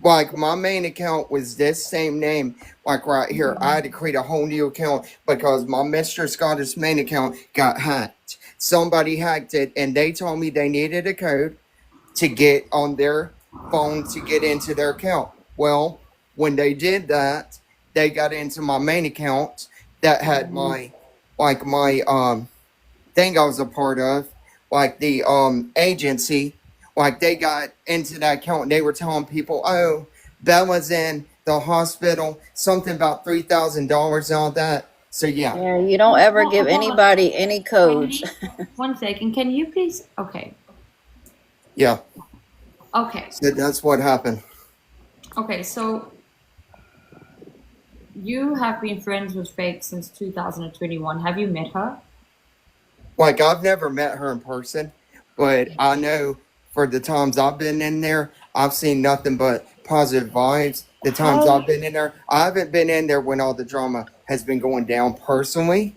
Like, my main account was this same name, like right here. I had to create a whole new account because my Mr. Scottish main account got hacked. Somebody hacked it, and they told me they needed a code to get on their phone to get into their account. Well, when they did that, they got into my main account that had my thing I was a part of, like the agency. Like, they got into that account and they were telling people, "Oh, Bella's in the hospital, something about $3,000 and all that." So yeah,
Yeah, you don't ever give anybody any codes.
One second. Can you please? Okay.
yeah.
Okay.
So that's what happened.
Okay. So you have been friends with Faith since 2021. Have you met her?
Like I've never met her in person, but I know for the times I've been in there, I've seen nothing but positive vibes. The times I've been in there, I haven't been in there when all the drama has been going down personally,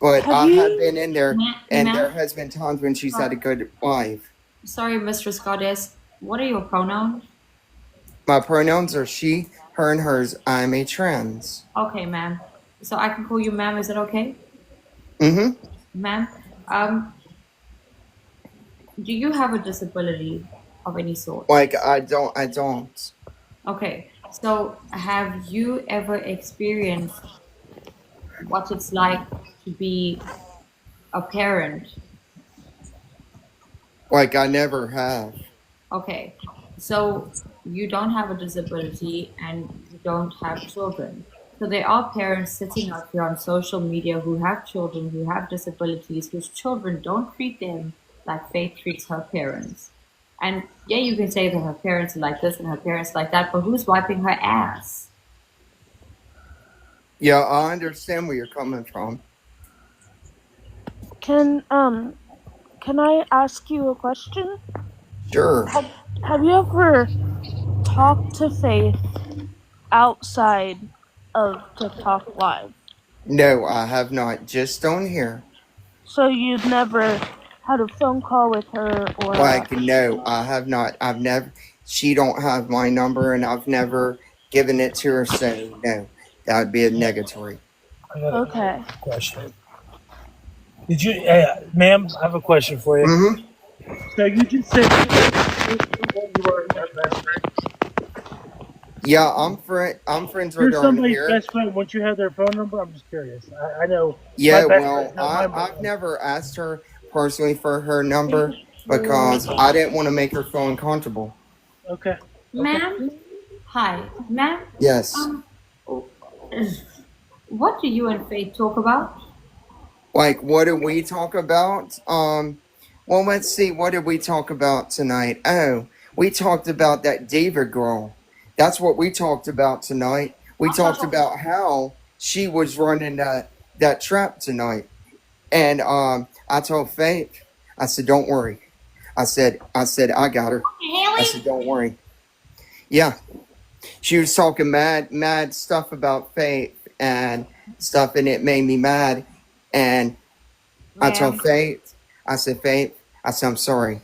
but
Have
I have
you?
been in there, and there
Ma'am?
has been times when she's had a good life.
Sorry, Mistress Goddess. What are your pronouns?
My pronouns are she, her, and hers. I'm a trans.
Okay, ma'am. So I can call you ma'am. Is that okay?
Mm-hmm.
Ma'am, do you have a disability of any sort?
Like I don't.
Okay. So have you ever experienced what it's like to be a parent?
Like I never have.
Okay. So you don't have a disability and you don't have children. So there are parents sitting out here on social media who have children who have disabilities, whose children don't treat them like Faith treats her parents. And yeah, you can say that her parents are like this and her parents like that, but who's wiping her ass?
Yeah, I understand where you're coming from.
Can I ask you a question?
Sure.
Have you ever talked to Faith outside of TikTok Live?
No, I have not. Just on here.
So you've never had a phone call with her or
Like, no, I have not. I've never. She don't have my number, and I've never given it to her. So no, that would be a negatory.
I got
Okay.
a question. Did you, ma'am? I have a question for you.
Mm-hmm.
So you just said you were her best friend.
Yeah, I'm friends with
You're
her on
somebody's
here.
best friend. Once you have their phone number, I'm just curious. I know.
Yeah,
my best
well,
friend's not my
I've never asked her personally for her number because I didn't want to make her feel uncomfortable.
Okay.
Ma'am? Hi. Ma'am?
Yes.
What do you and Faith talk about?
Like, what did we talk about? Well, let's see. What did we talk about tonight? Oh, we talked about that diva girl. That's what we talked about tonight. We talked about how she was running that trap tonight. And I told Faith, I said, don't worry. I said, I got her. I said, don't worry. Yeah. She was talking mad stuff about Faith and stuff, and it made me mad. And I told Faith, I said, Faith, I said, I'm sorry.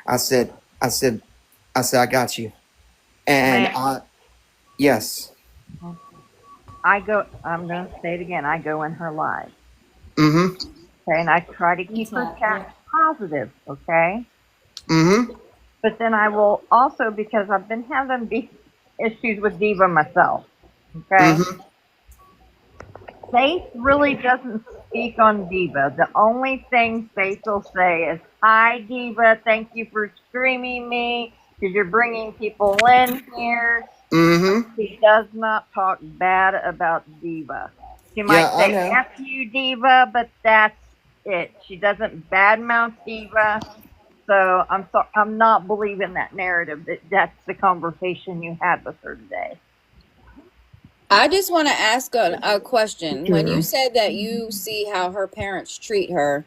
I said, I got you. And yes.
I'm going to say it again. I go in her live.
Mm-hmm.
Okay, and I try to keep her chat positive, okay?
Mm-hmm.
But then I will also, because I've been having issues with Diva myself, okay?
Mm-hmm.
Faith really doesn't speak on Diva. The only thing Faith will say is, hi, Diva, thank you for streaming me, because you're bringing people in here.
Mm-hmm.
She does not talk bad about Diva. She might
Yeah, I
say,
know.
F you, Diva, but that's it. She doesn't badmouth Diva. So I'm not believing that narrative that that's the conversation you had with her today.
I just want to ask a question. When you
Sure.
said that you see how her parents treat her,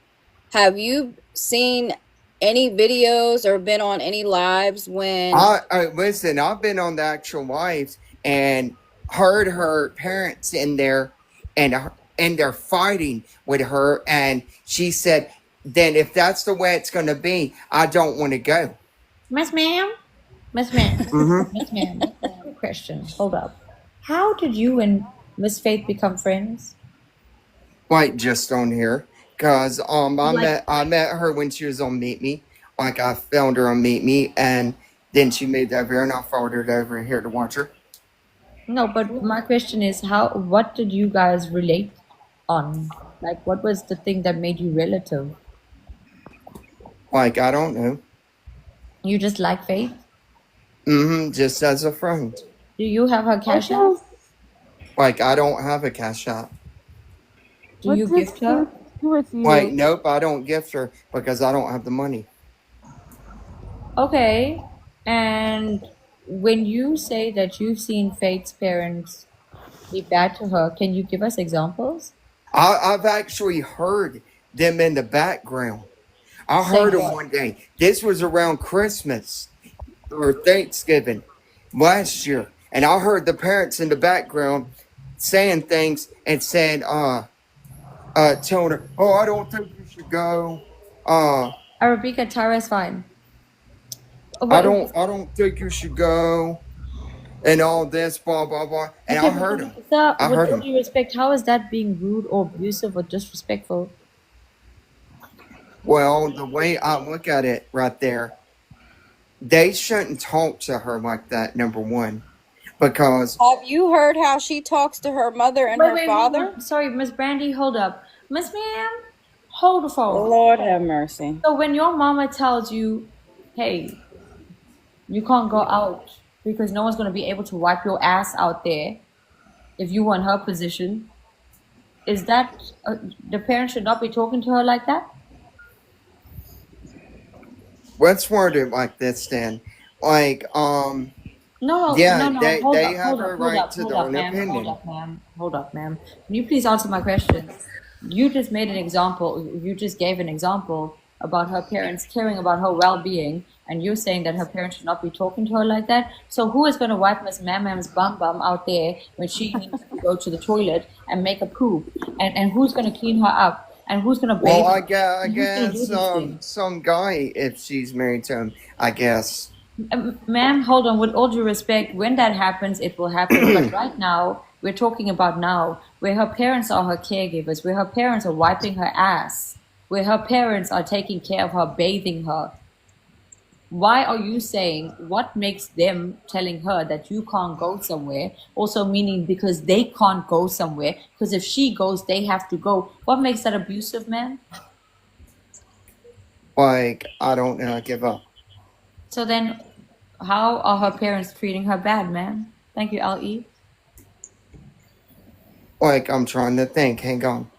have you seen any videos or been on any lives when
I listen. I've been on the actual lives and heard her parents in there, and they're fighting with her. And she said, "Then if that's the way it's going to be, I don't want to go."
Miss Ma'am? Miss Ma'am.
Mm-hmm.
Miss Ma'am. Quick question. Hold up. How did you and Miss Faith become friends?
Like just on here, cause I
Like,
met her when she was on Meet Me. Like I found her on Meet Me, and then she moved over here, and I followed her over here to watch her.
no, but my question is what did you guys relate on? Like, what was the thing that made you relative?
Like I don't know.
You just like Faith?
Mm-hmm. Just as a friend.
Do you have her cash app?
Like I don't have a cash app.
Do
What's
you
this
gift her?
do with you?
Wait, nope, I don't gift her because I don't have the money.
Okay. And when you say that you've seen Faith's parents be bad to her, can you give us examples?
I've actually heard them in the background. I
Saying
heard them
what?
one day. This was around Christmas or Thanksgiving last year. And I heard the parents in the background saying things and saying, telling her, oh, I don't think you should go.
Arabica, Tara is fine.
I don't think you should go. And all this, blah, blah, blah. And I
Okay,
heard him.
sir,
I
with
heard
all
him.
due respect, how is that being rude or abusive or disrespectful?
Well, the way I look at it right there, they shouldn't talk to her like that, number one. Because
Have you heard how she talks to her mother and her
Hold
father?
on. Sorry, Miss Brandy, hold up. Miss Ma'am, hold the phone.
Lord have mercy.
So when your mama tells you, hey, you can't go out because no one's going to be able to wipe your ass out there if you were in her position, is that the parents should not be talking to her like that?
let's word it like this then. Like, yeah,
Hold
they
up,
have
hold
a
up, hold
right
up,
to
hold
their
up,
own
ma'am, hold
opinion.
up, ma'am, hold up, ma'am. Can you please answer my question? You just made an example, you just gave an example about her parents caring about her well-being, and you're saying that her parents should not be talking to her like that. So who is going to wipe Miss Mam's bum out there when she needs to go to the toilet and make a poop? And who's going to clean her up? And who's going to bathe
Well,
her?
I guess,
And who's going to do these things?
some guy, if she's married to him, I guess.
Ma'am, hold on. With all due respect, when that happens, it will happen. But right now, we're talking about now, where her parents are her caregivers, where her parents are wiping her ass, where her parents are taking care of her, bathing her. Why are you saying what makes them telling her that you can't go somewhere? Also meaning because they can't go somewhere. Because if she goes, they have to go. What makes that abusive, ma'am?
Like, I don't know, I give up.
So then, how are her parents treating her bad, ma'am? Thank you, LE.
Like, I'm trying to think. Hang on.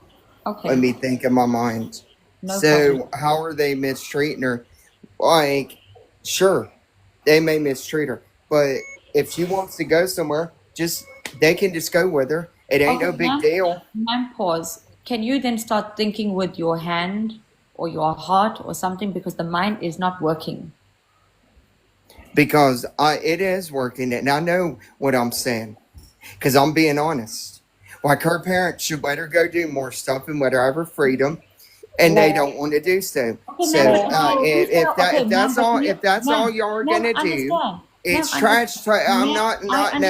Okay.
Let me think in my mind.
No
So,
problem.
how are they mistreating her? Like, sure, they may mistreat her, but if she wants to go somewhere, they can just go with her. It ain't no big deal.
Ma'am, pause. Can you then start thinking with your hand or your heart or something, because the mind is not working?
Because it is working, and I know what I'm saying. Because I'm being honest. Like, her parents should let her go do more stuff and let her have her freedom, and they don't want to do so.
Okay,
So
ma'am, but
if that's all y'all gonna do, it's trash. I'm not. No.
No, time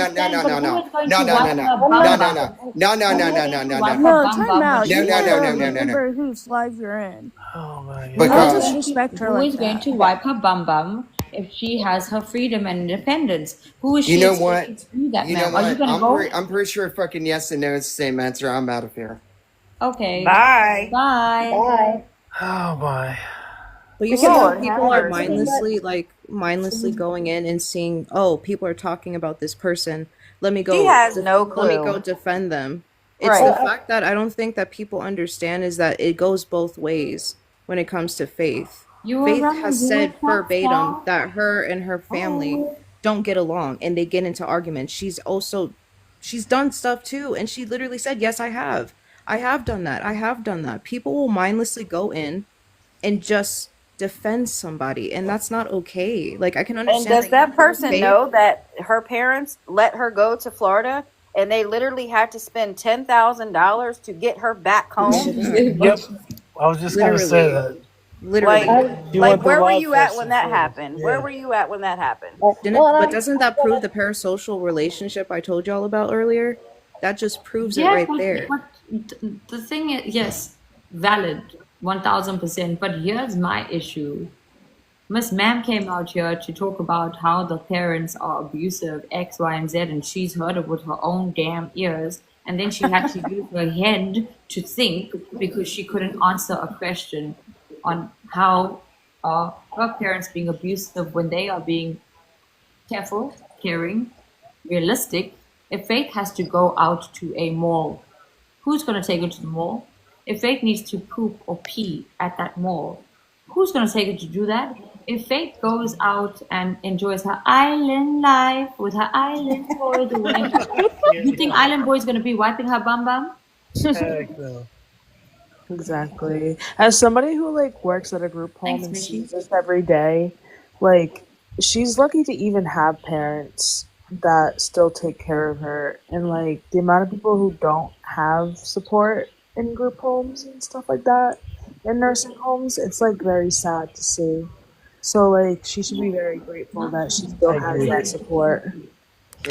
out.
No,
You
no, no,
gotta
no, no, no, no.
remember whose life you're in.
Oh my
You
god.
don't
Because
disrespect her
Who
like
is going
that.
to wipe her bum if she has her freedom and independence? Who is
you
she
know
expecting
what?
to do that,
You know
ma'am? Are you
what?
going to go?
I'm pretty sure fucking yes and no is the same answer. I'm out of here.
Okay.
Bye.
Bye.
Bye.
Oh my.
But you see how
Lord,
people are
have mercy.
mindlessly going in and seeing, oh, people are talking about this person. Let me
She
go.
has no
Let me go
clue.
defend them. It's the
Right.
fact that I don't think that people understand is that it goes both ways when it comes to Faith.
You were
Faith
right.
has
You were
said
top
verbatim
star.
that her and her family don't get along and they get into arguments. She's done stuff too, and she literally said, yes, I have. I have done that. I have done that. People will mindlessly go in and just defend somebody, and that's not okay. Like, I can
And
understand
does that person
Faith.
know that her parents let her go to Florida and they literally had to spend $10,000 to get her back home?
Yep. I was just gonna say that.
Literally.
You
Like
went the
where were
wild
you at
fest
when
in
that
Florida.
happened? Where were you at when that happened?
But doesn't that prove the parasocial relationship I told y'all about earlier? That just proves it
Yeah,
right there.
but the thing is, yes, valid, 1000%. But here's my issue. Miss Ma'am came out here to talk about how the parents are abusive, X, Y, and Z, and she's heard it with her own damn ears. And then she had to use her head to think because she couldn't answer a question on how are her parents being abusive when they are being careful, caring, realistic. If Faith has to go out to a mall, who's going to take her to the mall? If Faith needs to poop or pee at that mall, who's going to take her to do that? If Faith goes out and enjoys her island life with her island boy, you think Island Boy is going to be wiping her bum bum?
Heck no.
Exactly. As somebody who like works at a group home
Thanks,
and
Michi.
sees this every day, like she's lucky to even have parents that still take care of her. And like the amount of people who don't have support in group homes and stuff like that, in nursing homes, it's like very sad to see. So like she should be very grateful that she still
I
has
agree.
that support.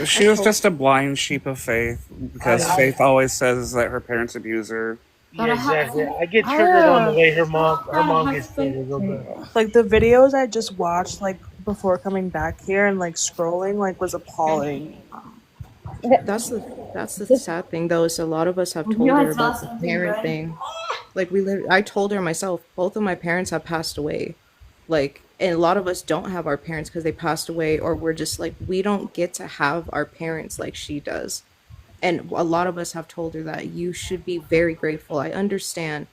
She was just a blind sheep of Faith because Faith always says that her parents abuse her.
Yeah, exactly. I get triggered on the way her mom gets triggered real bad.
Like the videos I just watched like before coming back here and like scrolling like was appalling.
That's the sad thing though, is a lot of us have told
You
her
had
about
saw
the
something,
parent
right?
thing. Like I told her myself, both of my parents have passed away. Like, and a lot of us don't have our parents because they passed away, or we're just like, we don't get to have our parents like she does. And a lot of us have told her that you should be very grateful. I understand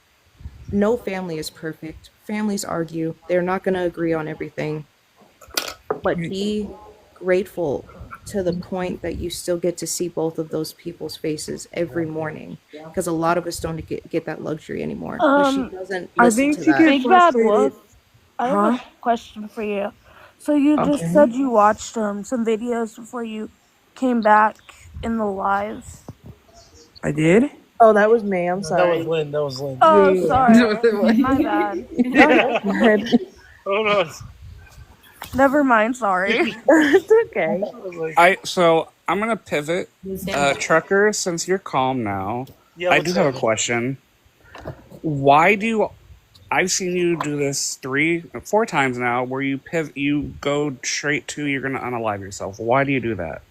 no family is perfect. Families argue. They're not going to agree on everything. But be grateful to the point that you still get to see both of those people's faces every morning. Because a lot of us don't get that luxury anymore. But she doesn't
I
listen
think
to
she
that.
gets
Big Bad
frustrated.
Wolf, I have
Huh?
a question for you. So you just
Okay.
said you watched some videos before you came back in the live.
I did.
Oh, that was me. I'm
That was
sorry.
Lynn. That was Lynn.
Oh,
Yeah.
sorry. My bad.
Yeah.
Okay.
Hold on.
Never mind. Sorry. It's okay.
I was like,
I'm gonna pivot.
You say
Trucker, since you're calm now,
yeah,
I
what's
do have a
up?
question. Why do I've seen you do this 4 times now where you go straight to you're gonna unalive yourself. Why do you do that?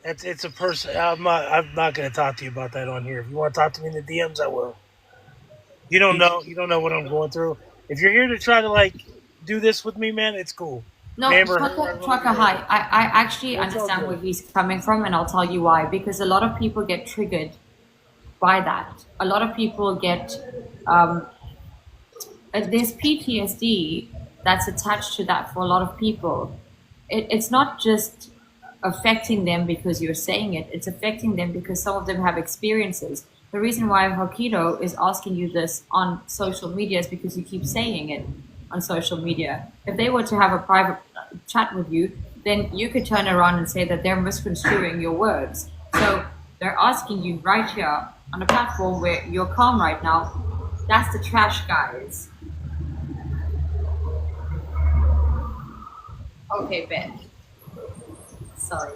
It's a person. I'm not gonna talk to you about that on here. If you want to talk to me in the DMs, I will. You don't know what I'm going through. If you're here to try to like do this with me, man, it's cool.
no,
Amber,
Trucker, hi. I actually
It's all
understand
good.
where he's coming from, and I'll tell you why. Because a lot of people get triggered by that. A lot of people get there's PTSD that's attached to that for a lot of people. It's not just affecting them because you're saying it, it's affecting them because some of them have experiences. The reason why Hokido is asking you this on social media is because you keep saying it on social media. If they were to have a private chat with you, then you could turn around and say that they're misconstruing your words. So they're asking you right here on a platform where you're calm right now. That's the trash, guys. Okay, Ben. Sorry.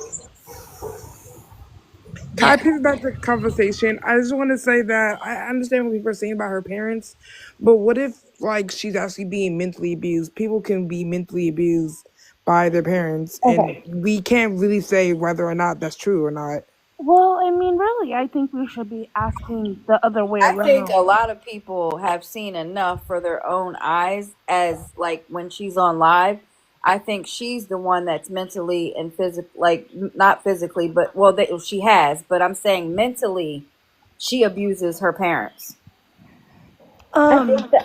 Can I pivot back to the conversation? I just want to say that I understand what people are saying about her parents, but what if like she's actually being mentally abused? People can be mentally abused by their parents, and
Okay.
we can't really say whether or not that's true or not.
Well, I mean, really, I think we should be asking the other way
I think a
around.
lot of people have seen enough for their own eyes as like when she's on live. I think she's the one that's mentally and not physically, but well, she has, but I'm saying mentally, she abuses her parents.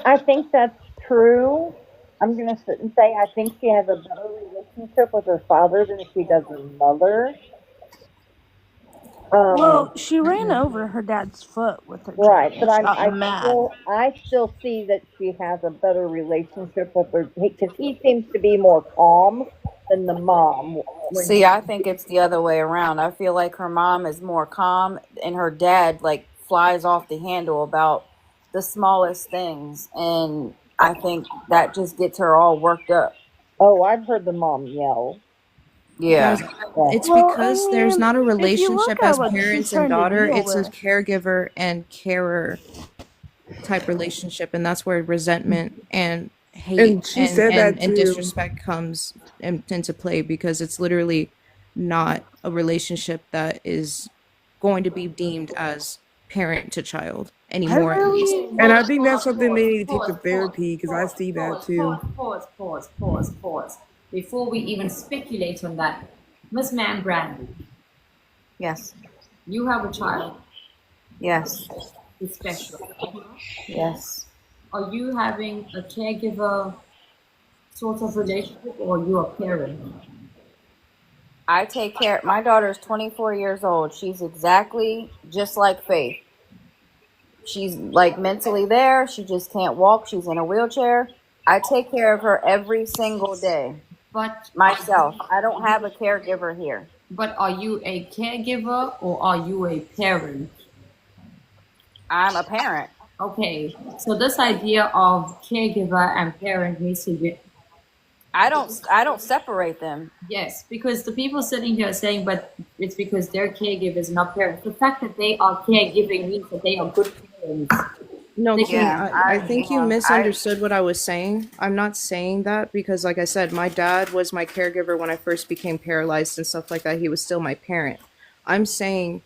I think that's true. I'm gonna sit and say I think she has a better relationship with her father than she does her mother.
Well, she ran over her dad's foot with her
Right,
chair.
but
She got mad.
I still see that she has a better relationship with her because he seems to be more calm than the mom.
See, I think it's the other way around. I feel like her mom is more calm and her dad like flies off the handle about the smallest things, and I think that just gets her all worked up.
Oh, I've heard the mom yell.
Yeah.
Guys, it's
Well, I
because there's
mean,
not a
if you look
relationship
at
as
what she's
parents and
trying to
daughter.
deal
It's a
with,
caregiver and carer type relationship, and that's where resentment and hate
And she said that
and
too.
disrespect comes into play, because it's literally not a relationship that is going to be deemed as parent to child
I
anymore, at least.
really,
And I think that's something they need to take to therapy because I see that too.
Pause. Before we even speculate on that, Miss Man Brandy,
Yes.
you have a child.
Yes.
is special.
Yes.
Are you having a caregiver sort of relationship, or are you a parent?
I take care. My daughter's 24 years old. She's exactly just like Faith. She's like mentally there. She just can't walk. She's in a wheelchair. I take care of her every single day
But
myself. I don't have a caregiver here.
But are you a caregiver or are you a parent?
I'm a parent.
Okay, so this idea of caregiver and parent needs to be.
I don't separate them.
Yes, because the people sitting here are saying, but it's because they're caregivers, not parents. The fact that they are caregiving means that they are good parents.
No,
They
Kim,
can-
I think you misunderstood what I was saying. I'm not saying that because, like I said, my dad was my caregiver when I first became paralyzed and stuff like that. He was still my parent. I'm saying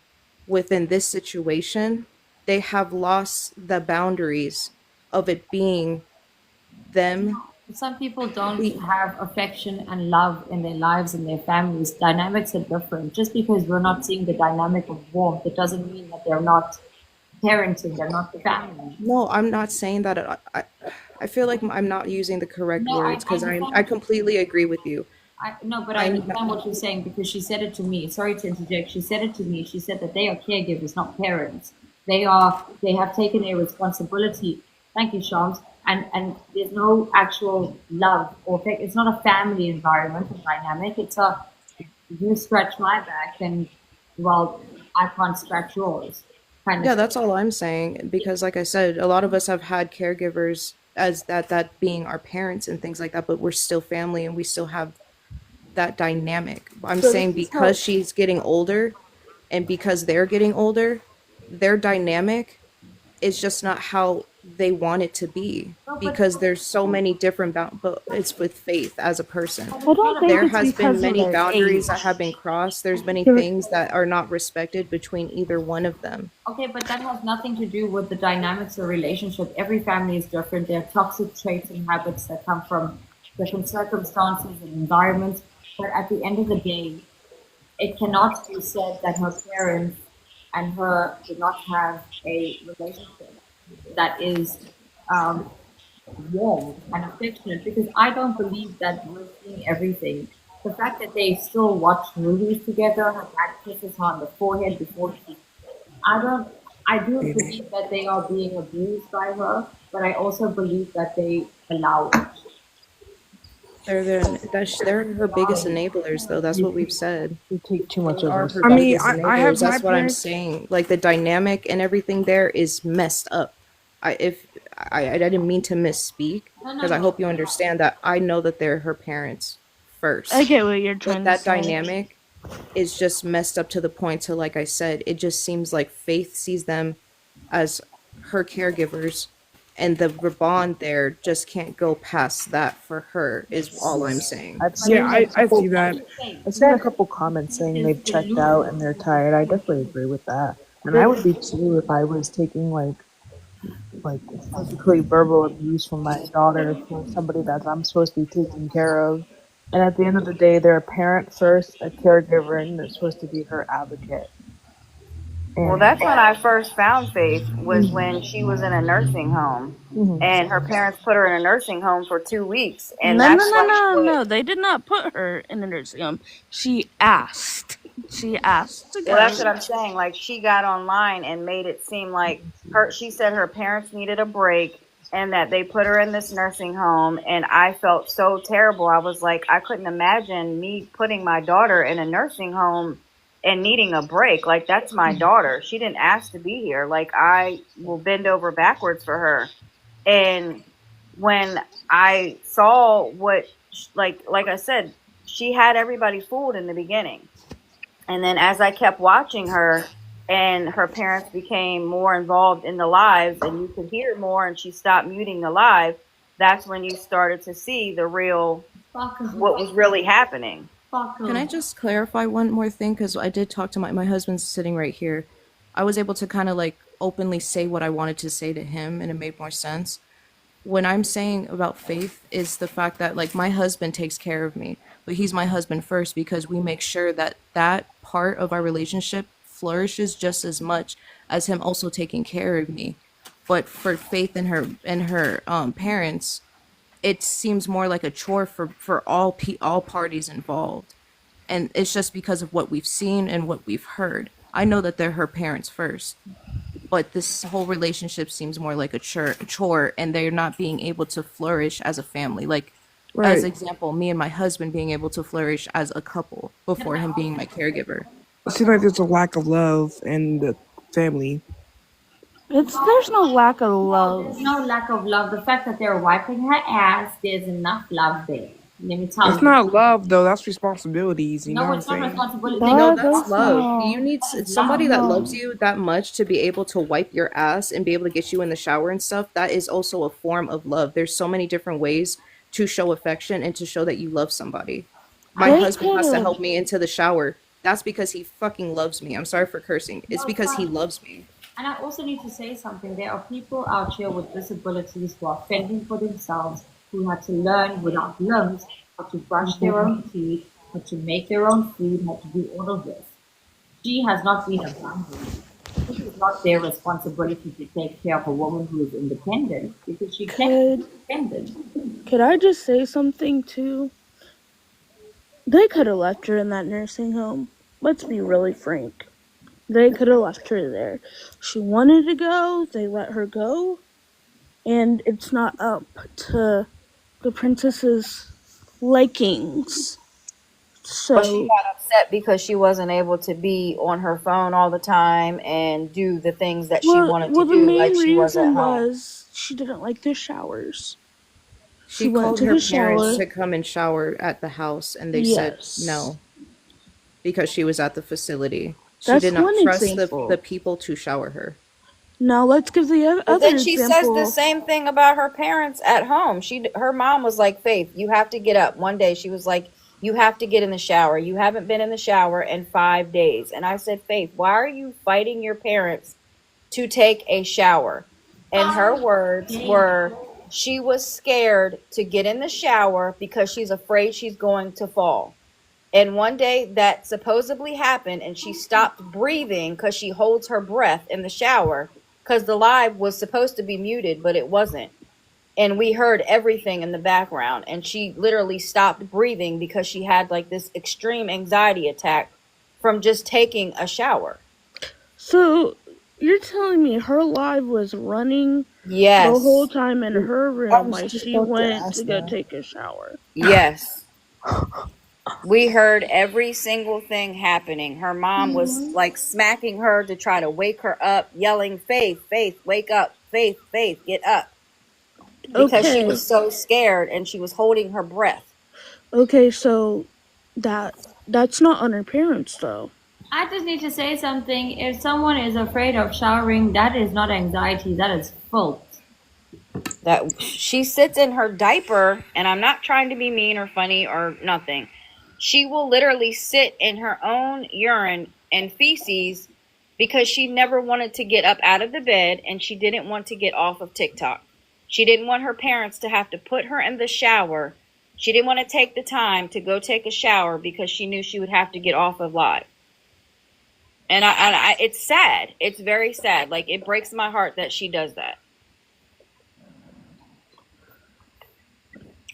within this situation, they have lost the boundaries of it being them.
Some people don't have affection and love in their lives and their families. Dynamics are different. Just because we're not seeing the dynamic of warmth, it doesn't mean that they're not parenting, they're not the family.
No, I'm not saying that. I feel like I'm not using the correct
No,
words because I
understand.
completely agree with you.
No, but I
I'm
understand what you're saying because she said it to me. Sorry to interject. She said it to me. She said that they are caregivers, not parents. They have taken a responsibility. Thank you, Shams. And there's no actual love or it's not a family environment or dynamic. It's a you scratch my back and well I can't scratch yours kind of
Yeah,
thing.
that's all I'm saying because like I said, a lot of us have had caregivers as that being our parents and things like that, but we're still family and we still have that dynamic. I'm
So
saying
this is
because
how
she's getting older and because they're getting older, their dynamic is just not how they want it to be because there's so many different but it's with Faith as a person.
I don't think
There
it's
has been
because of
many
their
boundaries that
age.
have been crossed. There's many
There-
things that are not respected between either one of them.
Okay, but that has nothing to do with the dynamics of relationship. Every family is different. There are toxic traits and habits that come from different circumstances and environments. But at the end of the day, it cannot be said that her parents and her did not have a relationship that is warm and affectionate because I don't believe that we're seeing everything. The fact that they still watch movies together, her dad kisses her on the forehead before she I do believe that they are being abused by her, but I also believe that they allow it.
They're her biggest enablers, though. That's what we've said.
You take too much
They
of
are
her.
her
I mean,
biggest
I have
enablers.
my
That's what I'm
parents.
saying. Like the dynamic and everything there is messed up. I didn't mean to misspeak
No, no,
because I
no.
hope you understand that I know that they're her parents first.
I get what you're
But
trying to
that
say.
dynamic is just messed up to the point to, like I said, it just seems like Faith sees them as her caregivers and the bond there just can't go past that for her is all I'm saying.
I've seen
Yeah, I see that.
I've seen a couple comments saying they've checked out and they're tired. I definitely agree with that. And I would be too if I was taking like physically verbal abuse from my daughter from somebody that I'm supposed to be taking care of. And at the end of the day, they're a parent first, a caregiver, and they're supposed to be her advocate.
Well,
And
that's when I first found Faith was when she was in a nursing home, and her parents put her in a nursing home for 2 weeks, and
No,
that's
no, no,
like
no,
what
no. They did not put her in a nursing home. She asked. She asked to go.
Well, that's what I'm saying. Like she got online and made it seem like she said her parents needed a break and that they put her in this nursing home. And I felt so terrible. I was like, I couldn't imagine me putting my daughter in a nursing home and needing a break. Like that's my daughter. She didn't ask to be here. Like I will bend over backwards for her. And when I saw what, like I said, she had everybody fooled in the beginning. And then as I kept watching her and her parents became more involved in the lives and you could hear more and she stopped muting the live, that's when you started to see the real, what was really happening.
Can I just clarify one more thing? Because I did talk to my husband's sitting right here. I was able to kind of like openly say what I wanted to say to him and it made more sense. When I'm saying about Faith is the fact that like my husband takes care of me, but he's my husband first because we make sure that that part of our relationship flourishes just as much as him also taking care of me. But for Faith and her parents, it seems more like a chore for all parties involved, and it's just because of what we've seen and what we've heard. I know that they're her parents first, but this whole relationship seems more like a chore, and they're not being able to flourish as a family. Like, as
Right.
example, me and my husband being able to flourish as a couple before him being my caregiver.
It seems like there's a lack of love in the family.
There's no lack of love.
There's no lack of love. The fact that they're wiping her ass, there's enough love there. Let me tell
It's
you.
not love though. That's responsibilities. You know
No,
what I'm
it's not
saying?
responsibility.
No,
That
that's
is
love.
not.
You need somebody that loves you that much to be able to wipe your ass and be able to get you in the shower and stuff. That is also a form of love. There's so many different ways to show affection and to show that you love somebody. My
They
husband has to
could
help me into the shower. That's because he fucking loves me. I'm sorry for cursing. It's
No, it's
because he
fine.
loves me.
And I also need to say something. There are people out here with disabilities who are fending for themselves, who had to learn without limbs how to brush their own teeth, how to make their own food, how to do all of this. She has not been abandoned. It is not their responsibility to take care of a woman who is independent because she can't be independent.
Could I just say something too? They could have left her in that nursing home. Let's be really frank. They could have left her there. She wanted to go, they let her go, and it's not up to the princess's likings.
But she
So,
got upset because she wasn't able to be on her phone all the time and do the things that she wanted
well,
to
the
do,
main
like she was at
reason
home.
was she didn't like the showers. She
She
went
called
to
her
the
parents
shower.
to come and shower at the house, and they said
Yes.
no because she was at the facility. She
That's
did not
one
trust
example.
the people to shower her.
Now let's give the
But
other
then she says the
example.
same thing about her parents at home. Her mom was like, Faith, you have to get up. One day she was like, you have to get in the shower. You haven't been in the shower in 5 days. And I said, Faith, why are you fighting your parents to take a shower? And her words were, she was scared to get in the shower because she's afraid she's going to fall. And one day that supposedly happened, and she stopped breathing because she holds her breath in the shower because the live was supposed to be muted, but it wasn't. And we heard everything in the background, and she literally stopped breathing because she had like this extreme anxiety attack from just taking a shower.
So you're telling me her live was running the
Yes.
whole time in her
I
room
was
while
just
she
about to
went
ask
to go
that.
take a shower?
Yes. We heard every single thing happening. Her mom was like smacking her to try to wake her up, yelling, Faith, Faith, wake up, Faith, Faith, get up. Because she
Okay.
was so scared and she was holding her breath.
Okay, so that's not on her parents though.
I just need to say something. If someone is afraid of showering, that is not anxiety, that is fault.
That she sits in her diaper, and I'm not trying to be mean or funny or nothing. She will literally sit in her own urine and feces because she never wanted to get up out of the bed and she didn't want to get off of TikTok. She didn't want her parents to have to put her in the shower. She didn't want to take the time to go take a shower because she knew she would have to get off of live. And I it's sad. It's very sad. Like, it breaks my heart that she does that.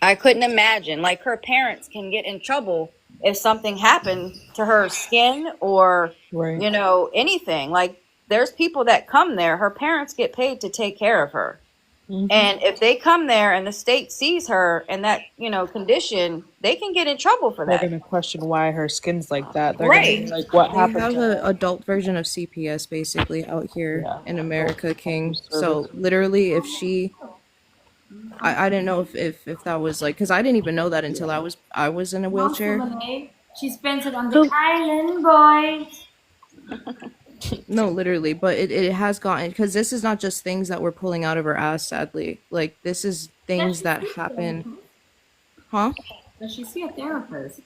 I couldn't imagine. Like, her parents can get in trouble if something happened to her skin or,
Right.
you know, anything. Like, there's people that come there. Her parents get paid to take care of her. And if they come there and the state sees her in that, you know, condition, they can get in trouble for
They're
that.
gonna question why her skin's like that. They're
Right.
gonna be like, what
They
happened
have
to her?
an adult version of CPS basically out here
Yeah.
in America, King. So
Service.
literally, if she, I didn't know if that was like, because I didn't even know that until I was in a wheelchair.
Malay, she spends it on the island, boys.
No, literally, but it has gotten, because this is not just things that we're pulling out of her ass, sadly. Like, this is things that happen. Huh?
Does she see a therapist?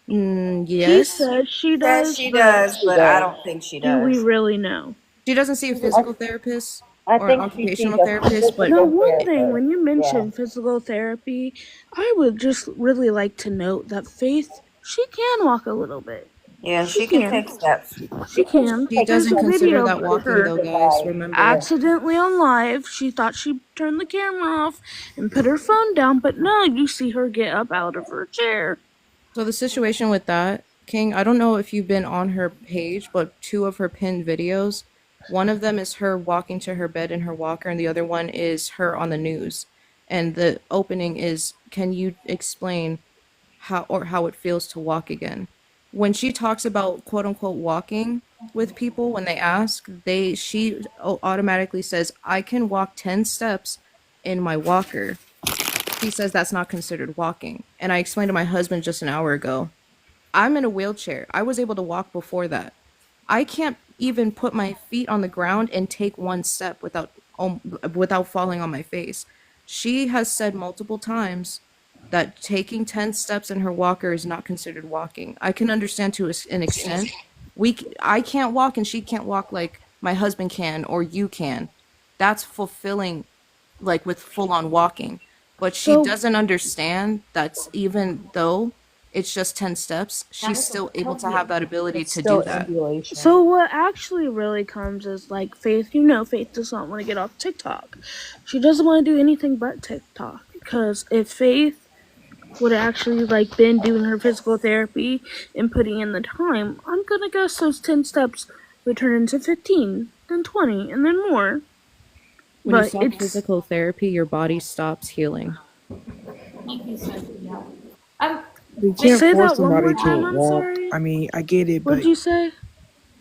She
Yes.
said she
Says
does,
she
but
does, but I don't think she
do we
does.
really know?
She doesn't see a physical therapist
I
or an
think she sees
occupational
a
therapist, but
Now,
physical
one thing,
therapist.
when you
Yeah.
mention physical therapy, I would just really like to note that Faith, she can walk a little bit.
Yeah,
She
she can
can.
take steps.
She can.
She
There's
doesn't
a
consider
video
that
of
walking
her
though, guys. Remember.
accidentally on live. She thought she turned the camera off and put her phone down, but no, you see her get up out of her chair.
So the situation with that, King, I don't know if you've been on her page, but two of her pinned videos, one of them is her walking to her bed in her walker, and the other one is her on the news. And the opening is, can you explain how it feels to walk again? When she talks about quote unquote walking with people, when they ask, she automatically says, I can walk 10 steps in my walker. He says that's not considered walking. And I explained to my husband just an hour ago, I'm in a wheelchair. I was able to walk before that. I can't even put my feet on the ground and take one step without falling on my face. She has said multiple times that taking 10 steps in her walker is not considered walking. I can understand to an extent. I can't walk and she can't walk like my husband can or you can. That's fulfilling, like with full on walking. But she
So
doesn't understand that even though it's just 10 steps, she's still able to have that ability to do that.
So what actually really comes is like Faith. You know, Faith does not want to get off TikTok. She doesn't want to do anything but TikTok. Because if Faith would have actually like been doing her physical therapy and putting in the time, I'm gonna guess those 10 steps would turn into 15, then 20, and then more.
When you
But
stop
it's
physical therapy, your body stops healing.
Thank you, Sophia.
We can't
say
force
that one more
somebody
time.
to
I'm
walk.
sorry.
I mean, I get it,
What'd
but
you say?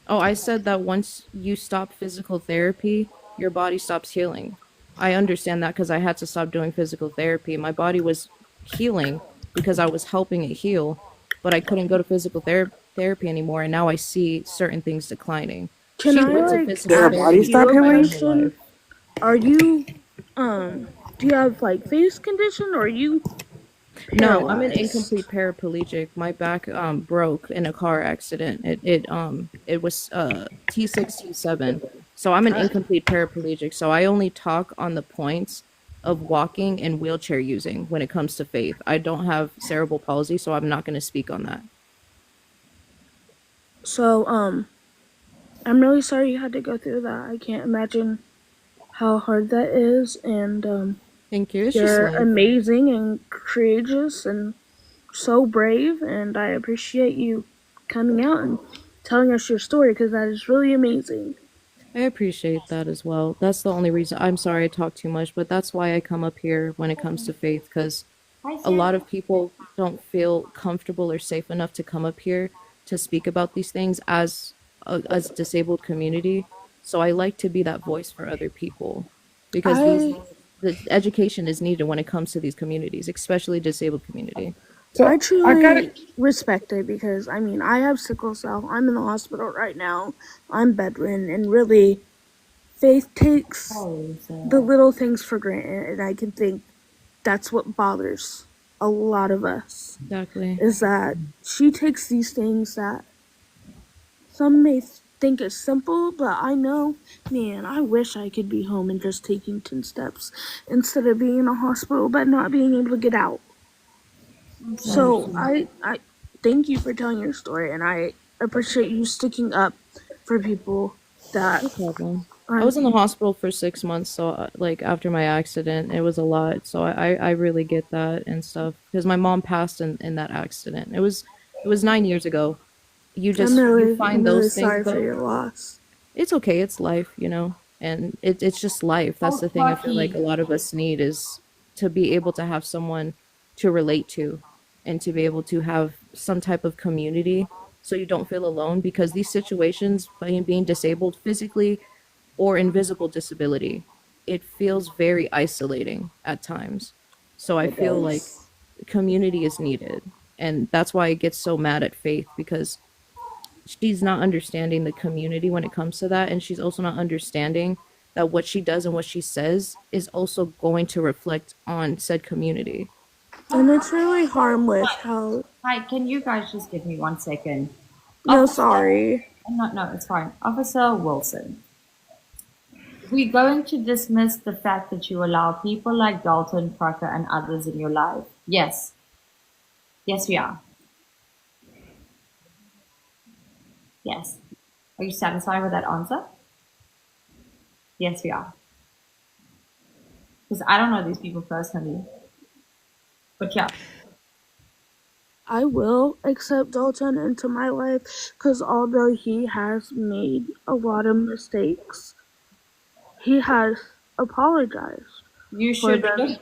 Oh, I said that once you stop physical therapy, your body stops healing. I understand that because I had to stop doing physical therapy. My body was healing because I was helping it heal, but I couldn't go to physical therapy anymore, and now I see certain things declining.
Can
She
I
went to
like
physical
did her
ask
body
therapy
you
stop
a
for part
healing?
of her life.
question? Are you do you have like face condition or are you
No, I'm an
paralyzed?
incomplete paraplegic. My back broke in a car accident. It was T6 T7. So I'm an incomplete paraplegic. So I only talk on the points of walking and wheelchair using when it comes to faith. I don't have cerebral palsy, so I'm not going to speak on that.
So I'm really sorry you had to go through that. I can't imagine how hard that is, and
Thank you. It's just
you're
life.
amazing and courageous and so brave, and I appreciate you coming out and telling us your story because that is really amazing.
I appreciate that as well. That's the only reason. I'm sorry I talk too much, but that's why I come up here when it comes to faith, because a lot of people don't feel comfortable or safe enough to come up here to speak about these things as disabled community. So I like to be that voice for other people because
I
the education is needed when it comes to these communities, especially disabled community.
so
I
I got
truly
it.
respect it because I mean I have sickle cell. I'm in the hospital right now. I'm bedridden, and really, Faith takes the little things for granted, and I can think that's what bothers a lot of us
Exactly.
is that she takes these things that some may think is simple, but I know, man, I wish I could be home and just taking 10 steps instead of being in a hospital but not being able to get out. So I thank you for telling your story, and I appreciate you sticking up for people that
No problem. I
aren't.
was in the hospital for 6 months, so like after my accident, it was a lot. So I really get that and stuff because my mom passed in that accident. It was 9 years ago. You
I'm
find
really
those things,
sorry for
but
your loss.
it's okay. It's life, and it's just life. That's the thing I feel like a lot of us need is to be able to have someone to relate to and to be able to have some type of community so you don't feel alone because these situations, being disabled physically or invisible disability, it feels very isolating at times. So I
It
feel like
does.
community is needed. And that's why I get so mad at Faith because she's not understanding the community when it comes to that. And she's also not understanding that what she does and what she says is also going to reflect on said community.
And it's really harmless how.
Hi, can you guys just give me 1 second?
No,
Officer,
sorry.
no, it's fine. Officer Wilson, we're going to dismiss the fact that you allow people like Dalton, Parker, and others in your life. Yes. Yes, we are. Yes. Are you satisfied with that answer? Yes, we are. Because I don't know these people personally. But yeah.
I will accept Dalton into my life because although he has made a lot of mistakes, he has apologized
You
for
should
them.
look,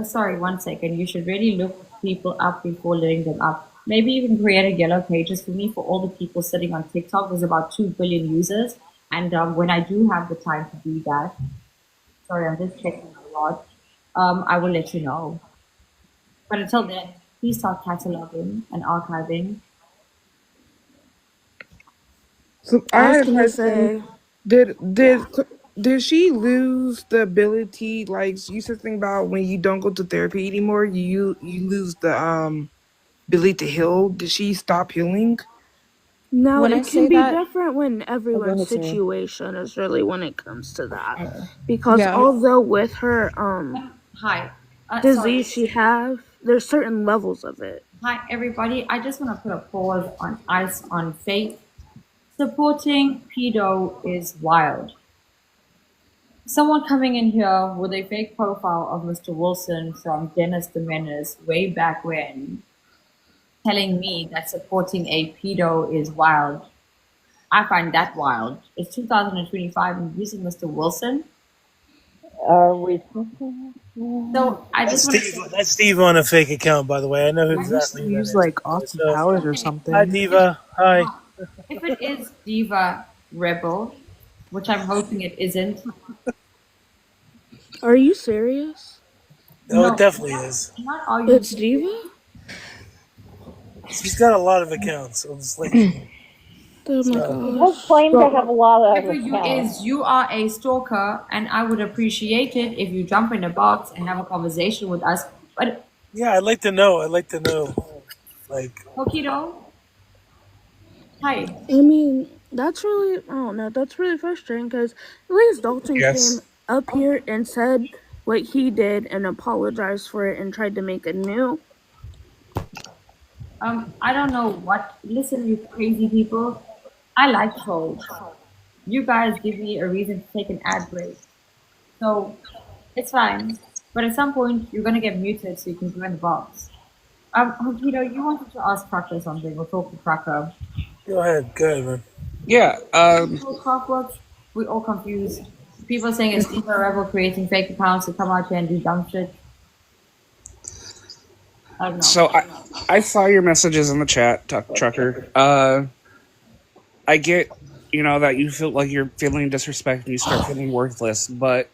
sorry, 1 second. You should really look people up before letting them up. Maybe even create a yellow pages for me for all the people sitting on TikTok. There's about 2 billion users. And when I do have the time to do that, sorry, I'm just checking a lot, I will let you know. But until then, please start cataloging and archiving.
So
I
I
was
had a
gonna
question.
say,
Did she lose the ability? Like you said something about when you don't go to therapy anymore, you lose the ability to heal. Did she stop healing?
now
When I
it can
say
be
that,
different when
oh, go
everyone's
ahead, Sarah.
situation is really when it comes to that.
Uh,
Because
yeah.
although with her
Hi. Sorry.
disease she have, there's certain levels of it.
Hi, everybody. I just want to put a pause on ice on faith. Supporting pedo is wild. Someone coming in here with a fake profile of Mr. Wilson from Dennis the Menace way back when, telling me that supporting a pedo is wild. I find that wild. It's 2025 and using Mr. Wilson.
Are we?
So I
That's
just want to
Steve.
say,
That's Steve on a fake account, by the way. I know who
I used to
exactly who that
use
is.
like Austin
So,
Powers or
okay,
hi,
something.
Diva. Hi.
if it is Diva Rebel, which I'm hoping it isn't,
Are you serious?
Oh, it
no,
definitely is.
not are you
It's Diva?
She's got a lot of accounts. I'll just let you know.
Oh my
So,
People
gosh.
claim to have a lot of
whatever you
accounts.
is, you are a stalker, and I would appreciate it if you jump in the box and have a conversation with us. But
yeah, I'd like to know. I'd like to know. Like,
Hokido, hi.
I mean, that's really, I don't know, that's really frustrating because at least Dalton came
Yes.
up here and said what he did and apologized for it and tried to make it new.
I don't know what. Listen, you crazy people. I like trolls. You guys give me a reason to take an ad break, so it's fine. But at some point, you're gonna get muted, so you can join the box. Hokido, you wanted to ask Cracker something, or talk to Cracker.
go ahead, man.
Yeah.
Crackworks, we're all confused. People saying it's Diva Rebel creating fake accounts to come out here and do dumb shit. I don't know.
So I saw your messages in the chat, Trucker. I get, that you feel like you're feeling disrespected and you start feeling worthless, but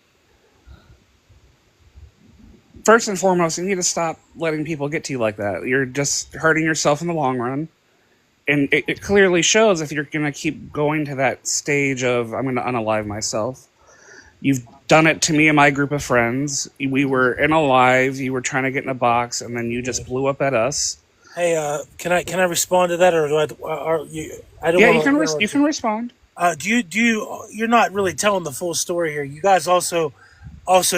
first and foremost, you need to stop letting people get to you like that. You're just hurting yourself in the long run. And it clearly shows if you're going to keep going to that stage of, I'm going to unalive myself. You've done it to me and my group of friends. We were in a live, you were trying to get in a box, and then you just blew up at us.
Hey, can I respond to that, or do I don't
Yeah,
want to.
you can respond.
You're not really telling the full story here. You guys also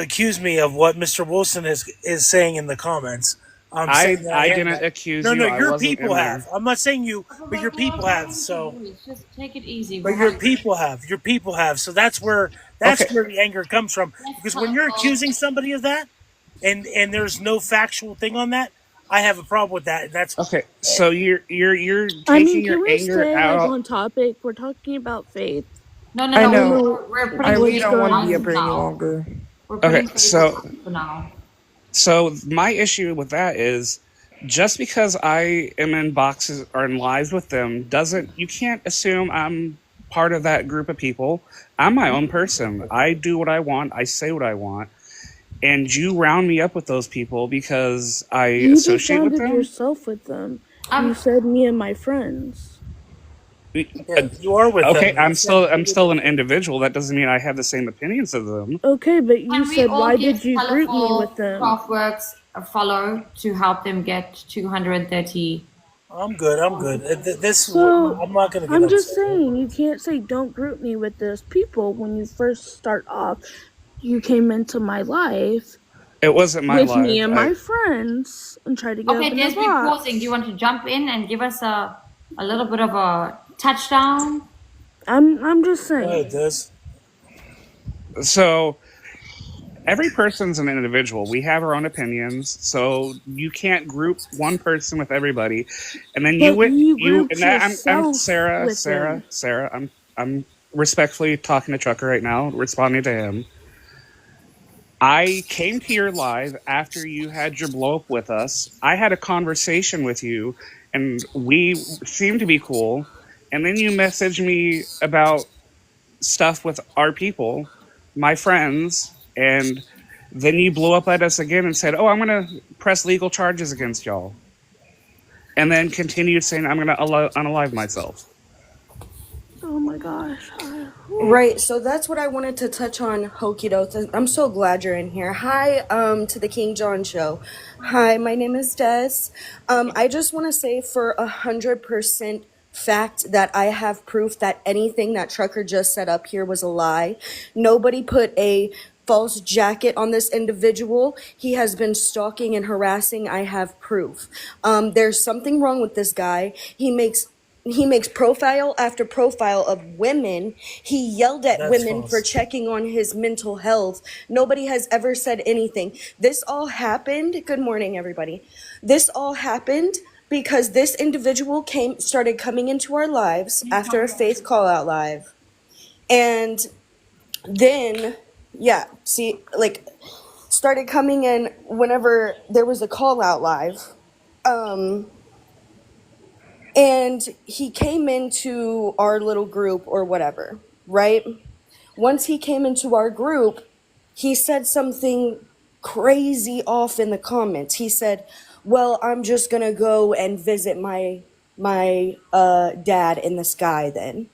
accuse me of what Mr. Wilson is saying in the comments.
I
Saying
didn't accuse
no,
you. I
your
wasn't in
people
there.
have. I'm not saying you, but your people have. So,
Just take it easy.
but your people have. Your people have. So that's where
Okay.
the anger comes from. Because when you're accusing somebody of that, and there's no factual thing on that, I have a problem with that. That's
Okay. So you're
I mean,
taking
can
your
we
anger
stay like
out.
on topic? We're talking about faith.
No,
I
no.
know.
We're
I
putting
really
faith
don't
on
want to be
ice
up here any
now.
longer.
We're putting
Okay.
faith
So
on ice for now.
So my issue with that is just because I am in boxes or in lives with them you can't assume I'm part of that group of people. I'm my own person. I do what I want. I say what I want. And you round me up with those people because I
You just
associate with
rounded
them.
yourself with them. You said me and my friends.
Yeah, you are with
Okay,
them.
I'm still an individual. That doesn't mean I have the same opinions of them.
Okay, but you
Can we
said
all
why
give
did you group me
Colorful
with them?
Craftworks a follow to help them get 230?
I'm good.
So
I'm not gonna get
I'm just
upset.
saying you can't say don't group me with those people when you first start off. You came into my life
It wasn't my
with me
life.
and my friends and tried to get
Okay,
up in the
there's me
box.
pausing. Do you want to jump in and give us a little bit of a
Touchdown.
I'm just
Go ahead,
saying.
Des.
So every person's an individual. We have our own opinions, so you can't group one person with everybody. And then
But you
you
grouped
and that, I'm
yourself with them.
Sarah. I'm respectfully talking to Trucker right now, responding to him. I came to your live after you had your blow up with us. I had a conversation with you, and we seemed to be cool. And then you messaged me about stuff with our people, my friends, and then you blew up at us again and said, "Oh, I'm going to press legal charges against y'all," and then continued saying, "I'm going to unalive myself."
Oh my gosh.
Right, so that's what I wanted to touch on, Hokido. I'm so glad you're in here. Hi, to the King John Show. Hi, my name is Des. I just want to say for 100% fact that I have proof that anything that Trucker just set up here was a lie. Nobody put a false jacket on this individual. He has been stalking and harassing. I have proof. There's something wrong with this guy. He makes profile after profile of women. He yelled at
That's
women for
false.
checking on his mental health. Nobody has ever said anything. This all happened. Good morning, everybody. This all happened because this individual started coming into our lives after a faith call out live. And then, yeah, see, like, started coming in whenever there was a call out live. And he came into our little group or whatever, right? Once he came into our group, he said something crazy off in the comments. He said, "Well, I'm just gonna go and visit my dad in the sky then."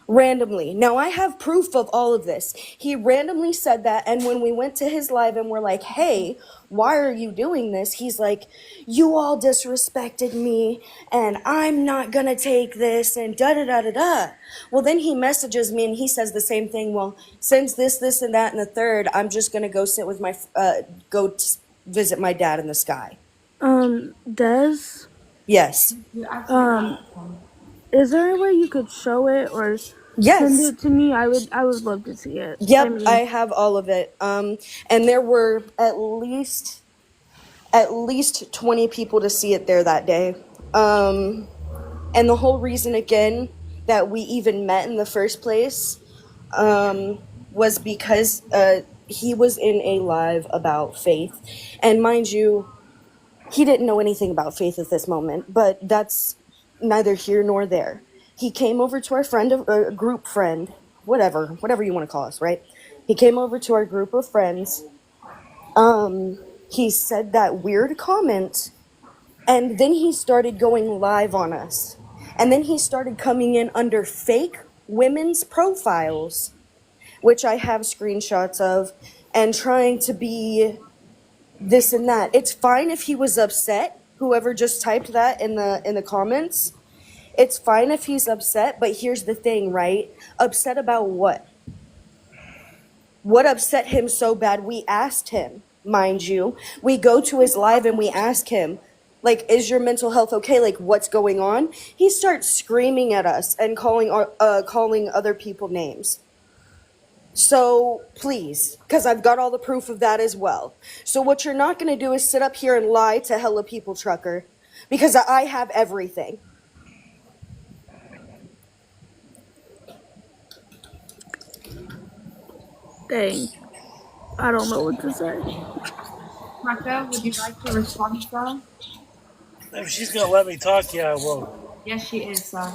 Randomly. Now I have proof of all of this. He randomly said that, and when we went to his live and we're like, "Hey, why are you doing this?" He's like, "You all disrespected me and I'm not gonna take this and da da da da da." Well, then he messages me and he says the same thing. "Well, since this and that and the third, I'm just gonna go sit with my visit my dad in the sky."
Des,
Yes.
is there a way you could show it or send
Yes.
it to me? I would love to see it.
Yep, I have all of it. And there were at least 20 people to see it there that day. And the whole reason again that we even met in the first place was because he was in a live about faith. And mind you, he didn't know anything about faith at this moment, but that's neither here nor there. He came over to our group friend, whatever you want to call us, right? He came over to our group of friends. He said that weird comment, and then he started going live on us. And then he started coming in under fake women's profiles, which I have screenshots of, and trying to be this and that. It's fine if he was upset, whoever just typed that in the comments. It's fine if he's upset, but here's the thing, right? Upset about what? What upset him so bad? We asked him, mind you. We go to his live and we ask him, like, "Is your mental health okay? Like, what's going on?" He starts screaming at us and calling other people names. So please, because I've got all the proof of that as well. So what you're not going to do is sit up here and lie to hella people, Trucker, because I have everything.
Dang. I don't know what to say.
Trucker, would you like to respond, sir?
If she's gonna let me talk, yeah, I will.
Yes, she is, sir.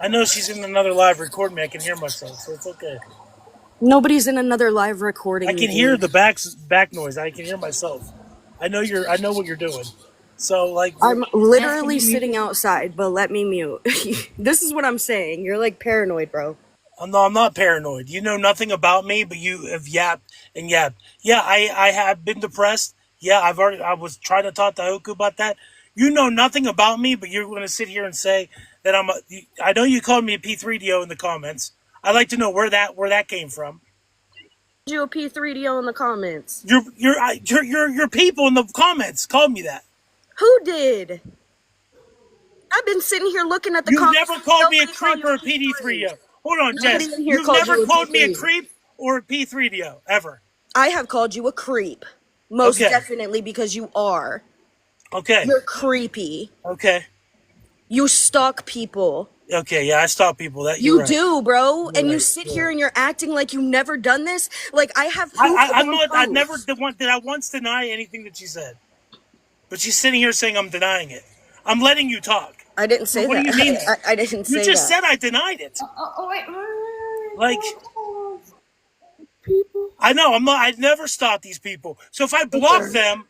I know she's in another live recording me. I can hear myself, so it's okay.
Nobody's in another live recording.
I can hear the back noise. I can hear myself. I know what you're doing. So like,
I'm literally sitting outside, but let me mute. This is what I'm saying. You're like paranoid, bro.
No, I'm not paranoid. You know nothing about me, but you have yapped and yapped. Yeah, I have been depressed. Yeah, I was trying to talk to Hoku about that. You know nothing about me, but you're going to sit here and say that I know you called me a P3DO in the comments. I'd like to know where that came from.
You a P3DO in the comments.
Your people in the comments called me that.
Who did?
I've been sitting here looking at the
You've
comments.
never called me a
Nobody called
creep
you
or
a
a
P3.
PD3O. Hold on,
Nobody
Jess.
in here
You've
called
never
you a
called me a
P3.
creep or a P3DO ever.
I have called you a creep. Most
Okay.
definitely because you are.
Okay.
You're creepy.
Okay.
You stalk people.
Okay. Yeah, I stop people. That you're
You
right.
do, bro.
You're
And you
right.
sit
You're
here
right.
and you're acting like you've never done this. Like I have proof
I'm
upon
not. I
proof.
never did I once deny anything that she said. But she's sitting here saying I'm denying it. I'm letting you talk.
I didn't
So
say
what
that.
do you mean?
I didn't
You
say
just
that.
said I denied it.
Wait.
Like, I know I'm not. I'd never stop these people. So if I block them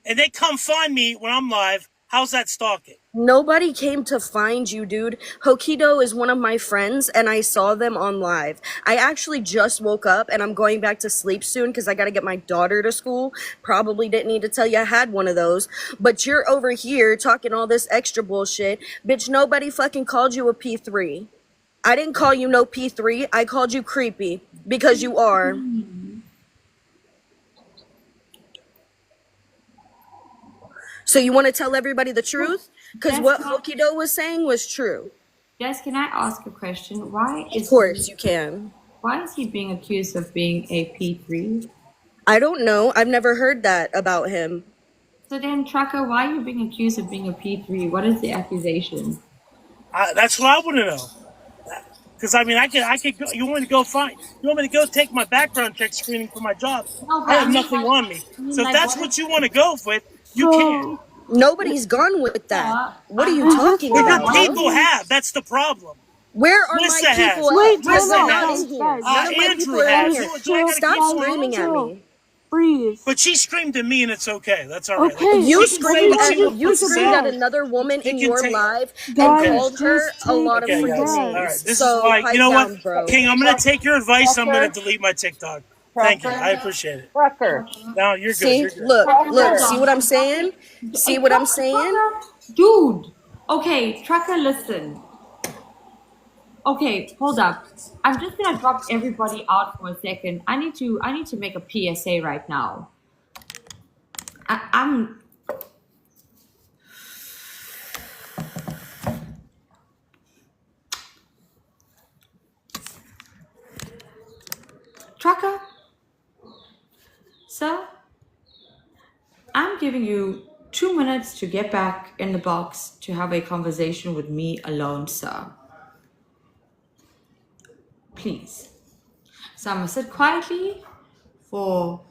and they come find me when I'm live, how's that stalking?
Nobody came to find you, dude. Hokido is one of my friends, and I saw them on live. I actually just woke up, and I'm going back to sleep soon because I got to get my daughter to school. Probably didn't need to tell you I had one of those. But you're over here talking all this extra bullshit. Bitch, nobody fucking called you a P3. I didn't call you no P3. I called you creepy because you are. So you want to tell everybody the truth? Because what Hokido was saying was true.
Jess, can I ask a question? Why
Of
is
course you can.
why is he being accused of being a P3?
I don't know. I've never heard that about him.
So then, Trucker, why are you being accused of being a P3? What is the accusation?
That's what I want to know. Because I mean, I could go. You want me to go find? You want me to go take my background check screening for my job?
No, but
I have
I mean,
nothing
like,
on me. So if
like,
that's what you want to go with, you can.
Nobody's gone with that. What are you
I-
talking
But your
about, bro?
people have. That's the problem.
Where are
Melissa
my
has.
people
Wait,
at?
Melissa
They're
has.
not in here. None of my
Andrew
people are in
has.
here.
Do I gotta
Stop
keep
screaming at
chill.
me.
Breathe.
But she screamed at me, and it's okay. That's all right.
Okay,
Like,
You
she can say
screamed
what
at
she wants
you
to
screamed
say.
at another woman
She
in
can
your
take-
live and
Guys,
called her
just
a lot of
Okay,
freaking
guys.
names.
All right. This
So
is why.
pipe
You know
down,
what,
bro.
King? I'm gonna take your advice. I'm gonna
Trucker.
delete my TikTok. Thank you. I appreciate it.
Trucker.
No, you're good.
See,
You're good.
look. See what I'm saying? See what I'm saying?
Dude. Okay, Trucker, listen. Okay, hold up. I'm just gonna drop everybody out for a second. I need to make a PSA right now. I'm Trucker. Sir, I'm giving you 2 minutes to get back in the box to have a conversation with me alone, sir. Please. So I'm gonna sit quietly for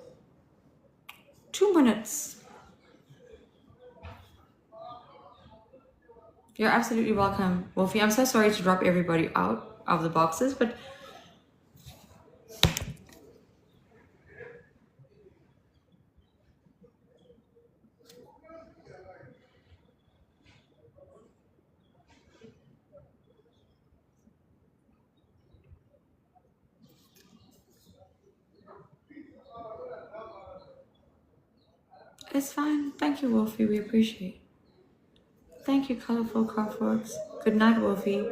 2 minutes. You're absolutely welcome, Wolfie. I'm so sorry to drop everybody out of the boxes, but it's fine. Thank you, Wolfie. We appreciate it. Thank you, Colorful Craftworks. Good night, Wolfie.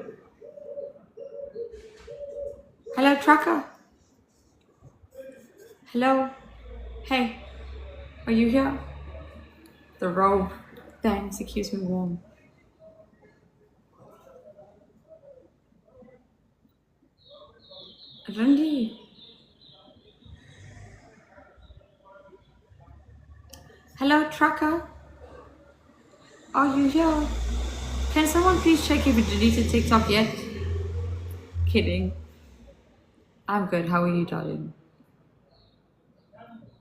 Hello, Trucker. Hello. Hey, are you here? The robe. Thanks, it keeps me warm. Randy. Hello, Trucker. Are you here? Can someone please check if you deleted TikTok yet? Kidding. I'm good. How are you, darling?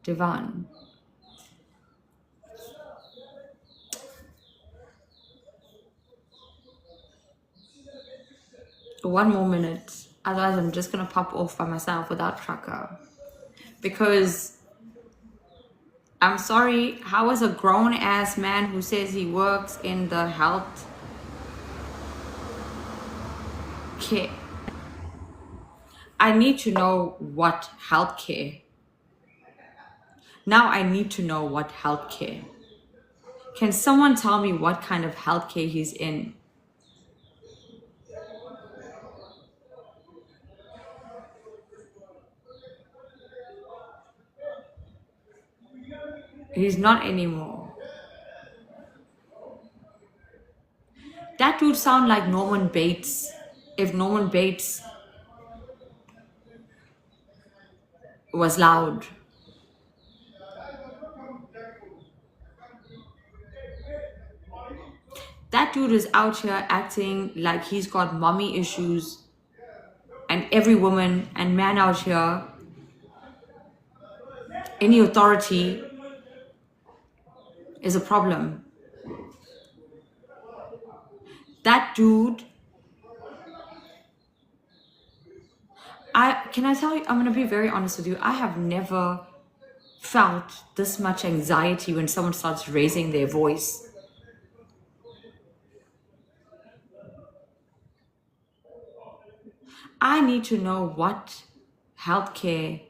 Devon. One more minute. Otherwise, I'm just gonna pop off by myself without Trucker. Because I'm sorry, how is a grown ass man who says he works in the health care? I need to know what healthcare. Now I need to know what healthcare. Can someone tell me what kind of healthcare he's in? He's not anymore. That That dude sound like Norman Bates. If Norman Bates was loud. That dude is out here acting like he's got mommy issues, and every woman and man out here, any authority is a problem. That dude, can I tell you, I'm gonna be very honest with you. I have never felt this much anxiety when someone starts raising their voice. I need to know what healthcare,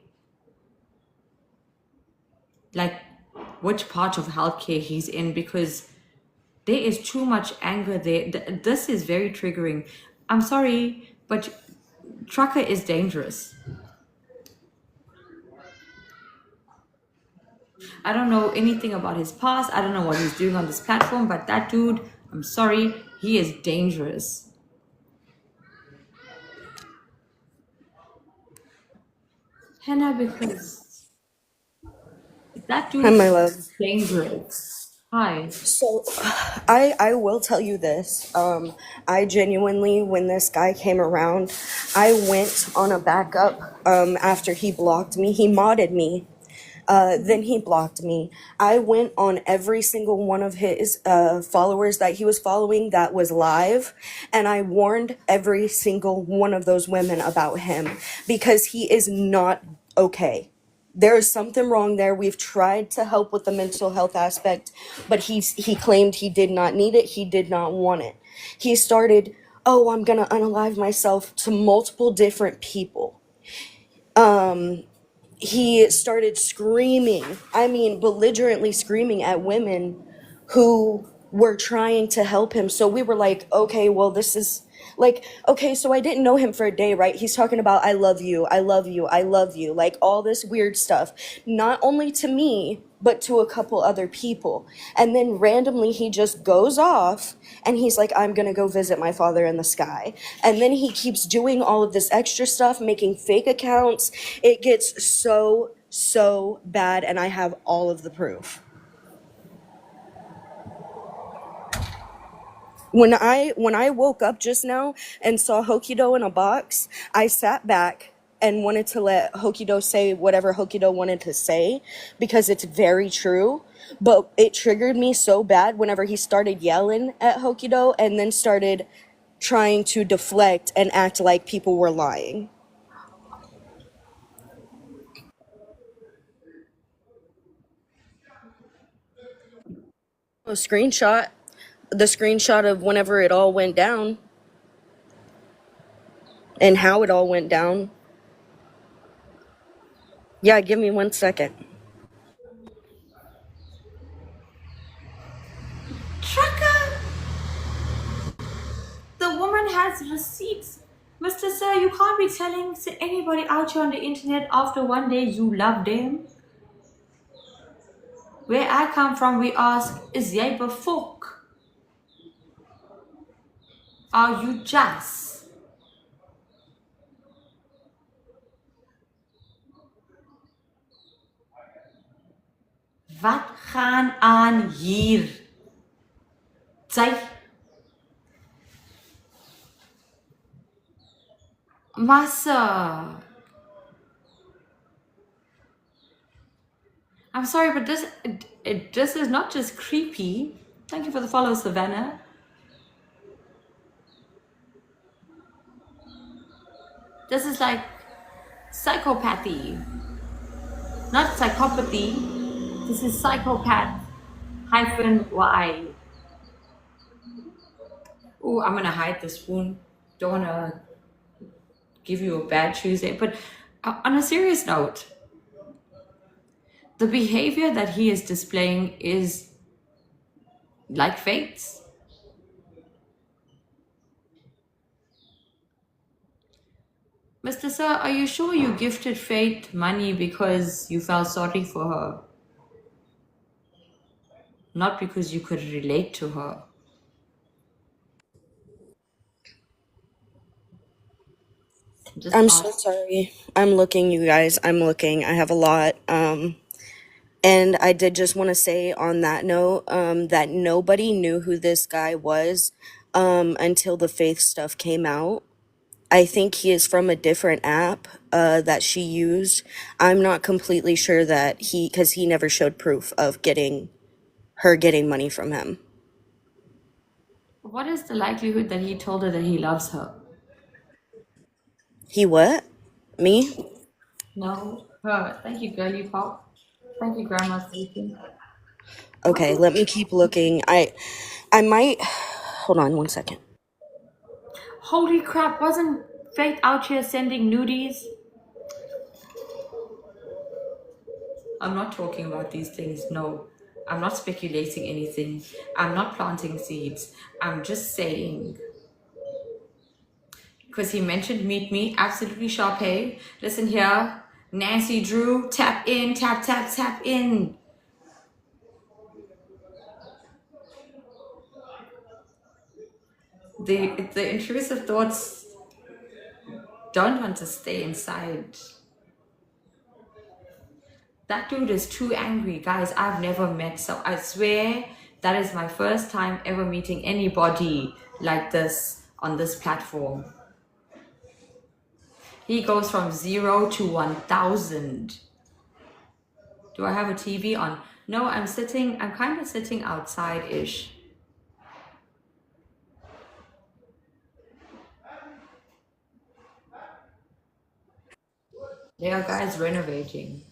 like which part of healthcare he's in, because there is too much anger there. This is very triggering. I'm sorry, but Trucker is dangerous. I don't know anything about his past. I don't know what he's doing on this platform, but that dude, I'm sorry, he is dangerous. Hannah, because that dude
Hi, my love.
is dangerous. Hi.
So, I will tell you this. I genuinely, when this guy came around, I went on a backup. After he blocked me, he modded me. Then he blocked me. I went on every single one of his followers that he was following that was live, and I warned every single one of those women about him because he is not okay. There is something wrong there. We've tried to help with the mental health aspect, but he claimed he did not need it. He did not want it. He started, oh, I'm gonna unalive myself to multiple different people. He started screaming, I mean, belligerently screaming at women who were trying to help him. So we were like, okay, well, this is like, okay, so I didn't know him for a day, right? He's talking about, I love you, I love you, I love you, like all this weird stuff, not only to me, but to a couple other people. And then randomly he just goes off and he's like, I'm gonna go visit my father in the sky. And then he keeps doing all of this extra stuff, making fake accounts. It gets so bad, and I have all of the proof. When I woke up just now and saw Hokido in a box, I sat back and wanted to let Hokido say whatever Hokido wanted to say because it's very true. But it triggered me so bad whenever he started yelling at Hokido and then started trying to deflect and act like people were lying. A screenshot, the screenshot of whenever it all went down and how it all went down. Yeah, give me 1 second.
Trucker! The woman has receipts. Mr. Sir, you can't be telling anybody out here on the internet after one day you love them. Where I come from, we ask, is jy befok? Are you just? Wat gaan aan hier? Sy Massa. I'm sorry, but this is not just creepy. Thank you for the follow, Savannah. This is like psychopathy. Not psychopathy. This is psychopath -y. Oh, I'm gonna hide the spoon. Don't wanna give you a bad Tuesday. But on a serious note, the behavior that he is displaying is like Faith's. Mr. Sir, are you sure you gifted Faith money because you felt sorry for her? Not because you could relate to her. Just
I'm
ask.
so sorry. I'm looking, you guys. I'm looking. I have a lot. And I did just want to say on that note, that nobody knew who this guy was, until the Faith stuff came out. I think he is from a different app, that she used. I'm not completely sure that because he never showed proof of getting money from him.
What is the likelihood that he told her that he loves her?
He what? Me?
No, her. Thank you, girly pop. Thank you, Grandma Station.
Okay, let me keep looking. I might hold on one second.
Holy crap! Wasn't Faith out here sending nudies? I'm not talking about these things. No, I'm not speculating anything. I'm not planting seeds. I'm just saying. Because he mentioned Meet Me, absolutely Sharpay. Listen here, Nancy Drew, tap in, tap, tap, tap in. The intrusive thoughts don't want to stay inside. That dude is too angry. Guys, I've never met, so I swear that is my first time ever meeting anybody like this on this platform. He goes from 0 to 1,000. Do I have a TV on? No, I'm kind of sitting outside-ish. There are guys renovating.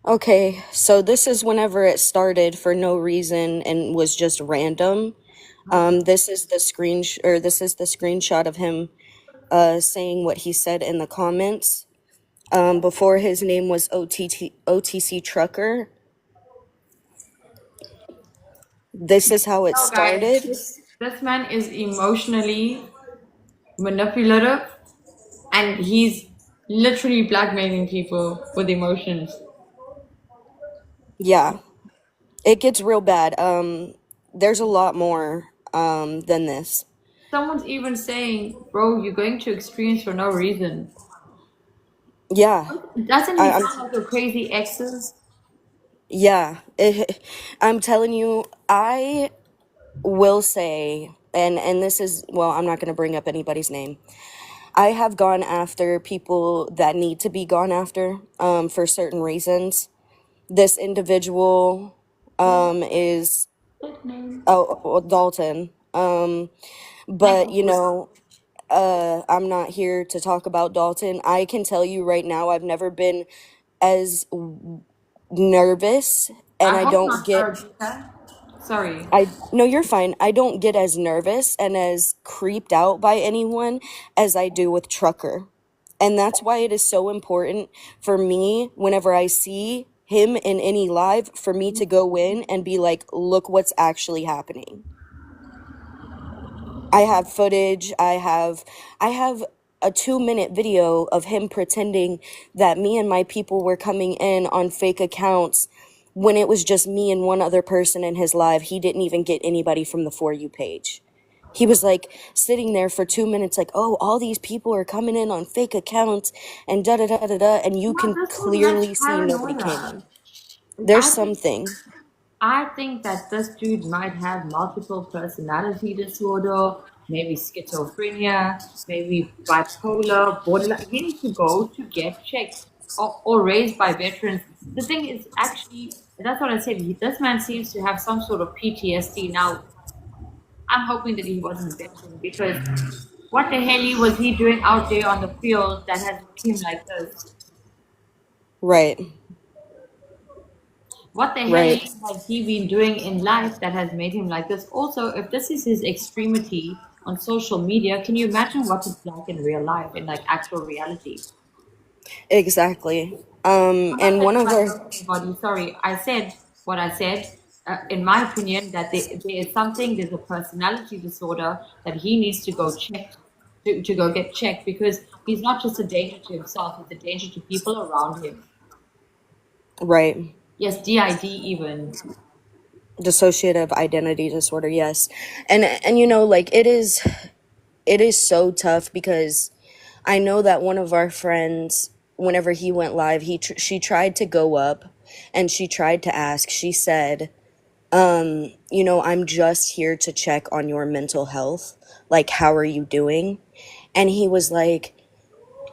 Okay, so this is whenever it started for no reason and was just random. This is the screenshot of him saying what he said in the comments. Before his name was OTC Trucker. This is how it
No, guys,
started.
this man is emotionally manipulative and he's literally blackmailing people with emotions.
Yeah, it gets real bad. There's a lot more than this.
Someone's even saying, bro, you're going to extremes for no reason.
Yeah,
Doesn't he
I'm
sound like a crazy exes?
yeah. I'm telling you, I will say, and this is, well, I'm not going to bring up anybody's name. I have gone after people that need to be gone after, for certain reasons. This individual is Dalton. But you know, I'm not here to talk about Dalton. I can tell you right now, I've never been as nervous, and
I
I
hope
don't
not,
get.
Arabica. Sorry.
No, you're fine. I don't get as nervous and as creeped out by anyone as I do with Trucker. And that's why it is so important for me, whenever I see him in any live, for me to go in and be like, look what's actually happening. I have footage. I have a 2-minute video of him pretending that me and my people were coming in on fake accounts when it was just me and one other person in his live. He didn't even get anybody from the For You page. He was like sitting there for 2 minutes like, oh, all these people are coming in on fake accounts and da da da da da, and you can clearly see nobody came in. There's something.
I think that this dude might have multiple personality disorder, maybe schizophrenia, maybe bipolar, borderline. He needs to go to get checked or raised by veterans. The thing is, actually, that's what I said. This man seems to have some sort of PTSD. Now, I'm hoping that he wasn't a veteran because what the hell was he doing out there on the field that has made him like this?
Right.
What the hell
Right.
has he been doing in life that has made him like this? Also, if this is his extremity on social media, can you imagine what it's like in real life, in like actual reality?
Exactly.
I'm not
And
saying
one of
I
our
love anybody. Sorry, I said what I said. In my opinion, that there's a personality disorder that he needs to go check, to go get checked because he's not just a danger to himself; he's a danger to people around him.
right.
Yes, DID even.
Dissociative identity disorder, yes. And you know, like it is so tough because I know that one of our friends, whenever he went live, she tried to go up and she tried to ask. She said, you know, I'm just here to check on your mental health. Like, how are you doing? And he was like,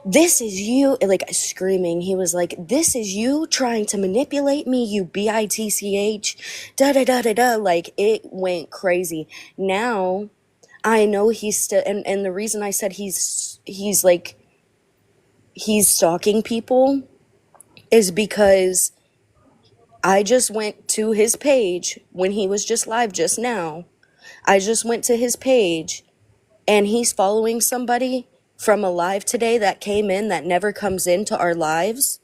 this is you, like screaming. He was like, this is you trying to manipulate me, you bitch, da da da da da. Like, it went crazy. Now, I know he's still, and the reason I said he's stalking people is because I just went to his page when he was just live just now. I just went to his page and he's following somebody from a live today that came in that never comes into our lives.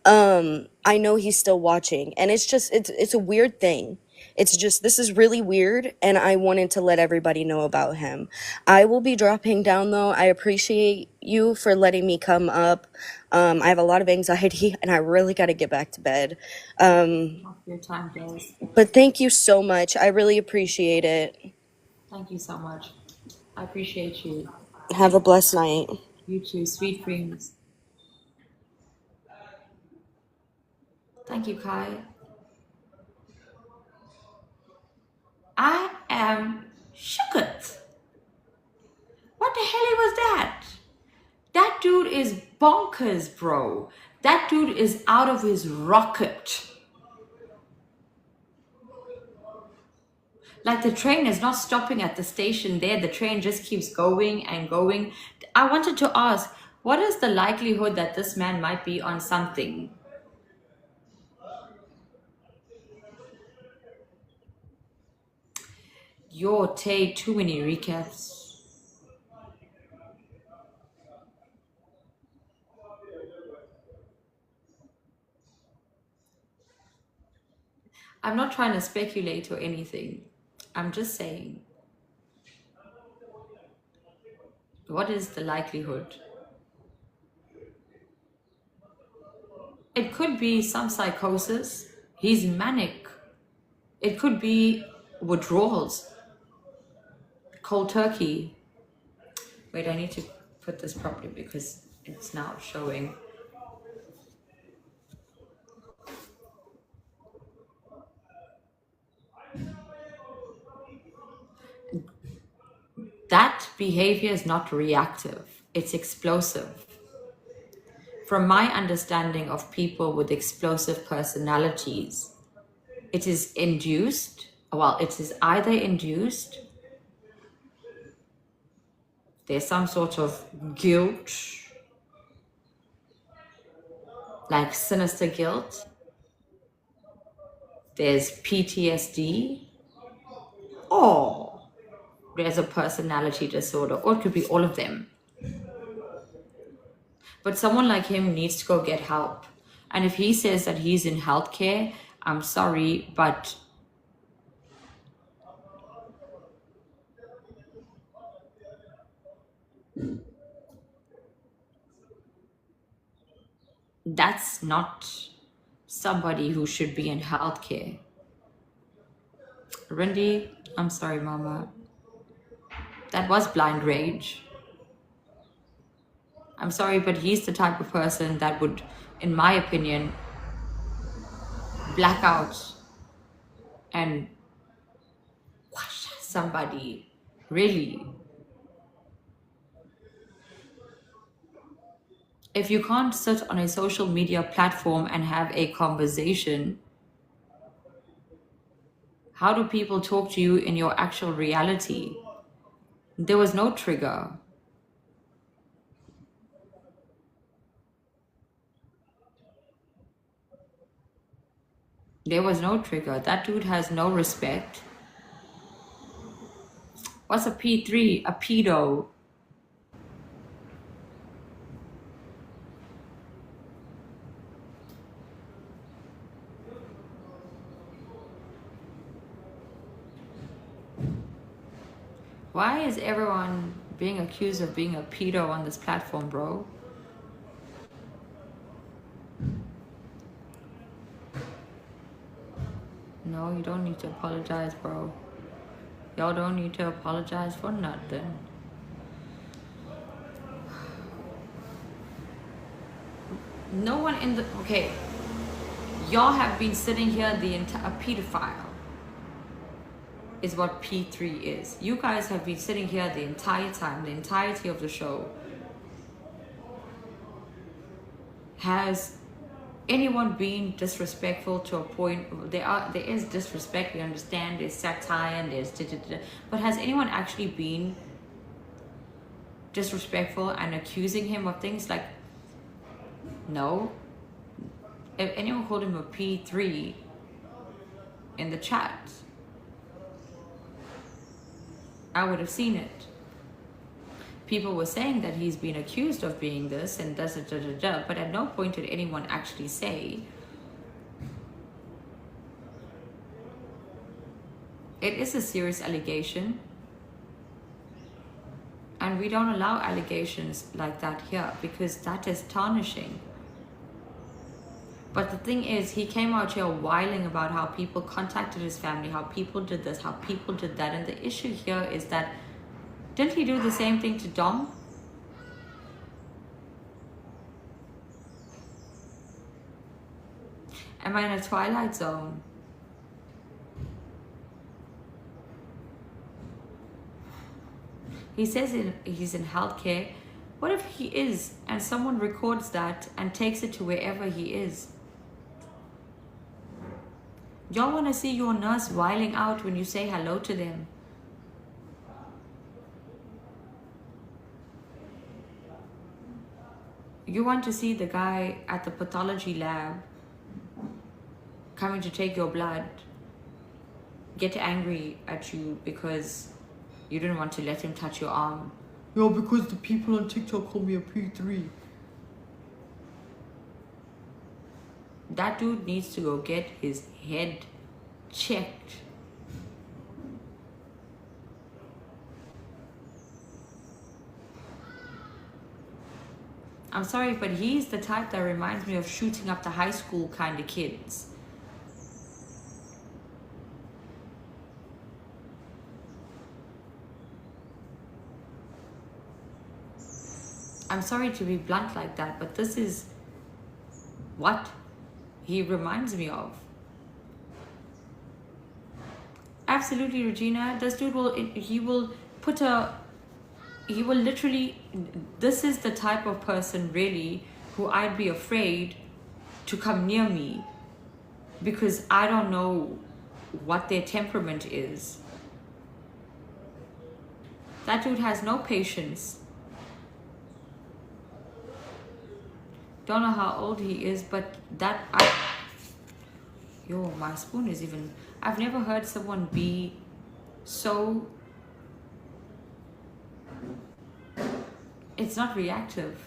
I know he's still watching, and it's a weird thing. It's just, this is really weird, and I wanted to let everybody know about him. I will be dropping down though. I appreciate you for letting me come up. I have a lot of anxiety and I really got to get back to bed.
Your time, Des.
But thank you so much. I really appreciate it.
Thank you so much. I appreciate you.
Have a blessed night.
You too. Sweet dreams. Thank you, Kai. I am shooketh. What the hell was that? That dude is bonkers, bro. That dude is out of his rocket. Like, the train is not stopping at the station there. The train just keeps going and going. I wanted to ask, what is the likelihood that this man might be on something? Yo, Tay, too many recaps. I'm not trying to speculate or anything. I'm just saying, what is the likelihood? It could be some psychosis. He's manic. It could be withdrawals. Cold turkey. Wait, I need to put this properly because it's now showing. That behavior is not reactive, it's explosive. From my understanding of people with explosive personalities, it is induced, well, it is either induced, there's some sort of guilt, like sinister guilt, there's PTSD, or there's a personality disorder, or it could be all of them. But someone like him needs to go get help. And if he says that he's in healthcare, I'm sorry, but that's not somebody who should be in healthcare. Rindy, I'm sorry, Mama. That was blind rage. I'm sorry, but he's the type of person that would, in my opinion, black out and whoosh somebody. Really. If you can't sit on a social media platform and have a conversation, how do people talk to you in your actual reality? There was no trigger. There was no trigger. That dude has no respect. What's a P3? A pedo. Why is everyone being accused of being a pedo on this platform, bro? No, you don't need to apologize, bro. Y'all don't need to apologize for nothing. No one in the, okay, y'all have been sitting here the entire, a pedophile is what P3 is. You guys have been sitting here the entire time, the entirety of the show. Has anyone been disrespectful to a point? There is disrespect, we understand, there's satire and there's but has anyone actually been disrespectful and accusing him of things? Like, no. If anyone called him a P3 in the chat, I would have seen it. People were saying that he's been accused of being this and does it, but at no point did anyone actually say it is a serious allegation, and we don't allow allegations like that here because that is tarnishing. But the thing is, he came out here whiling about how people contacted his family, how people did this, how people did that. And the issue here is that, didn't he do the same thing to Dom? Am I in a twilight zone? He says he's in healthcare. What if he is and someone records that and takes it to wherever he is? Y'all want to see your nurse whiling out when you say hello to them. You want to see the guy at the pathology lab coming to take your blood get angry at you because you didn't want to let him touch your arm. Yo, because the people on TikTok call me a P3. That dude needs to go get his head checked. I'm sorry, but he's the type that reminds me of shooting up the high school kind of kids. I'm sorry to be blunt like that, but this is what he reminds me of. Absolutely, Regina. This dude he will literally, this is the type of person really who I'd be afraid to come near me because I don't know what their temperament is. That dude has no patience. Don't know how old he is, but yo, my spoon is even, I've never heard someone be so, it's not reactive.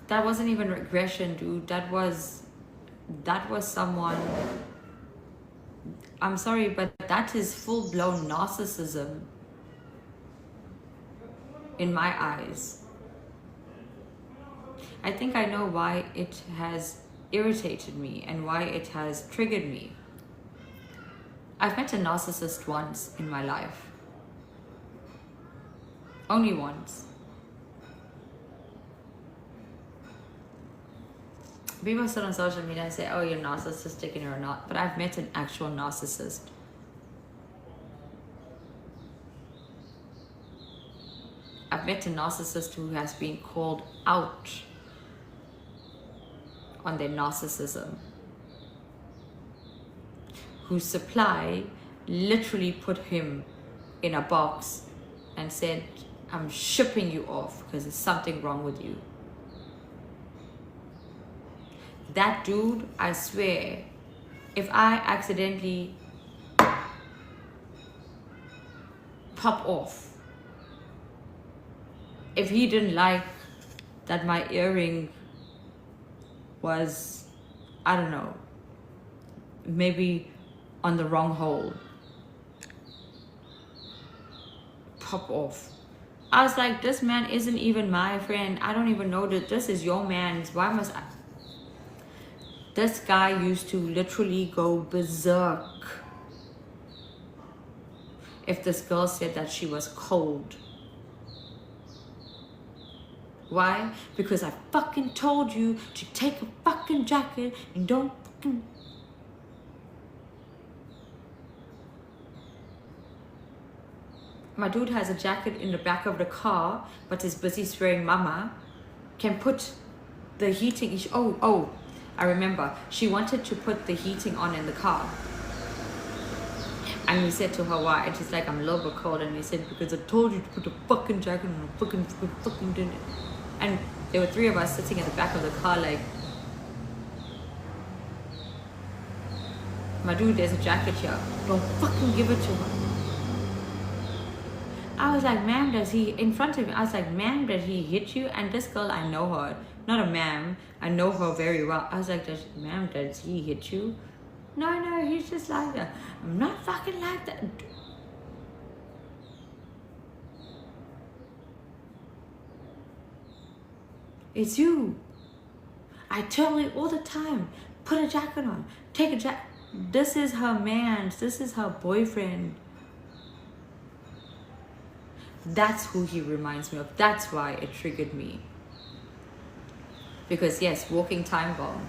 That wasn't even regression, dude. That was someone, I'm sorry, but that is full-blown narcissism in my eyes. I think I know why it has irritated me and why it has triggered me. I've met a narcissist once in my life. Only once. People sit on social media and say, oh, you're narcissistic and you're not. But I've met an actual narcissist. I've met a narcissist who has been called out on their narcissism. Whose supply literally put him in a box and said, I'm shipping you off because there's something wrong with you. That dude, I swear, if I accidentally pop off, if he didn't like that my earring was, I don't know, maybe on the wrong hole, pop off. I was like, this man isn't even my friend. I don't even know that this is your man's. Why must I? This guy used to literally go berserk if this girl said that she was cold. Why? Because I fucking told you to take a fucking jacket and don't fucking... My dude has a jacket in the back of the car, but is busy swearing mama. Can put the heating... Oh, I remember. She wanted to put the heating on in the car. And we said to her, why? And she's like, I'm a little bit cold. And we said, because I told you to put a fucking jacket on. I fucking didn't. And there were 3 of us sitting in the back of the car like, my dude, there's a jacket here. Don't fucking give it to her. I was like, ma'am, does he, in front of me, I was like, ma'am, did he hit you? And this girl, I know her. Not a ma'am. I know her very well. I was like, ma'am, does he hit you? No, he's just like that. I'm not fucking like that. It's you. I tell you all the time, put a jacket on, take a jacket. This is her man, this is her boyfriend. That's who he reminds me of. That's why it triggered me. Because yes, walking time bomb.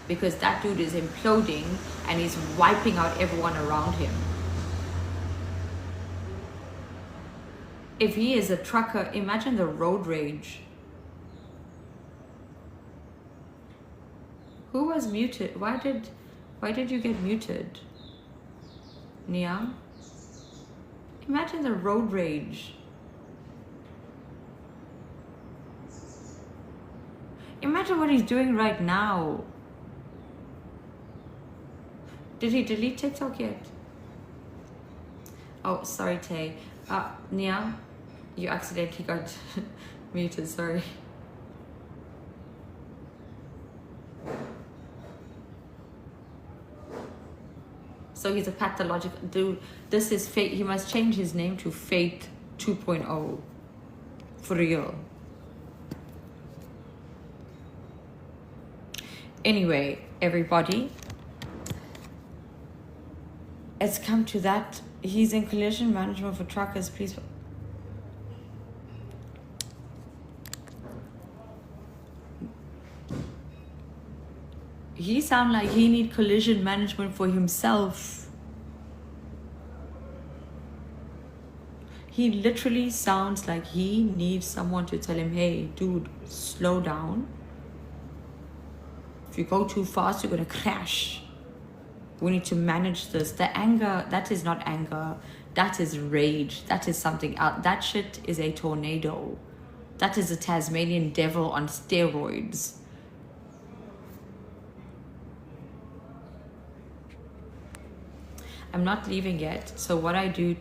Because that dude is imploding and he's wiping out everyone around him. If he is a trucker, imagine the road rage. Who was muted? Why did you get muted? Nia? Imagine the road rage. Imagine what he's doing right now. Did he delete TikTok yet? Oh, sorry, Tay. Nia, you accidentally got muted, sorry. So he's a pathological dude. This is Fate. He must change his name to Fate 2.0. For real. Anyway, everybody. It's come to that. He's in collision management for truckers. Please. He sound like he need collision management for himself. He literally sounds like he needs someone to tell him, hey, dude, slow down. If you go too fast, you're gonna crash. We need to manage this. The anger, that is not anger. That is rage. That is something else. That shit is a tornado. That is a Tasmanian devil on steroids. I'm not leaving yet. So what I do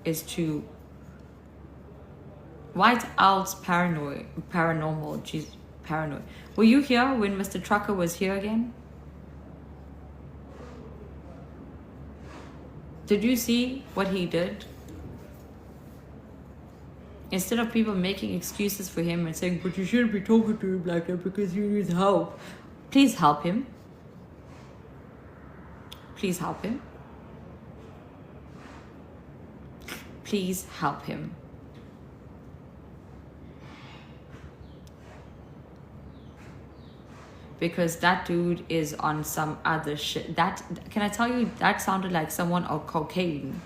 is to... White Owl's paranormal. Jeez, paranoid. Were you here when Mr. Trucker was here again? Did you see what he did? Instead of people making excuses for him and saying, but you shouldn't be talking to him like that because he needs help. Please help him. Please help him. Please help him. Because that dude is on some other shit. That, can I tell you, that sounded like someone on cocaine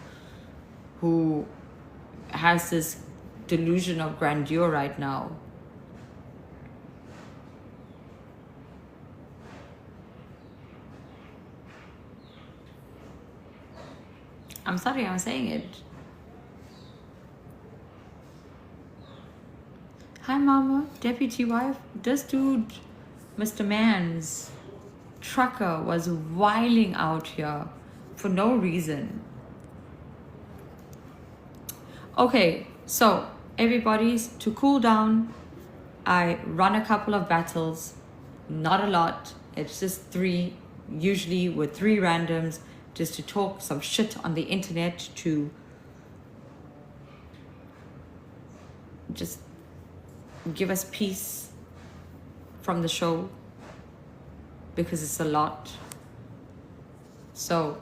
who has this delusion of grandeur right now. I'm sorry, I'm saying it. Hi, Mama, Deputy Wife. This dude, Mr. Mans, Trucker, was wiling out here for no reason. Okay, so everybody's to cool down. I run a couple of battles, not a lot. It's just 3, usually with 3 randoms, just to talk some shit on the internet, to just give us peace from the show, because it's a lot. So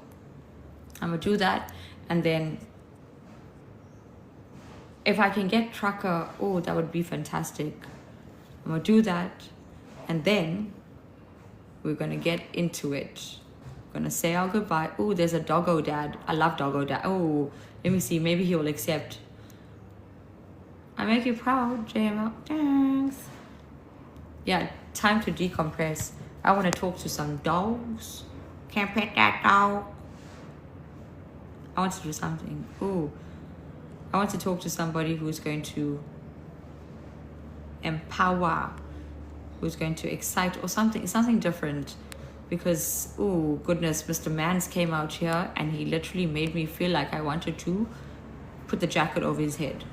I'm gonna do that, and then if I can get Trucker, oh, that would be fantastic. I'm gonna do that, and then we're gonna get into it. Gonna say our goodbye. Oh, there's a doggo dad. I love doggo dad. Oh, let me see. Maybe he will accept. I make you proud, JML. Thanks. Yeah, time to decompress. I want to talk to some dogs. Can't pet that dog. I want to do something. Ooh, I want to talk to somebody who's going to empower, who's going to excite, or something different. Because, oh goodness, Mr. Mans came out here and he literally made me feel like I wanted to put the jacket over his head.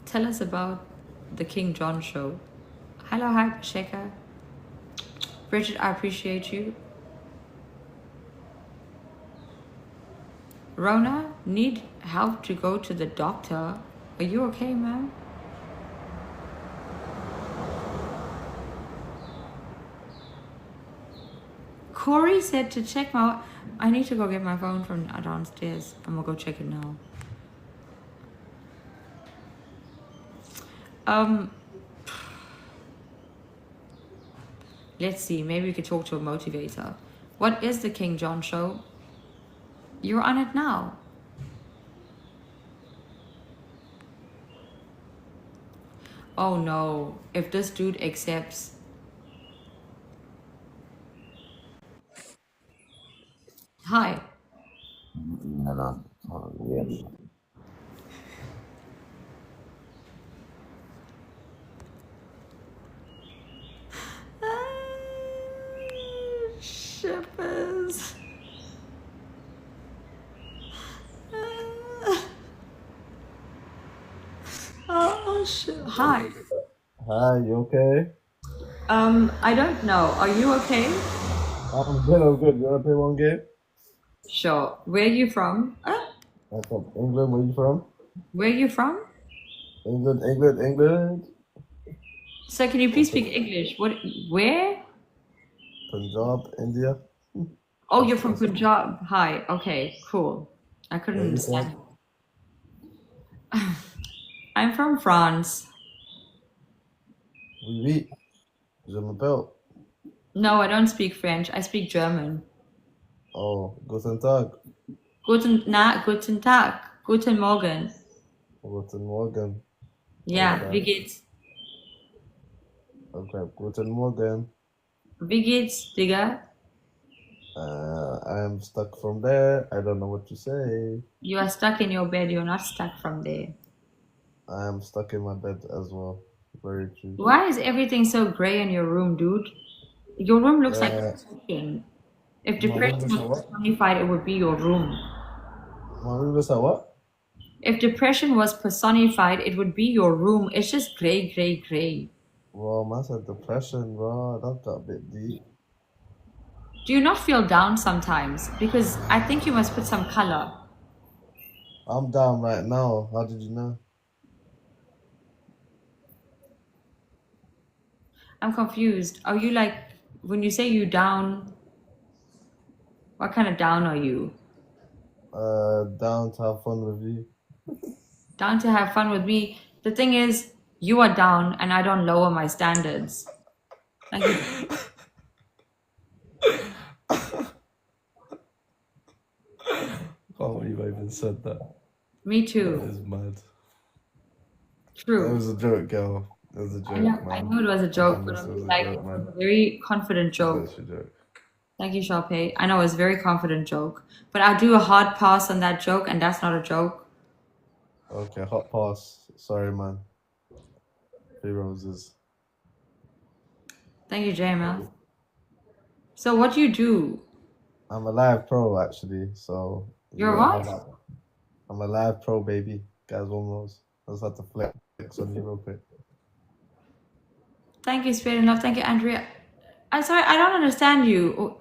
Tell us about the King John show. Hello, hi, Sheka. Bridget, I appreciate you. Rona, need help to go to the doctor. Are you okay, ma'am? Corey said to check my... I need to go get my phone from downstairs. I'm gonna go check it now. Let's see. Maybe we could talk to a motivator. What is the King John show? You're on it now. Oh no. If this dude accepts... Hi. Shippers. Oh shit. Hi.
Hi, you okay?
I don't know. Are you okay?
I'm good, I'm good. You wanna play one game?
Sure. Where are you from?
I'm from England. Where you from?
Where are you from?
England.
So can you please speak English? What? Where?
Punjab, India.
Oh, you're from Punjab. Hi. Okay. Cool. I couldn't
Where you from?
understand. I'm from France.
Oui, oui. Je m'appelle.
No, I don't speak French. I speak German.
Oh, guten Tag.
Guten Tag. Guten Morgen.
Guten Morgen.
Ja,
Okay.
wie geht's?
Okay, guten Morgen.
Wie geht's, Digga?
I'm stuck from there. I don't know what to say.
You are stuck in your bed. You're not stuck from there.
I am stuck in my bed as well. Very true.
Why is everything so gray in your room, dude? Your room looks like
Uh,
depression. If
my room
depression
looks
was
like what?
personified, it would be your room.
My room looks like what?
If depression was personified, it would be your room. It's just gray, gray, gray.
Bro, man said depression, bro. That got a bit deep.
Do you not feel down sometimes? Because I think you must put some color.
I'm down right now. How did you know?
I'm confused. Are you like, when you say you down, what kind of down are you?
Down to have fun with you.
Down to have fun with me. The thing is, you are down and I don't lower my standards. Thank you.
Can't believe I even said that.
Me
That
too.
is mad. It
True.
was a joke, girl. It was a joke,
I
man.
know it was a
I
joke, but
promise
I'm
it was
just
a
like,
joke,
it was
man.
a very confident joke.
It's a joke.
Thank you, Sharpay. I know it's a very confident joke, but I'll do a hard pass on that joke, and that's not a joke.
Okay, hot pass. Sorry, man. 3 roses.
Thank you, JML. So what do you do?
I'm a live pro, actually. So you
You're
gotta have
what?
that. I'm a live pro, baby. Guys, one rose. I just had to flex on you real quick.
Thank you, Spirit and Love. Thank you, Andrea. I'm sorry, I don't understand you.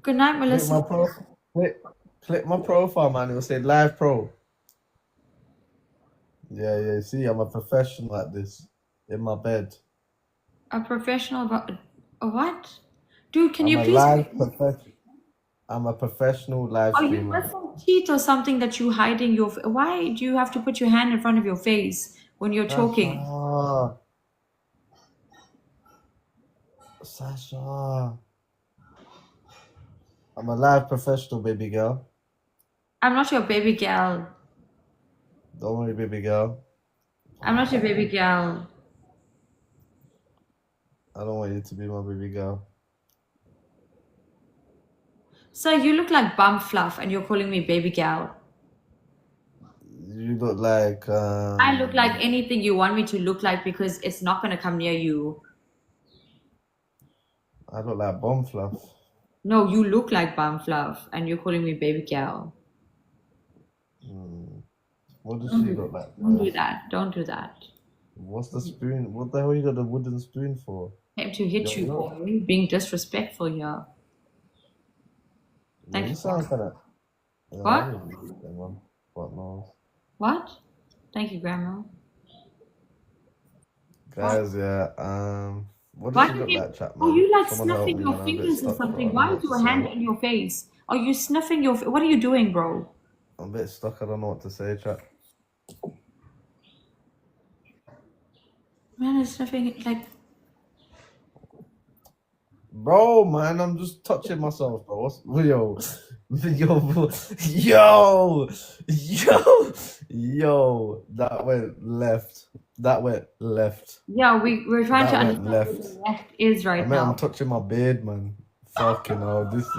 Good night,
Click
Melissa.
my profile. Click my profile, man. It will say live pro. Yeah. See, I'm a professional at this. In my bed.
A professional about a what? Dude, can
I'm
you
a
please?
live professional. I'm a professional live
Are you
streamer.
missing teeth or something that you hiding your? Why do you have to put your hand in front of your face when you're talking?
Sasha, Sasha. I'm a live professional, baby girl.
I'm not your baby girl.
Don't worry, baby girl.
I'm not your baby girl.
I don't want you to be my baby girl.
Sir, you look like bum fluff and you're calling me baby girl.
You look like
I look like anything you want me to look like because it's not going to come near you.
I look like bomb fluff.
No, you look like bum fluff and you're calling me baby girl.
What does
Don't
she
do
look
that.
like?
Don't do that. Don't do that.
What's the spoon? What the hell you got the wooden spoon for?
Came to hit
Yo,
you,
no.
boy. Being disrespectful here.
Yeah,
Thank
you
you.
sound kind of.
What?
What knows?
What? Thank you, Grandma.
Guys, yeah. What
Why
does she
did
look
you?
like, Chapman?
Oh, you like
Someone help
snuffing
me,
your
man. I'm a bit
fingers or
stuck, bro. I
something?
don't
Why
know
is
what to
your hand
say.
in your face? Are you snuffing your? What are you doing, bro?
I'm a bit stuck. I don't know what to say, Chap.
Man is snuffing it like.
Bro, man, I'm just touching myself, bro. Yo, yo, yo. That went left. That went left.
Yeah, we're trying to
That went
understand
left.
what the left is
I
right
mean,
now.
I'm touching my beard, man. Fucking hell, this is,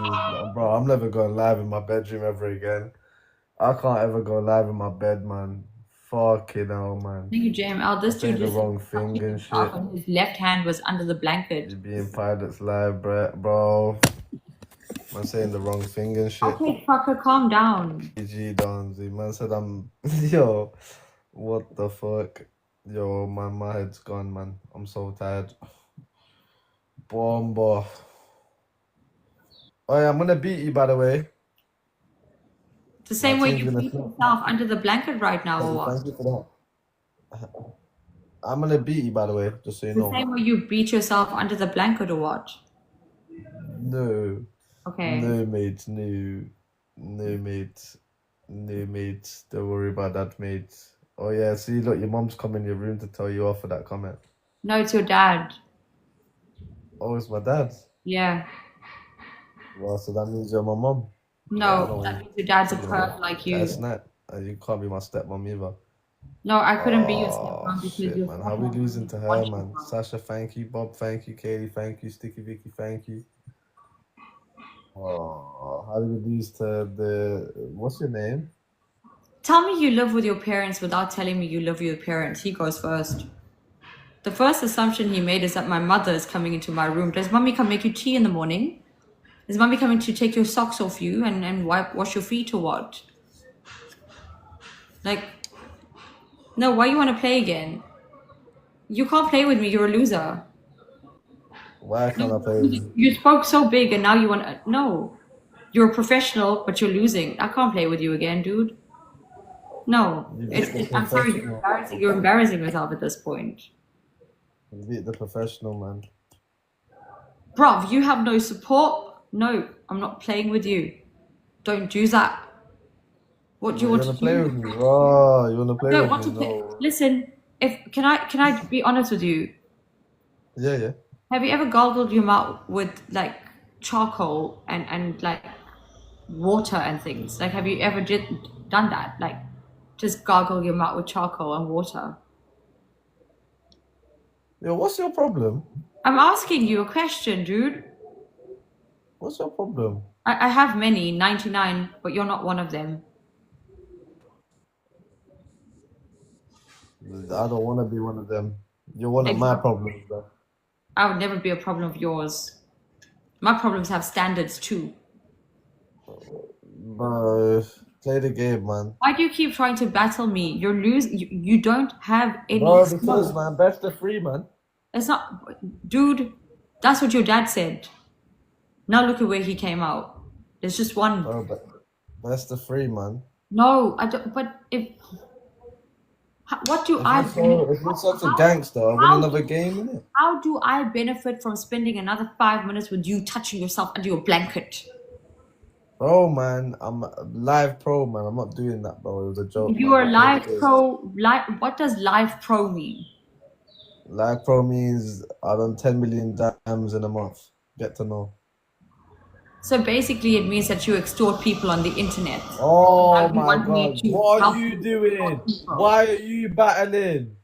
bro. I'm never going live in my bedroom ever again. I can't ever go live in my bed, man. Fucking hell, man.
Thank you, JML. This
I'm
dude
saying the
just
wrong thing
touching
and
himself
shit.
and his left hand was under the blanket.
You being pilots live, bro. I'm saying the wrong thing and shit.
Okay, fucker, calm down.
GG Donzy. Man said I'm yo, what the fuck? Yo, man, my head's gone, man. I'm so tired. Bomba. Oh yeah, I'm gonna beat you, by the way.
The
My
same way
team's
you
gonna
beat
flip.
yourself under the blanket right now, or what?
Thank you for that. I'm gonna beat you, by the way, just so you
The
know.
same way you beat yourself under the blanket, or what?
No.
Okay.
No, mate. No. No, mate. No, mate. Don't worry about that, mate. Oh yeah, see, look, your mom's come in your room to tell you off for that comment.
No, it's your dad.
Oh, it's my dad.
Yeah.
Well, so that means you're my mom. Yeah, I
No,
know.
that means your dad's a
You know,
perv like you.
that's not. You can't be my stepmom either.
No, I couldn't be your
Oh
stepmom because
shit,
your
man. How we
stepmom
losing
wouldn't
to her,
want you.
man? Sasha, thank you. Bob, thank you. Katie, thank you. Sticky Vicky, thank you. Oh, how did we lose to the? What's your name?
Tell me you live with your parents without telling me you live with your parents. He goes first. The first assumption he made is that my mother is coming into my room. Does mommy come make you tea in the morning? Is mommy coming to take your socks off you and wash your feet or what? Like, no, why you want to play again? You can't play with me. You're a loser.
Why can't I play with you?
You spoke so big and now you want to... No. You're a professional, but you're losing. I can't play with you again, dude. No.
You beat the
I'm sorry. You're
professional.
embarrassing. You're embarrassing yourself at this point.
You beat the professional, man.
Bruv, you have no support. No, I'm not playing with you. Don't do that. What do you
You
want
wanna
to
play
do?
with me? Oh, you wanna
I
play
don't
with
want
me?
to play.
No.
Listen, can I be honest with you?
Yeah, yeah.
Have you ever gargled your mouth with like charcoal and like water and things? Like, have you ever done that? Like, just gargle your mouth with charcoal and water.
Yo, what's your problem?
I'm asking you a question, dude.
What's your problem?
I have many, 99, but you're not one of them.
I don't want to be one of them. You're one of my problems, bro.
I would never be a problem of yours. My problems have standards too.
Bro, play the game, man.
Why do you keep trying to battle me? You're losing. You don't have any
Bro, because,
skill.
man, best of three, man.
It's not, dude. That's what your dad said. Now look at where he came out. There's just one.
Bro, but best of three, man.
No, I don't. But if What do I
If you're such a gangster, win
how,
another game, innit?
how do I benefit from spending another 5 minutes with you touching yourself under your blanket?
Bro, man, I'm a live pro, man. I'm not doing that, bro. It was a joke.
You
man.
are live pro. What does live pro mean?
Live pro means I done 10 million dams in a month. Get to know.
So basically, it means that you extort people on the internet.
Oh
You
my
want me
God.
to
What
help
are you
you
doing?
people.
Why are you battling?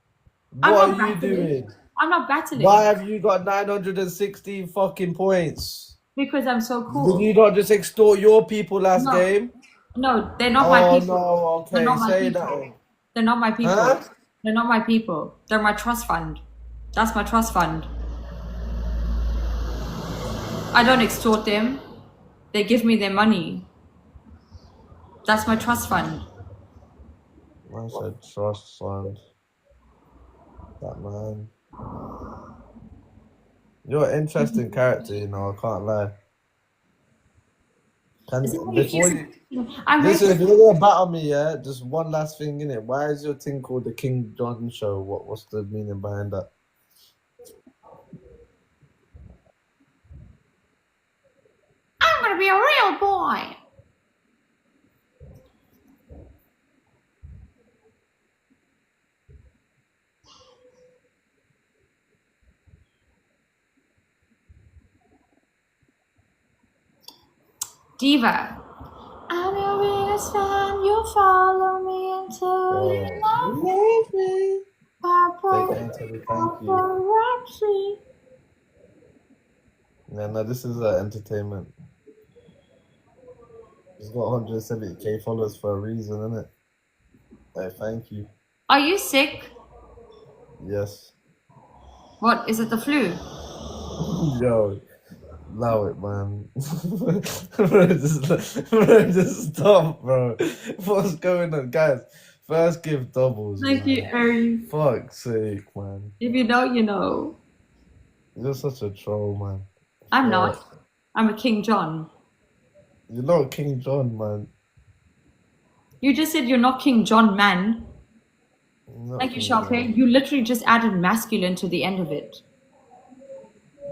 I'm
What
not
are you
battling.
doing?
I'm not battling
Why have you got 916 fucking points?
because I'm so
Did
cool.
you not just extort your people last
No,
game?
no, they're not my
Oh
people.
no,
They're
okay,
not my
say
people.
that.
They're not my people.
Huh?
They're not my people. They're my trust fund. That's my trust fund. I don't extort them. They give me their money. That's my trust fund.
I said trust fund. That man. You're an interesting character, you know, I can't lie. Before you
I'm
listen,
racist.
if you're gonna battle me, yeah, just one last thing in it. Why is your thing called the King John Show? What's the meaning behind that?
I'm gonna be a real boy. Diva. I'm your biggest fan. You follow me until you love me.
Take Anthony, thank you.
Paparazzi.
Yeah, no, this is entertainment. He's got 170k followers for a reason, innit? Hey, thank you.
Are you sick?
Yes.
What is it? The flu?
Yo, allow it, man. just stop, bro. What's going on, guys? First give doubles.
Thank you,
man.
Ari.
Fuck's sake, man.
If you know, you know.
You're such a troll, man.
I'm
Yeah.
not. I'm a King John.
You're not King John, man.
You just said you're not King John, man.
You're not
Thank you,
King
Sharpay.
John.
You literally just added masculine to the end of it.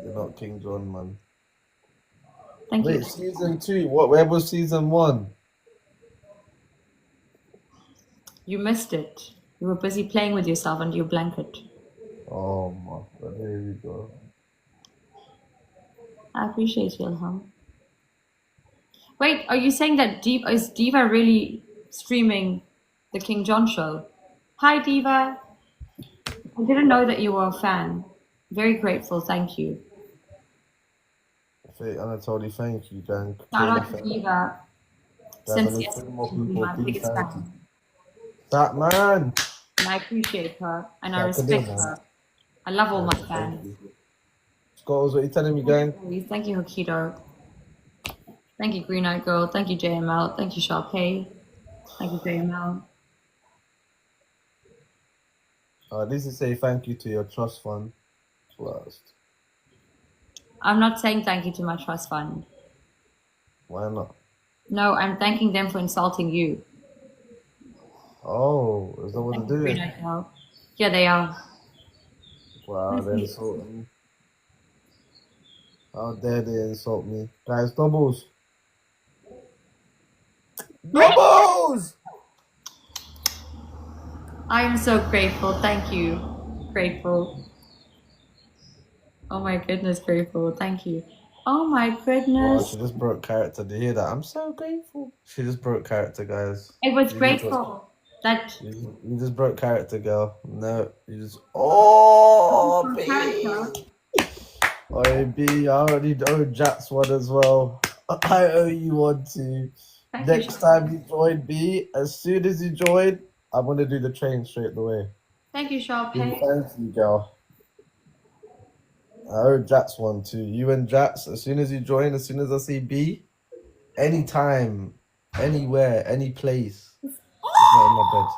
You're not King John, man.
Thank
Wait,
you.
season 2. Where was season 1?
You missed it. You were busy playing with yourself under your blanket.
Oh my God, here we go.
I appreciate you, Ilham. Wait, are you saying that is Diva really streaming the King John show? Hi, Diva. I didn't know that you were a fan. Very grateful. Thank you.
Anatoly, thank you, gang.
Shout out to Diva.
Guys,
Since
I need
yesterday,
more
she's been
people.
my
Please,
biggest
thank you.
fan.
That man.
And I appreciate her and I
That could be,
respect
man.
her. I love all my
Thank
fans.
you. Scott, what you telling me, gang?
Thank you, Hokido. Thank you, Green Eyed Girl. Thank you, JML. Thank you, Sharpay. Thank you, JML.
At least you say thank you to your trust fund first.
I'm not saying thank you to my trust fund.
Why not?
No, I'm thanking them for insulting you.
Oh, is that what
Thank
they're
you, Green
doing?
Eyed Girl. Yeah, they are.
Wow, they insult me. How dare they insult me? Guys, doubles. Doubles!
I am so grateful. Thank you. Grateful. Oh my goodness, grateful. Thank you. Oh my
Wow,
goodness.
she just broke character. Did you hear that? I'm so grateful. She just broke character, guys.
It was
You just-
grateful that
You just broke character, girl. No, you just. Oh, B.
character.
Oh, B. I already owe Jats one as well. I owe you one too.
Thank you,
Next time you join B, as soon as you join, I'm gonna do the train straight away.
Thank you,
B,
Sharpay.
thank you, girl. I owe Jats one too. You and Jats, as soon as you join, as soon as I see B, anytime, anywhere, any place, just not in my bed.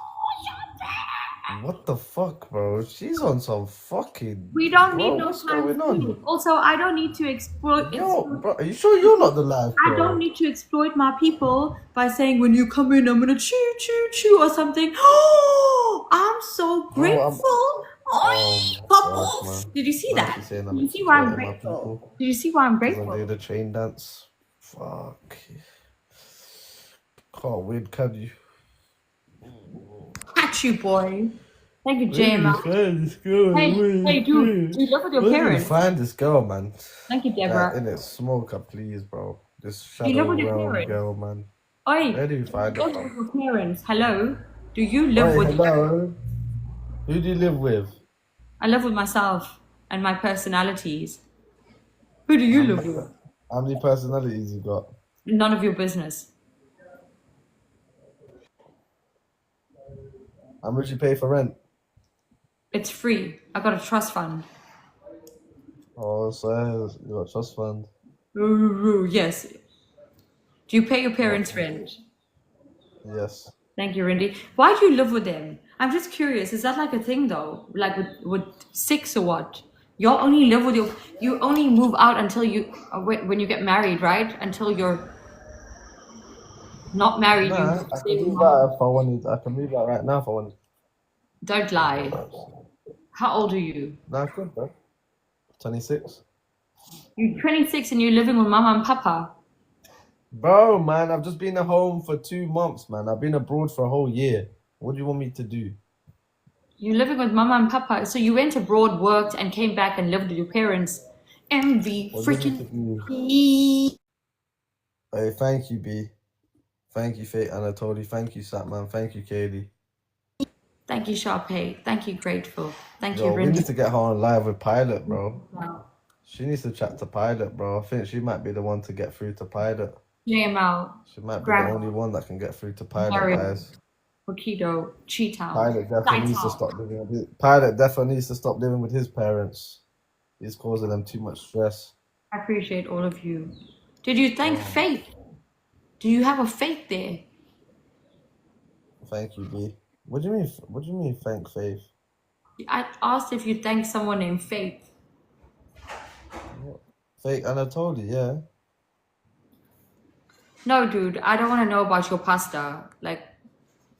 What the fuck, bro? She's on some fucking.
We don't
Bro,
need no
what's
time
going on?
free. Also, I don't need to exploit.
Yo, bro, are you sure you're not the live
I
girl?
don't need to exploit my people by saying when you come in, I'm gonna chew, chew, chew or something. Oh, I'm so
Bro, I'm.
grateful. Oh,
Oh my
pop
gosh,
off.
man.
Did you see
Man,
that?
she's saying
Did
I'm
you see why I'm
exploiting my
grateful?
people
Did you see why I'm
because I'm doing
grateful?
the chain dance. Fuck. Can't win, can you?
Catch you, boy. Thank you,
Where did you
JML.
find this girl?
Hey, dude. Do you live with your
Where did you
parents?
find this girl, man?
Thank you,
That
Deborah.
in it, smoker, please, bro. This
Do you live
shadow
with your
realm
parents?
girl, man.
Oi,
Where do you find
you
her
live with
from?
your parents. Hello. Do you live
Wait,
with?
hello. Who do you live with?
I live with myself and my personalities. Who do you live with?
How many personalities you got?
None of your business.
How much you pay for rent?
It's free. I got a trust fund.
Oh, so you got trust fund.
Ooh, yes. Do you pay your parents' rent?
Yes.
Thank you, Rindy. Why do you live with them? I'm just curious. Is that like a thing though? Like with six or what? You only live with you only move out until when you get married, right? Until you're not married, you
Nah, I
stay
can
with
move
mom.
out if I wanted. I can move out right now if I wanted.
Don't lie. How old are you?
Nah, good, bro. 26.
You're 26 and you're living with mama and papa.
Bro, man, I've just been at home for 2 months, man. I've been abroad for a whole year. What do you want me to do?
You're living with mama and papa. So you went abroad, worked, and came back and lived with your parents. Envy
What do you want me to
freaking
do?
me.
Hey, thank you, B. Thank you, Fate Anatoly. Thank you, Satman. Thank you, Kaylee.
Thank you, Sharpay. Thank you, Grateful. Thank you,
Yo, we
Rindy.
need to get her on live with Pilot, bro.
Wow.
She needs to chat to Pilot, bro. I think she might be the one to get through to Pilot.
JML,
She might be the
Grandma,
only one that can get through to Pilot,
Mario,
guys.
Hokido, Cheetah,
Pilot definitely needs to
Saito.
stop living with his, Pilot definitely needs to stop living with his parents. He's causing them too much stress.
I appreciate all of you. Did you thank
Oh,
Faith? Do you have a Faith there?
thank you, B. What do you mean? What do you mean? Thank Faith.
I asked if you thanked someone named Faith.
Fake Anatoly, yeah.
No, dude, I don't want to know about your pasta. Like,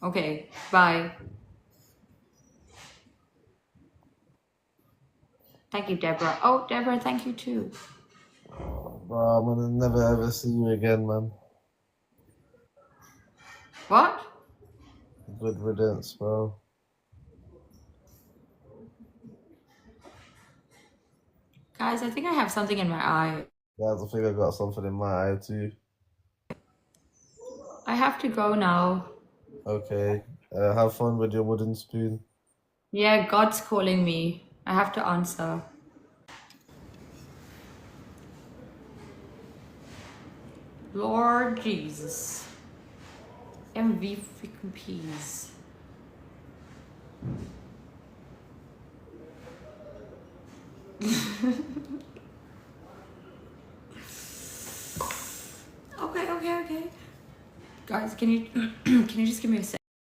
okay, bye. Thank you, Deborah. Oh, Deborah, thank you too.
Bro, I'm gonna never ever see you again, man.
What?
Good riddance, bro.
Guys, I think I have something in my eye.
Guys, I think I got something in my eye too.
I have to go now.
Okay. Have fun with your wooden spoon.
Yeah, God's calling me. I have to answer. Lord Jesus. MV freaking peas. Okay. Guys, can you can you just give me a second?